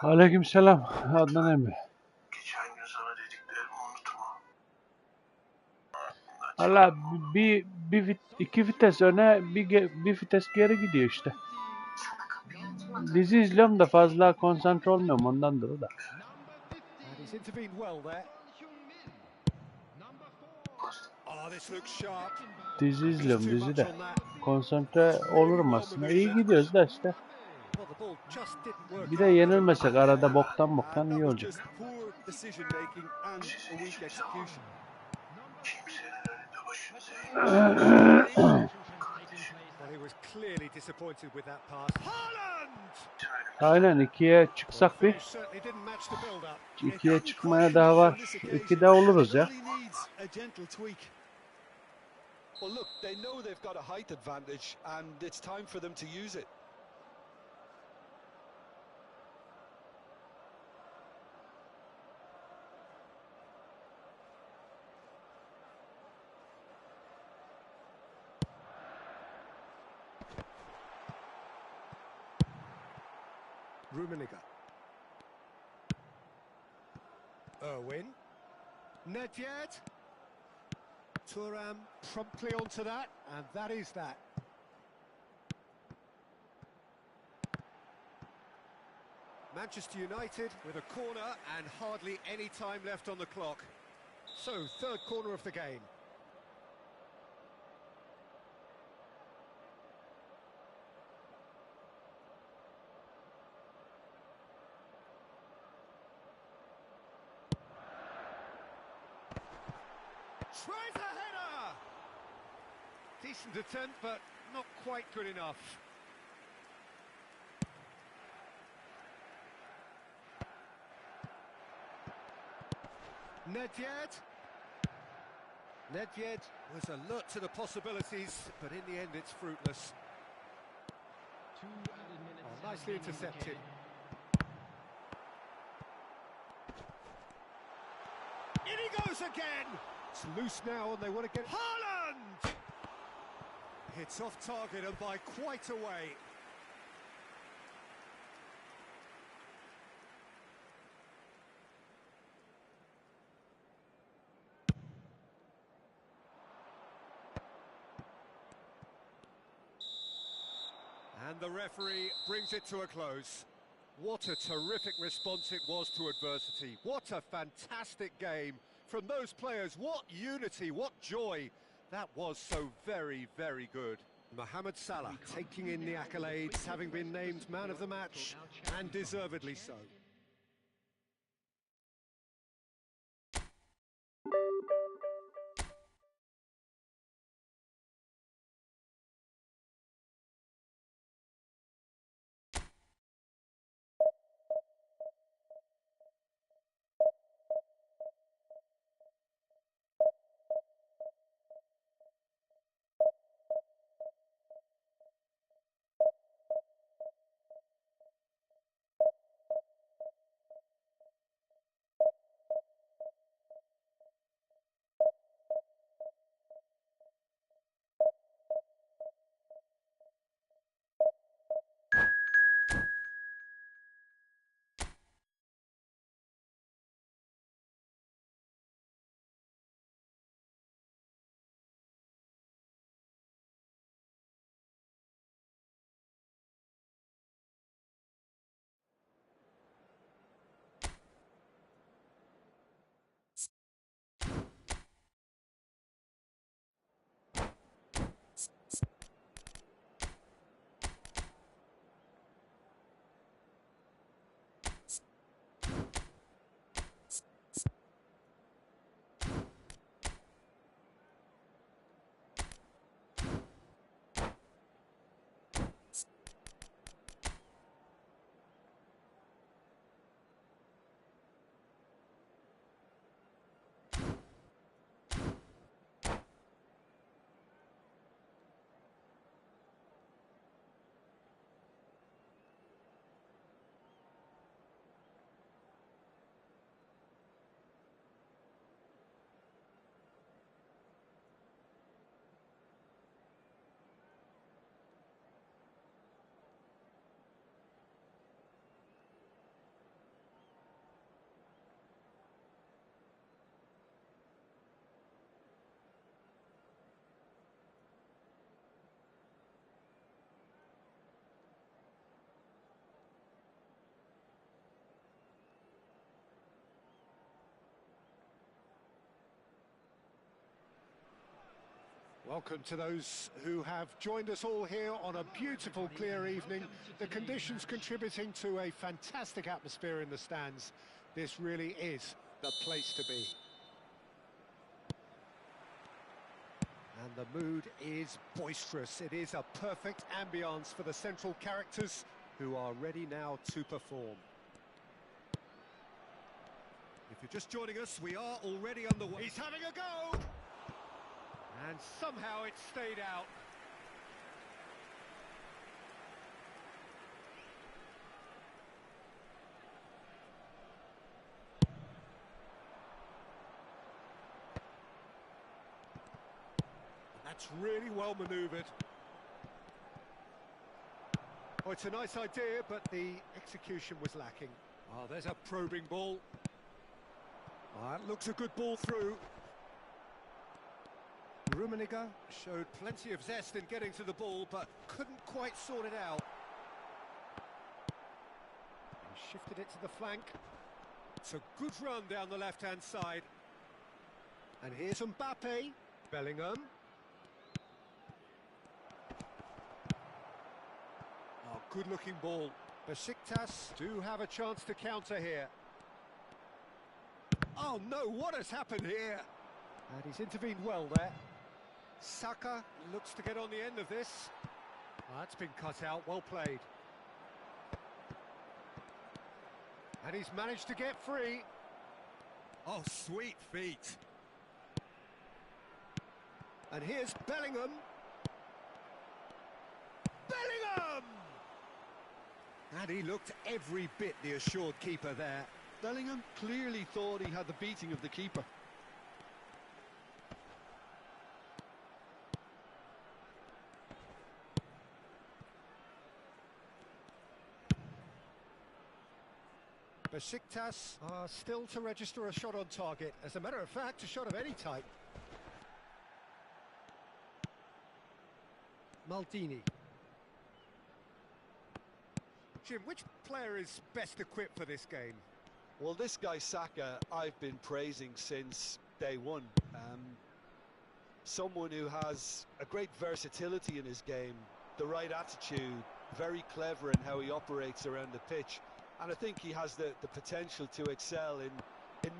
Aleykümselam Adnan emmi. Geçen gün sana dediklerimi unutma. Valla iki vites öne bir vites geri gidiyor işte. Dizi izliyorum da fazla konsantre olmuyorum ondandır o da. And he's intervened well there. Oh, this looks sharp. Dizi izliyorum dizi de. Konsantre olurum aslında. İyi gidiyoruz da işte. Well, the ball just didn't work Bir de out. yenilmesek arada boktan And iyi that was olacak. just poor decision making and a weak execution. Kimsenin önünde başımıza eğmeyin. Well, he was clearly disappointed with that pass. Haaland! Aynen ikiye çıksak bir. Finish certainly didn't match the build-up. İkiye çıkmaya daha var. İkide oluruz ya. Only needs a gentle tweak. Well, look, they know they've got a height advantage, and it's time for them to use it. Rummenigge. Irwin. Nedved. Thuram promptly onto that, and that is that. Manchester United with a corner and hardly any time left on the clock. So, third corner of the game. Tries a header! Decent attempt, but not quite good enough. Nedved. Nedved was alert to the possibilities, but in the end it's fruitless. 2 added minutes. Nicely intercepted. In he goes again! It's loose now and they want to get... Haaland! Hits off target and by quite a way. And the referee brings it to a close. What a terrific response it was to adversity. What a fantastic game from those players. What unity, what joy. That was so very, very good. Mohamed Salah taking in the accolades, having been named man of the match, and deservedly so. Welcome to those who have joined us all here on a beautiful, clear evening. The conditions contributing to a fantastic atmosphere in the stands. This really is the place to be. And the mood is boisterous. It is a perfect ambience for the central characters who are ready now to perform. If you're just joining us, we are already underway. He's having a go! And somehow it stayed out. That's really well manoeuvred. Oh, it's a nice idea, but the execution was lacking. Oh, there's a probing ball. Oh, that looks a good ball through. Rummenigge showed plenty of zest in getting to the ball, but couldn't quite sort it out. He shifted it to the flank. It's a good run down the left-hand side. And here's Mbappe. Bellingham. Oh, good-looking ball. Besiktas do have a chance to counter here. Oh no, what has happened here? And he's intervened well there. Saka looks to get on the end of this. Oh, that's been cut out, well played. And he's managed to get free. Oh, sweet feet. And here's Bellingham. Bellingham! And he looked every bit the assured keeper there. Bellingham clearly thought he had the beating of the keeper. Besiktas are still to register a shot on target. As a matter of fact, a shot of any type. Maldini. Jim, which player is best equipped for this game? Well, this guy Saka, I've been praising since day one. Someone who has a great versatility in his game, the right attitude, very clever in how he operates around the pitch. And I think he has the potential to excel in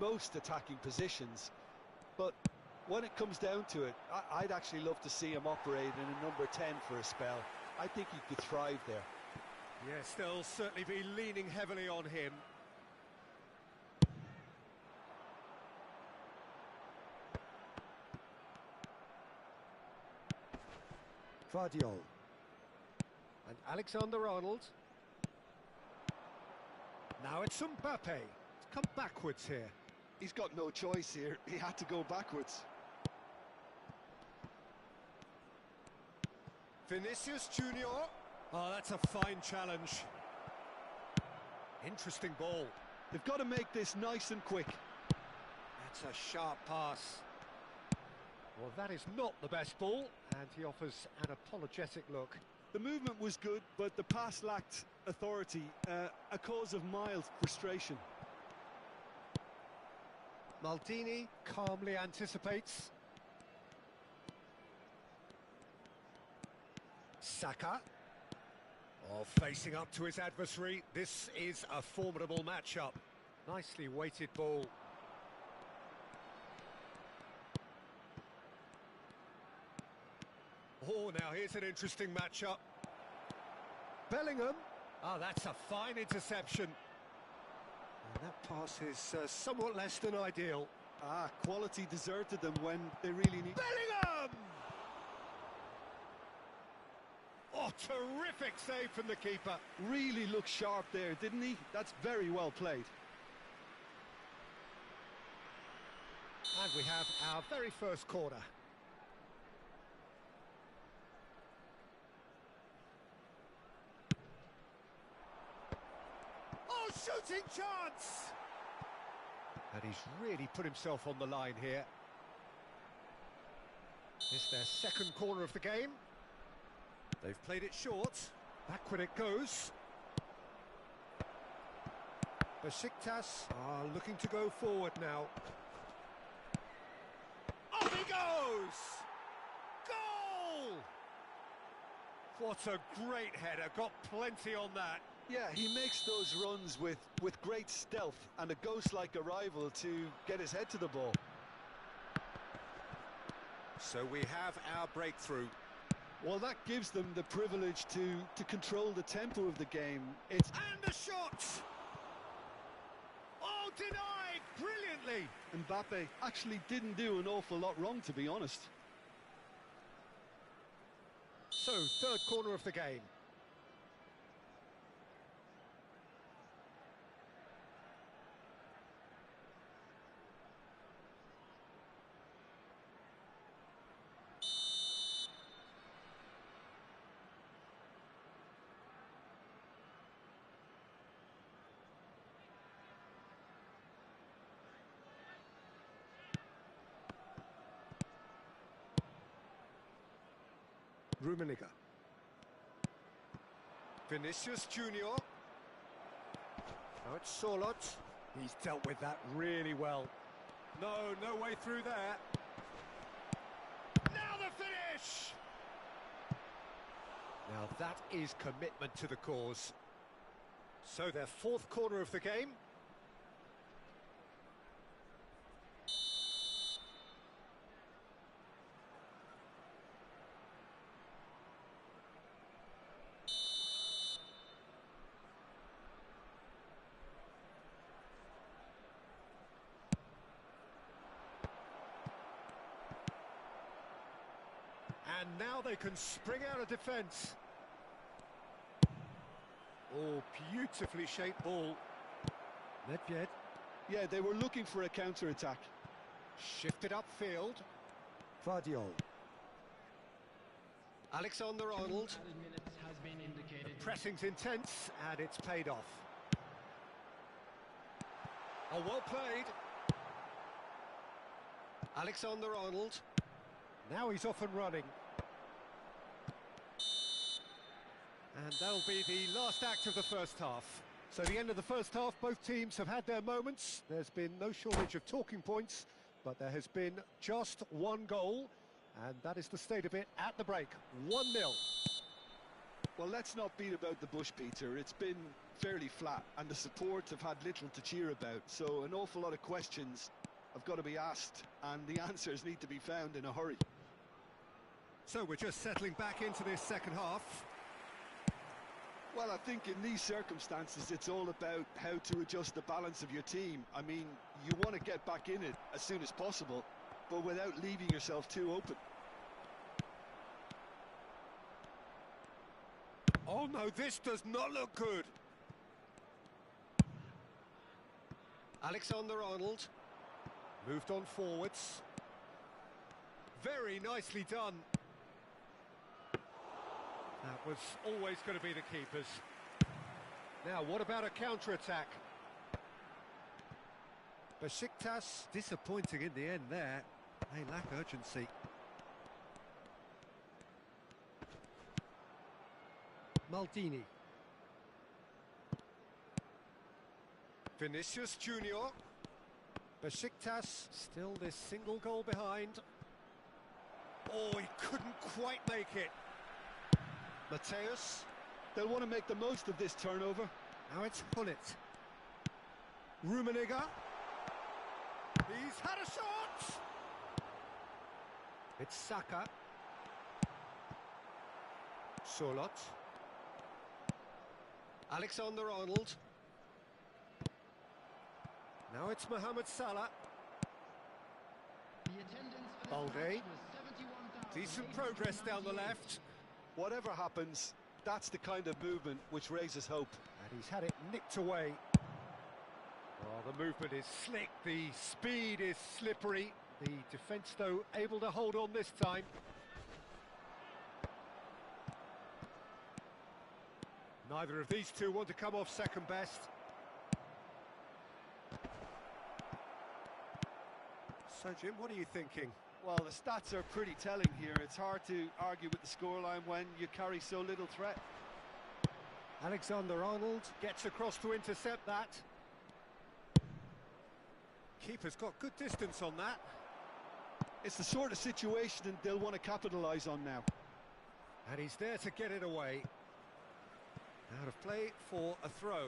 most attacking positions. But when it comes down to it, I'd actually love to see him operate in a number 10 for a spell. I think he could thrive there. Yes, they'll certainly be leaning heavily on him. Vardiol. And Alexander-Arnold. Now it's Mbappe. It's come backwards here. He's got no choice here. He had to go backwards. Vinicius Junior. Oh, that's a fine challenge. Interesting ball. They've got to make this nice and quick. That's a sharp pass. Well, that is not the best ball, and he offers an apologetic look. The movement was good, but the pass lacked authority, a cause of mild frustration. Maldini calmly anticipates. Saka. Oh, facing up to his adversary. This is a formidable matchup. Nicely weighted ball. Oh, now here's an interesting matchup. Bellingham. Oh, that's a fine interception. And that pass is somewhat less than ideal. Quality deserted them when they really need... Bellingham! Oh, terrific save from the keeper. Really looked sharp there, didn't he? That's very well played. And we have our very first corner. Oh, shooting chance! And he's really put himself on the line here. It's their second corner of the game. They've played it short. Backward it goes. Besiktas are looking to go forward now. Off he goes! Goal! What a great header. Got plenty on that. Yeah, he makes those runs with great stealth and a ghost-like arrival to get his head to the ball. So we have our breakthrough. Well, that gives them the privilege to control the tempo of the game. It's... And the shot! Oh, denied brilliantly! Mbappe actually didn't do an awful lot wrong, to be honest. So, third corner of the game. Rummenigge. Vinicius Junior. Now it's Sorloth. He's dealt with that really well. No way through there. Now the finish! Now that is commitment to the cause. So their fourth corner of the game. And now they can spring out of defence. Oh, beautifully shaped ball. Nedved. Yeah, they were looking for a counter-attack. Shifted upfield. Vardiol. Alexander-Arnold. The pressing's intense, and it's paid off. Oh, well played. Alexander-Arnold. Now he's off and running. And that'll be the last act of the first half. So the end of the first half, both teams have had their moments. There's been no shortage of talking points, but there has been just one goal, and that is the state of it at the break. 1-0. Well, let's not beat about the bush, Peter. It's been fairly flat, and the support have had little to cheer about. So an awful lot of questions have got to be asked, and the answers need to be found in a hurry. So we're just settling back into this second half. Well, I think in these circumstances, it's all about how to adjust the balance of your team. I mean, you want to get back in it as soon as possible, but without leaving yourself too open. Oh no, this does not look good. Alexander-Arnold moved on forwards. Very nicely done. That was always going to be the keepers. Now, what about a counter-attack? Besiktas disappointing in the end there. They lack urgency. Maldini. Vinicius Junior. Besiktas still this single goal behind. Oh, he couldn't quite make it. Mateus. They'll want to make the most of this turnover. Now it's Hullet. Rummenigge. He's had a shot! It's Saka. Sorloth. Alexander-Arnold. Now it's Mohamed Salah. Balde. Decent progress down the left. Whatever happens, that's the kind of movement which raises hope. And he's had it nicked away. Oh, the movement is slick, the speed is slippery. The defence, though, able to hold on this time. Neither of these two want to come off second best. So, Jim, what are you thinking? Well, the stats are pretty telling here. It's hard to argue with the scoreline when you carry so little threat. Alexander-Arnold gets across to intercept that. Keeper's got good distance on that. It's the sort of situation they'll want to capitalise on now. And he's there to get it away. Out of play for a throw.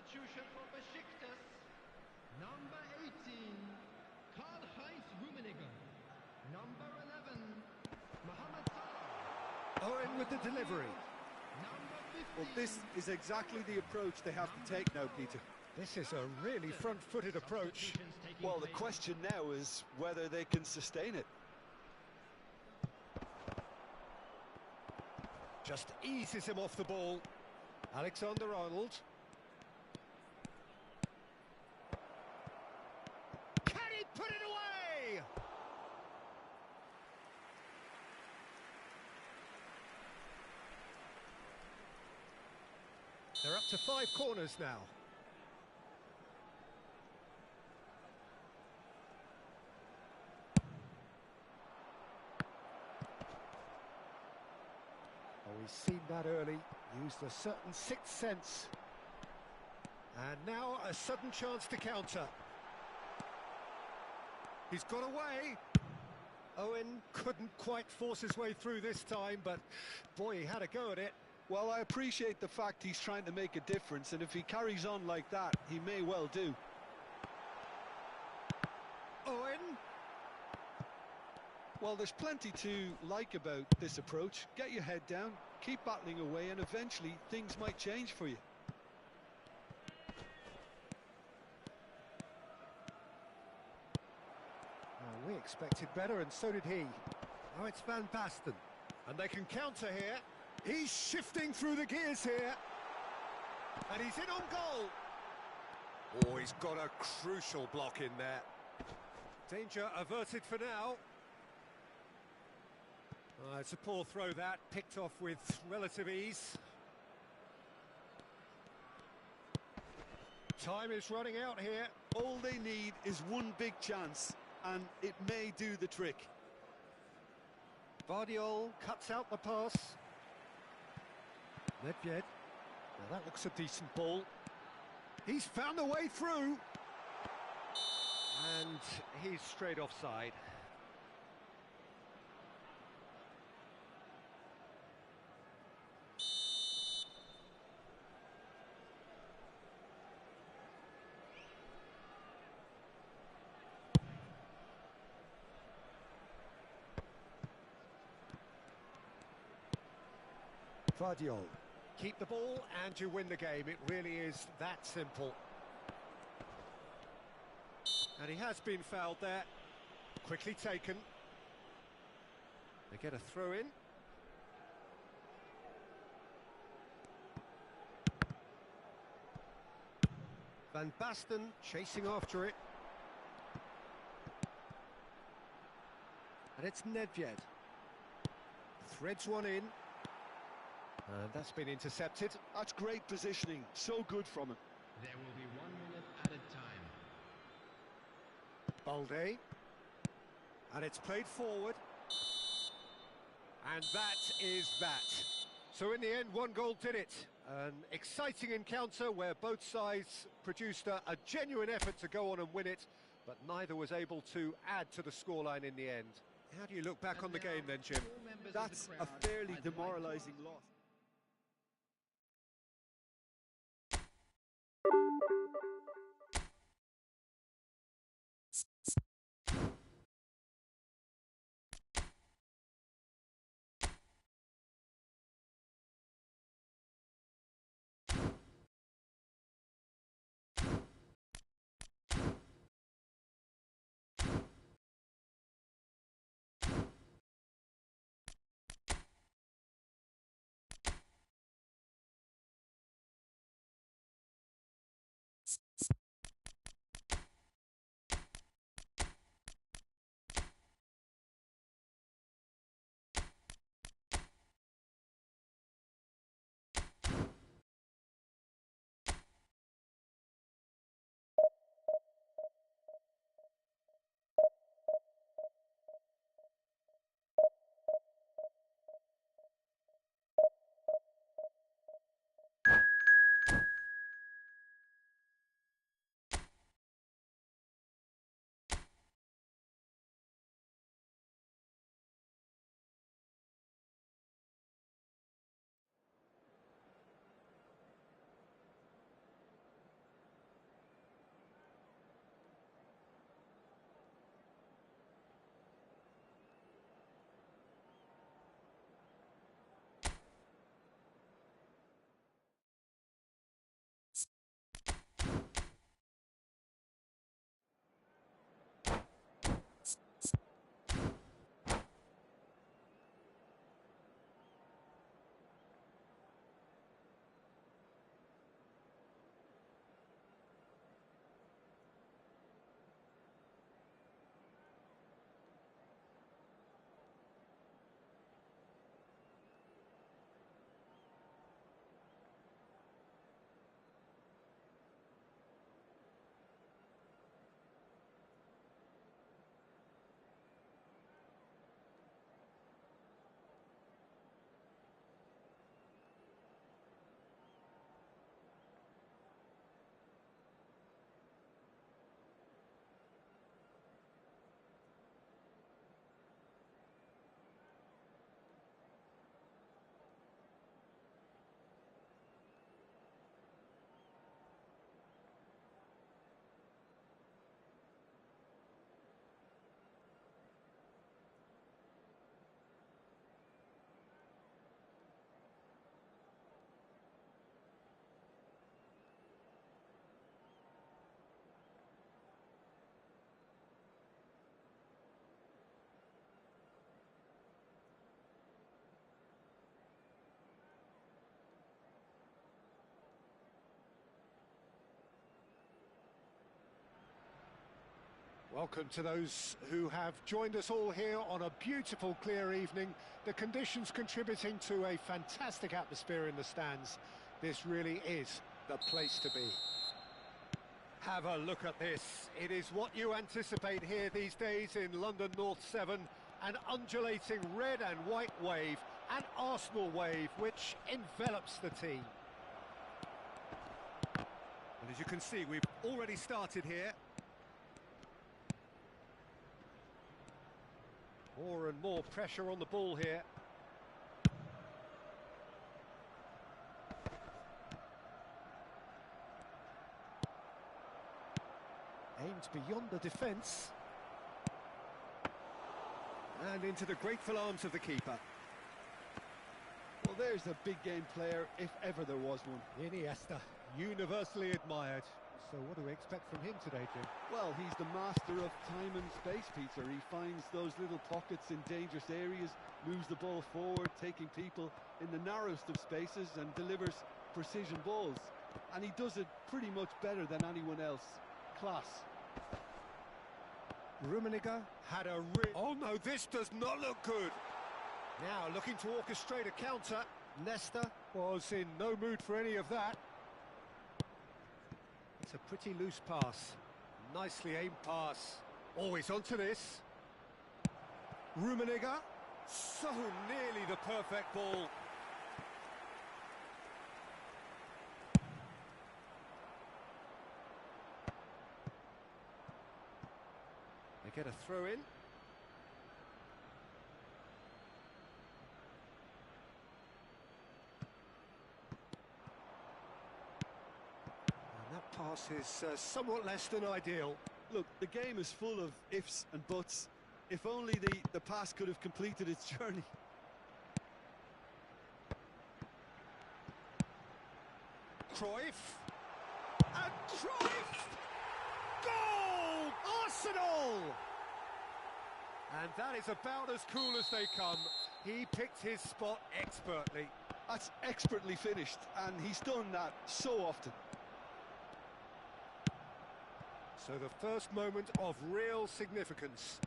substitution for Besiktas. Number 18, Karl-Heinz Rummenigge. Number 11, Mohamed Salah. Owen with the delivery. Number 15. Well, this is exactly the approach they have to take now, Peter. This is a really front-footed approach. Substitutions taking Well, the place. question now is whether they can sustain it. Just eases him off the ball. Alexander-Arnold. Can he put it away? They're up to 5 corners now. Oh, he's seen that early, used a certain sixth sense. And now a sudden chance to counter. He's got away. Owen couldn't quite force his way through this time, but boy, he had a go at it. Well, I appreciate the fact he's trying to make a difference, and if he carries on like that, he may well do. Owen. Well, there's plenty to like about this approach. Get your head down, keep battling away, and eventually things might change for you. We expected better, and so did he. Now it's Van Basten. And they can counter here. He's shifting through the gears here. And he's in on goal. Oh, he's got a crucial block in there. Danger averted for now. It's a poor throw that, picked off with relative ease. Time is running out here. All they need is one big chance, and it may do the trick. Vardiol cuts out the pass. Nedved. Now that looks a decent ball. He's found a way through. And he's straight offside. Vardiol. Keep the ball and you win the game. It really is that simple. And he has been fouled there. Quickly taken. They get a throw in. Van Basten chasing after it. And it's Nedved. Threads one in. And that's been intercepted. That's great positioning, so good from him. There will be 1 minute added time. Balde. And it's played forward. And that is that. So in the end, 1 goal did it. An exciting encounter where both sides produced a genuine effort to go on and win it, but neither was able to add to the scoreline in the end. How do you look back on the game then, Jim? That's a fairly demoralising loss. Welcome to those who have joined us all here on a beautiful, clear evening. The conditions contributing to a fantastic atmosphere in the stands. This really is the place to be. Have a look at this. It is what you anticipate here these days in London North 7. An undulating red and white wave, an Arsenal wave, which envelops the team. And as you can see, we've already started here. More and more pressure on the ball here. Aimed beyond the defence. And into the grateful arms of the keeper. Well, there's a big game player, if ever there was one. Iniesta, universally admired. So what do we expect from him today, Jim? Well, he's the master of time and space, Peter. He finds those little pockets in dangerous areas, moves the ball forward, taking people in the narrowest of spaces and delivers precision balls. And he does it pretty much better than anyone else. Class. Rummenigge had a oh no, this does not look good. Now looking to orchestrate a counter. Leicester was in no mood for any of that. It's a pretty loose pass. Nicely aimed pass. Always onto this. Rummenigge. So nearly the perfect ball. They get a throw in. Pass is somewhat less than ideal. Look, the game is full of ifs and buts. If only the pass could have completed its journey. Cruyff. And Cruyff! Goal! Arsenal! And that is about as cool as they come. He picked his spot expertly. That's expertly finished, and he's done that so often. So the first moment of real significance.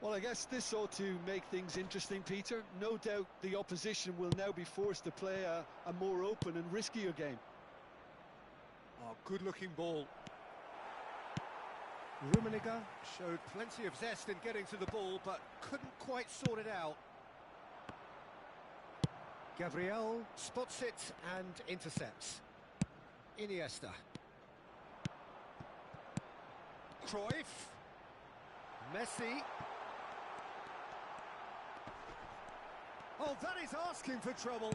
Well, I guess this ought to make things interesting, Peter. No doubt the opposition will now be forced to play a more open and riskier game. Oh, good-looking ball. Rummenigge showed plenty of zest in getting to the ball, but couldn't quite sort it out. Gabriel spots it and intercepts. Iniesta. Cruyff. Messi. Oh, that is asking for trouble.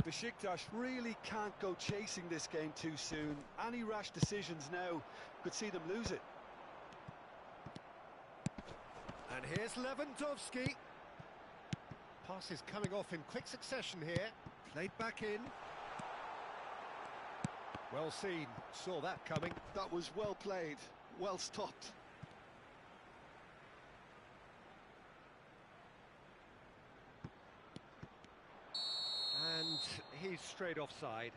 Besiktas really can't go chasing this game too soon. Any rash decisions now could see them lose it. And here's Lewandowski. Pass is coming off in quick succession here. Played back in. Well seen, saw that coming. That was well played, well stopped. And he's straight offside.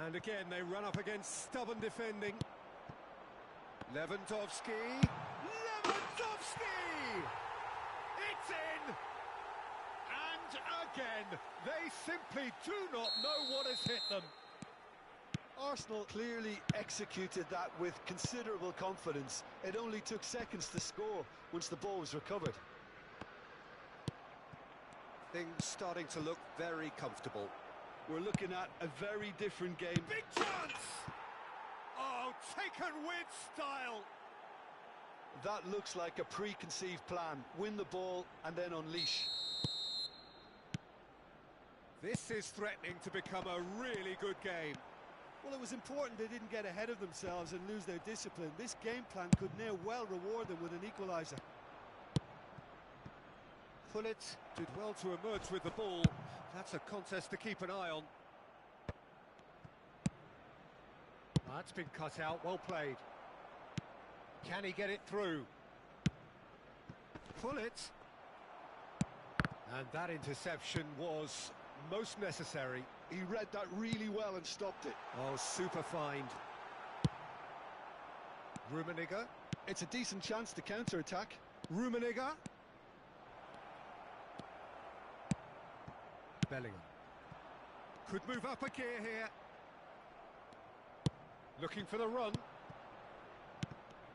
And again they run up against stubborn defending. Lewandowski! Lewandowski! It's in! And again, they simply do not know what has hit them. Arsenal clearly executed that with considerable confidence. It only took seconds to score once the ball was recovered. Things starting to look very comfortable. We're looking at a very different game. Big chance! Oh, taken with style! That looks like a preconceived plan. Win the ball and then unleash. This is threatening to become a really good game. Well, it was important they didn't get ahead of themselves and lose their discipline. This game plan could now well reward them with an equaliser. Pullet did well to emerge with the ball. That's a contest to keep an eye on. That's been cut out, well played. Can he get it through? pull it. And that interception was most necessary. He read that really well and stopped it. Oh, super find. Rummenigge. It's a decent chance to counter-attack. Rummenigge. Bellingham. Could move up a gear here. Looking for the run.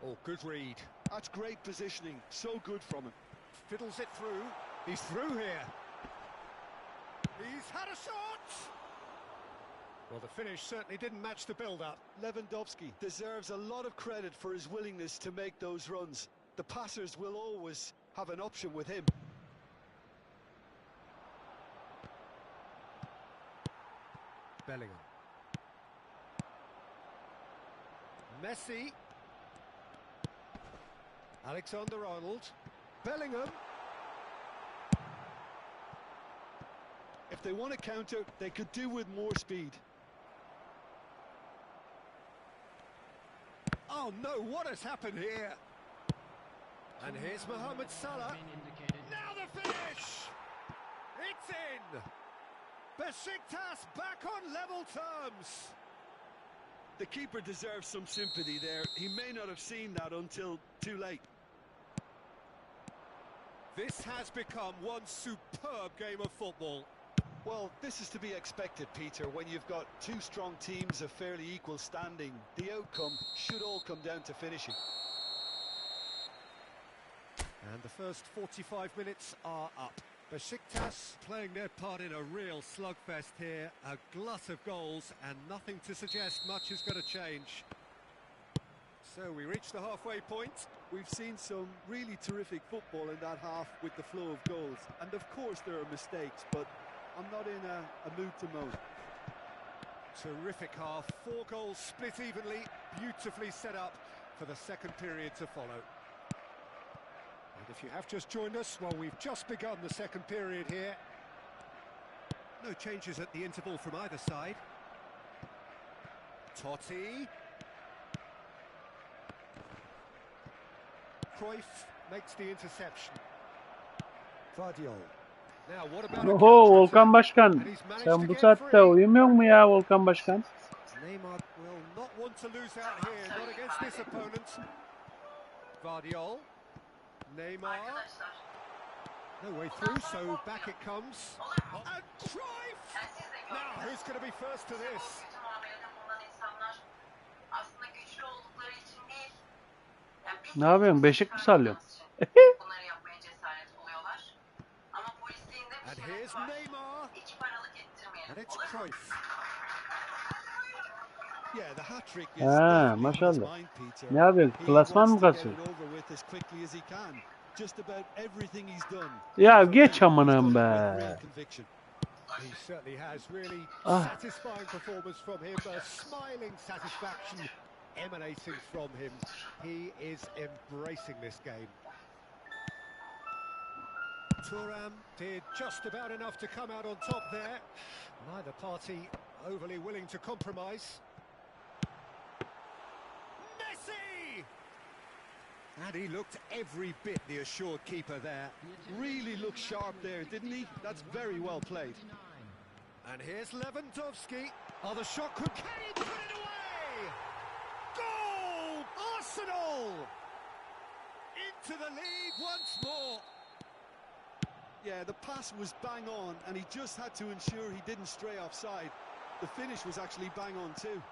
Oh, good read. That's great positioning. So good from him. Fiddles it through. He's through here. He's had a shot! Well, the finish certainly didn't match the build-up. Lewandowski deserves a lot of credit for his willingness to make those runs. The passers will always have an option with him. Bellingham. Messi. Alexander-Arnold. Bellingham. If they want to counter, they could do with more speed. Oh no, what has happened here? And here's Mohamed Salah. Now the finish! It's in! Besiktas back on level terms. The keeper deserves some sympathy there. He may not have seen that until too late. This has become one superb game of football. Well, this is to be expected, Peter, when you've got two strong teams of fairly equal standing. The outcome should all come down to finishing. And the first 45 minutes are up. Besiktas playing their part in a real slugfest here. A glut of goals and nothing to suggest much is going to change. So we reach the halfway point. We've seen some really terrific football in that half with the flow of goals. And of course there are mistakes, but I'm not in a mood to moan. Terrific half. 4 goals split evenly. Beautifully set up for the second period to follow. And if you have just joined us, well, we've just begun the second period here. No changes at the interval from either side. Totti. Cruyff makes the interception. Vardiol. Now what about Oho Volkan Başkan. Sen bu saatte uyumuyor mu ya Volkan Başkan? Neymar will not want to lose out here, not against this opponent. Vardiol. Neymar. No way through, so back it comes. And Cruyff! Now, who's going to be first to this? Ne yapıyorsun? Beşik mi sallıyorsun? And here's Neymar. And it's Cruyff. Yeah, the hat-trick is Ha, maşallah. Ne yapıyorsun? Klasman mı kasıyorsun? Just about everything he's done. Ya geç amanım be. He certainly has really satisfying performance from him, a smiling satisfaction emanating from him. He is embracing this game. Thuram did just about enough to come out on top there. Neither party overly willing to compromise. Messi! And he looked every bit the assured keeper there. Really looked sharp there, didn't he? That's very well played. And here's Lewandowski. Oh, the shot could... Can he put it away? Goal! Arsenal! Into the lead once more. Yeah, the pass was bang on, and he just had to ensure he didn't stray offside. The finish was actually bang on too.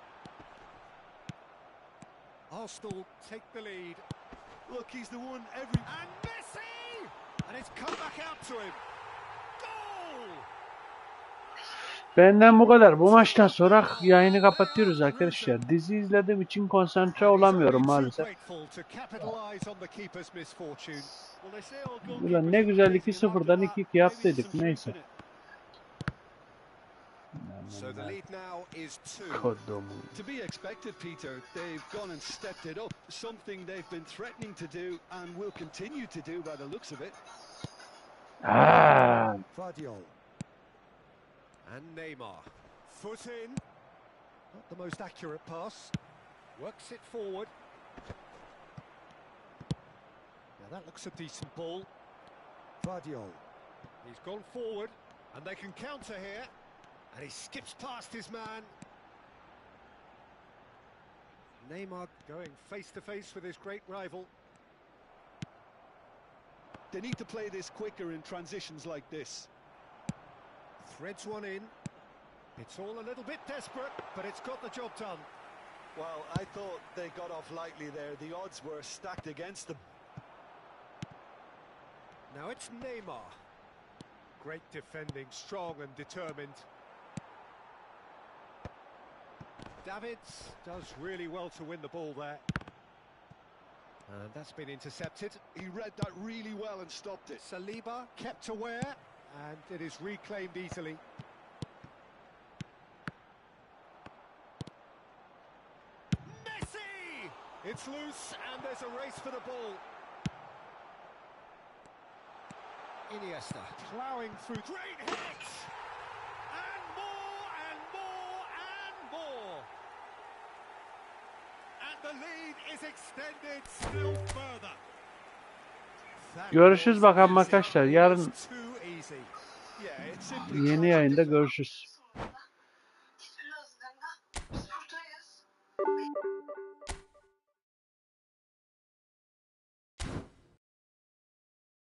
Arsenal take the lead. Look, he's the one every... And Messi! And it's come back out to him. Goal! Benden bu kadar. Bu maçtan sonra yayını kapatıyoruz arkadaşlar. Dizi izlediğim için konsantre olamıyorum maalesef. Ulan ne güzel 2-0'dan 2-2 yaptıydık. Neyse. To be expected, Peter. They've gone and stepped it up. Something they've been threatening to do and will continue to do by the looks of it. Vardiol. And Neymar. Foot in. Not the most accurate pass. Works it forward. Now that looks a decent ball. Gvardiol. He's gone forward, and they can counter here. And he skips past his man. Neymar going face to face with his great rival. They need to play this quicker in transitions like this. Threads one in. It's all a little bit desperate, but it's got the job done. Well, I thought they got off lightly there. The odds were stacked against them. Now it's Neymar. Great defending, strong and determined. Davids does really well to win the ball there. And that's been intercepted. He read that really well and stopped it. Saliba kept aware, and it is reclaimed easily. Messi! It's loose, and there's a race for the ball. Iniesta ploughing through. Great hit! And more, and more, and more. And the lead is extended still further. Görüşürüz bakalım arkadaşlar. Yarın Yeah, it's simply yeni yayında görüşürüz.